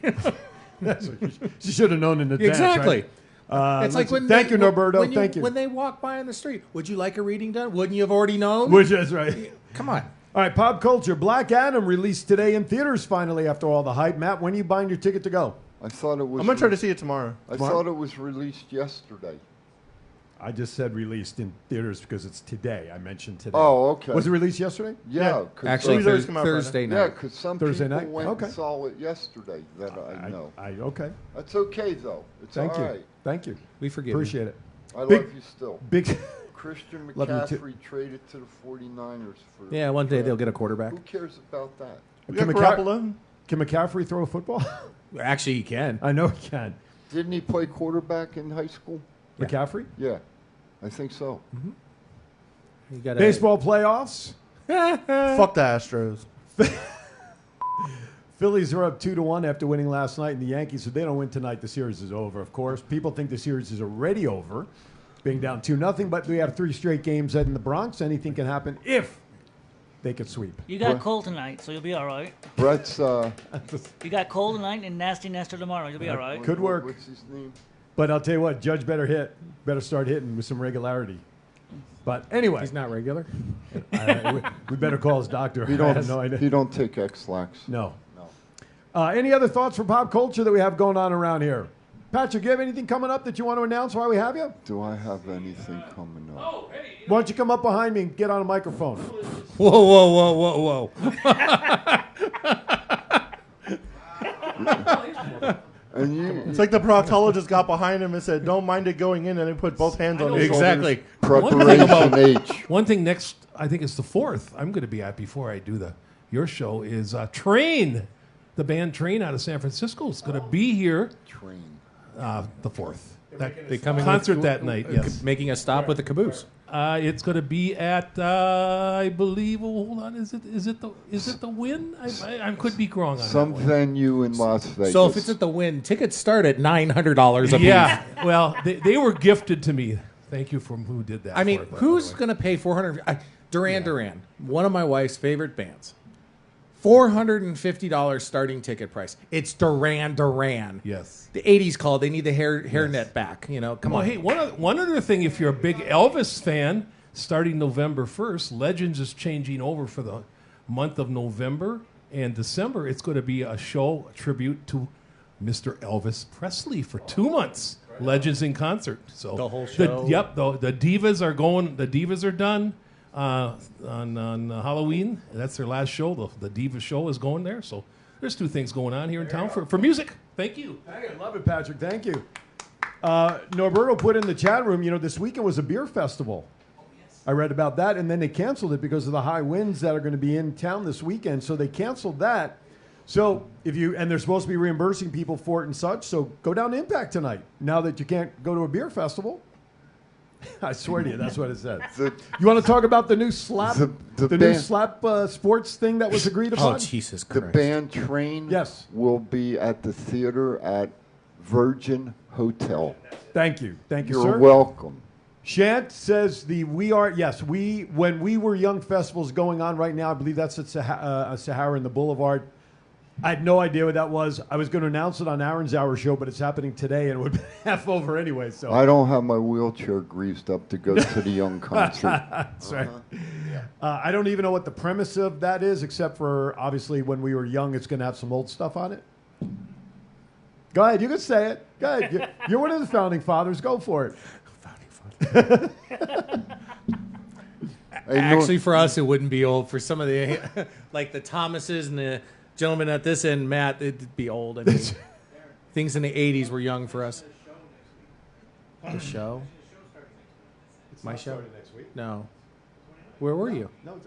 She should have known in advance. Exactly. Right? It's like when thank you, when- Norberto. when Thank you. When they walk by on the street, would you like a reading done? Wouldn't you have already known? Which is right. Come on. All right, pop culture. Black Adam released today in theaters finally after all the hype. Matt, when are you buying your ticket to go? I thought it was. I'm going to try to see it tomorrow. I thought it was released yesterday. I just said released in theaters because it's today. I mentioned today. Oh, okay. Was it released yesterday? Yeah. Actually, Movies always come out Thursday Yeah, night. because some Thursday people night? went Okay. and saw it yesterday that I know. Okay. That's okay, though. It's Thank all you. right. Thank you. We forgive you. Appreciate it. I Big- love you still. Big. Christian Love you too. McCaffrey traded to the 49ers for. Yeah, one day they'll get a quarterback. Who cares about that? Can, Garoppolo? can McCaffrey throw a football? Actually, he can. I know he can. Didn't he play quarterback in high school? McCaffrey? Yeah, I think so. You gotta- Baseball playoffs. Fuck the Astros. Phillies are up 2-1 after winning last night, and the Yankees, if they don't win tonight, the series is over, of course. People think the series is already over, being down 2-0, but we have 3 straight games in the Bronx. Anything can happen if they could sweep. You got Cole tonight, so you'll be all right. Brett's. You got Cole tonight and Nasty Nestor tomorrow. You'll be all right. Could work. What's his name? But I'll tell you what, Judge better start hitting with some regularity. But anyway. He's not regular. We better call his doctor. He I have no idea. don't take X-Lax. No. Any other thoughts for pop culture that we have going on around here? Patrick, you have anything coming up that you want to announce while we have you? Do I have anything coming up? Why don't you come up behind me and get on a microphone? Whoa, whoa, whoa, whoa, whoa. And you, It's like the proctologist got behind him and said, "Don't mind it going in," and he put both hands on his Exactly. shoulders. Preparation H. One thing next, I think it's the 4th, I'm going to be at before I do your show, is Train. The band Train out of San Francisco is going to be here. Train. The 4th. They coming concert with- that night, yes. Making a stop with the caboose. It's going to be at, I believe. Oh, hold on. Is it the Win? I could be wrong on Some that one. venue in Las Vegas. So if it's at the Win, tickets start at $900 a piece. Yeah. Well, they were gifted to me. Thank you from who did that. I mean, for it, by the who's way. going to pay $400? Duran, one of my wife's favorite bands. $450 starting ticket price. It's Duran. Yes. The 80s called. They need the hairnet back. Come Well, on. hey, one other thing, if you're a big Elvis fan, starting November 1st, Legends is changing over for the month of November and December. It's going to be a show, a tribute to Mr. Elvis Presley for 2 months. Legends in concert. So The whole show? The Divas are going. The Divas are done on Halloween. That's their last show. The Diva show is going there. So There's two things going on here in town for music. Thank you. Hey, I love it, Patrick. Thank you. Norberto put in the chat room, this weekend was a beer festival. I read about that, and then they canceled it because of the high winds that are going to be in town this weekend. So they canceled that. So and they're supposed to be reimbursing people for it and such. So go down to Impact tonight. Now that you can't go to a beer festival, I swear to you, that's what it said. You want to talk about the new slap, new slap sports thing that was agreed upon? Oh, Jesus The Christ. band Train will be at the theater at Virgin Hotel. Thank you, sir. You're welcome. Shant says when we were young festivals going on right now, I believe that's at Sahara and the Boulevard. I had no idea what that was. I was going to announce it on Aaron's Hour show, but it's happening today, and it would be half over anyway. So I don't have my wheelchair greased up to go to the young concert. That's right. I don't even know what the premise of that is, except for obviously when we were young, it's going to have some old stuff on it. Go ahead. You can say it. Go ahead. You're one of the founding fathers. Go for it. Actually, for us, it wouldn't be old. For some of the, like the Thomases and the gentleman at this end, Matt, it'd be old. I mean, things in the 80s were young for us. The show? My show? No. Where were you? No.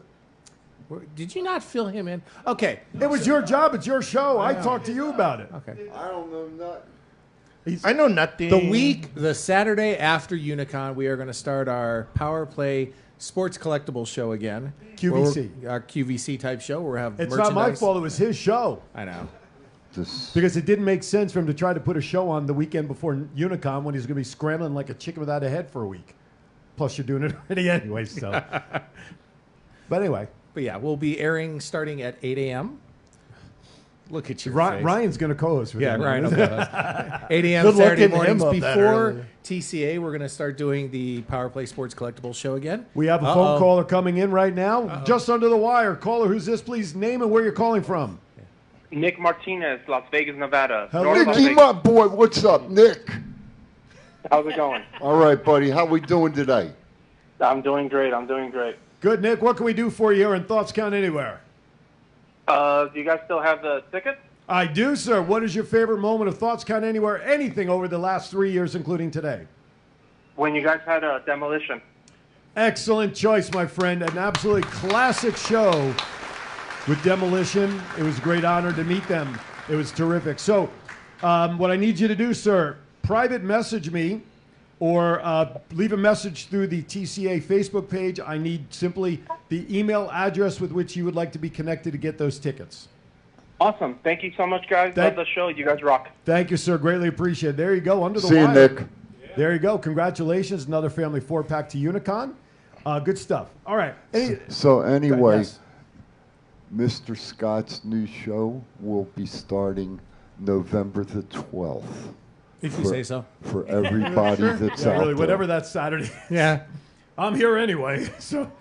Did you not fill him in? Okay. It was your job. It's your show. I talked to you about it. Okay. I don't know nothing. I know nothing. The Saturday after Unicon, we are going to start our Power Play Sports Collectible show again. QVC. Our QVC type show where we have It's merchandise. not my fault. It was his show. I know. Because it didn't make sense for him to try to put a show on the weekend before Unicon when he's going to be scrambling like a chicken without a head for a week. Plus, you're doing it already anyway. So, but anyway. But yeah, we'll be airing starting at 8 a.m. Look at your face. Ryan's going to co-host with him. Ryan will co-host. 8 a.m. Good luck Saturday getting him mornings up that before early. TCA. We're going to start doing the Power Play Sports Collectible show again. We have a phone caller coming in right now, just under the wire. Caller, who's this? Please name and where you're calling from. Nick Martinez, Las Vegas, Nevada. Hello. North Las Nicky, Vegas. my boy, what's up, Nick? How's it going? All right, buddy. How we doing today? I'm doing great. Good, Nick. What can we do for you here in Thoughts Count Anywhere? Do you guys still have the tickets? I do, sir. What is your favorite moment of Thoughts Count Anywhere? Anything over the last 3 years, including today? When you guys had a demolition. Excellent choice, my friend. An absolutely classic show with Demolition. It was a great honor to meet them. It was terrific. So what I need you to do, sir, private message me or leave a message through the TCA Facebook page. I need simply the email address with which you would like to be connected to get those tickets. Awesome. Thank you so much, guys. Love the show. You guys rock. Thank you, sir. Greatly appreciate it. There you go, under the See you, wire. Nick. There you go. Congratulations. Another family 4-pack to Unicon. Good stuff. All right. So anyway, yes. Mr. Scott's new show will be starting November the 12th. If you say so. For everybody that's Yeah, out really, there. whatever that Saturday. Yeah. I'm here anyway. So.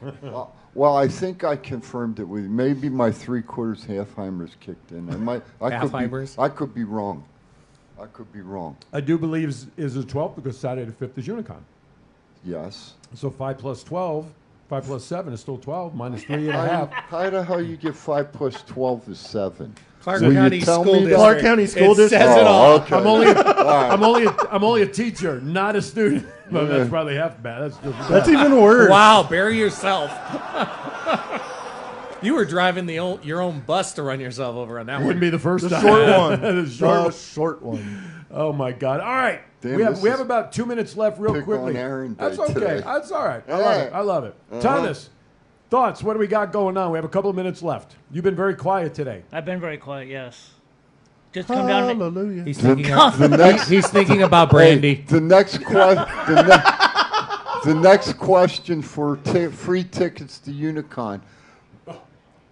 Well, I think I confirmed it with you. Maybe my 3/4 Halfheimers kicked in. I could be wrong. I do believe is the 12th because Saturday the 5th is Unicon. Yes. So 5 plus 12, 5 plus 7 is still 12, minus 3.5. How the hell you get 5 plus 12 is 7? Clark Will you County tell School me District. that? Clark County School It District. says it all. Okay. I'm only a teacher, not a student. Well, that's probably half bad. That's even worse. Wow, bury yourself. You were driving your own bus to run yourself over on that one. Wouldn't be the first time. Short one. The short one. Oh my God! All right, Damn, we this have is about 2 minutes left, real pick quickly. on Aaron Day That's okay. today. That's all right. Yeah. I love it. Uh-huh. Thomas, thoughts? What do we got going on? We have a couple of minutes left. You've been very quiet today. I've been very quiet, yes. Just come down to Hallelujah. He's thinking about Brandy. Hey, the next question for free tickets to Unicon.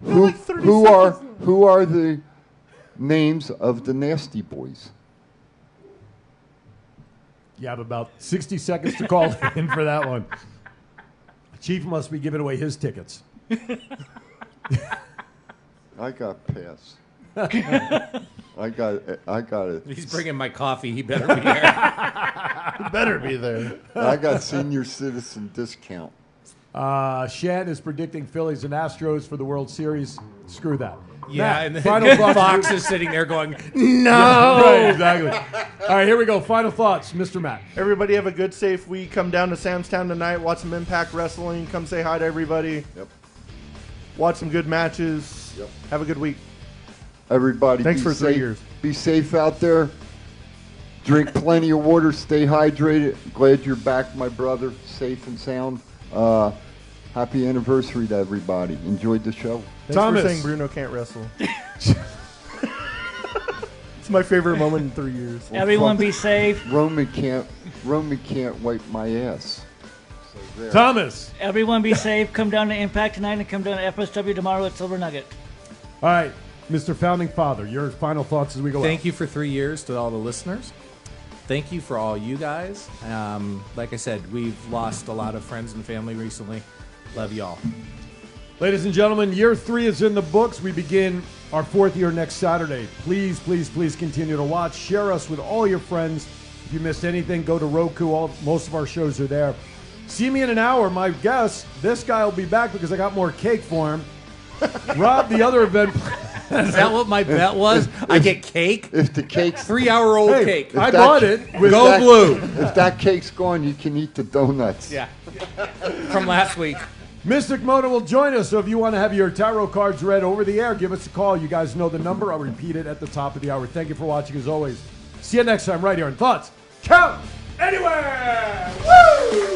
Who are the names of the Nasty Boys? You have about 60 seconds to call in for that one. Chief must be giving away his tickets. I got pass. I got it. He's bringing my coffee. He better be there. You better be there. I got senior citizen discount. Shan is predicting Phillies and Astros for the World Series. Screw that. Yeah, Matt, and then final thoughts. Fox is sitting there going, Yeah, no. right, exactly. All right, here we go. Final thoughts, Mr. Matt. Everybody have a good, safe week. Come down to Samstown tonight. Watch some Impact Wrestling. Come say hi to everybody. Yep. Watch some good matches. Yep. Have a good week. Everybody, Thanks be for 3 safe. years. Be safe out there. Drink plenty of water. Stay hydrated. Glad you're back, my brother. Safe and sound. Happy anniversary to everybody. Enjoyed the show. Thanks Thomas. for saying Bruno can't wrestle. It's my favorite moment in 3 years. Everyone be safe. Roman can't wipe my ass. So there. Thomas. Everyone be safe. Come down to Impact tonight and come down to FSW tomorrow at Silver Nugget. All right, Mr. Founding Father, your final thoughts as we go Thank you for 3 years to all the listeners. Thank you for all you guys. Like I said, we've lost a lot of friends and family recently. Love y'all. Ladies and gentlemen, year 3 is in the books. We begin our 4th year next Saturday. Please, please, please continue to watch. Share us with all your friends. If you missed anything, go to Roku. Most of our shows are there. See me in an hour. My guess, this guy will be back because I got more cake for him. Rob, the other event. Is that what my bet was? I get cake? If the cake's 3-hour-old Hey, cake. I bought it. Go blue. If that cake's gone, you can eat the donuts. Yeah. From last week. Mystic Mona will join us, so if you want to have your tarot cards read over the air, give us a call. You guys know the number. I'll repeat it at the top of the hour. Thank you for watching, as always. See you next time right here on Thoughts Count Anywhere! Woo!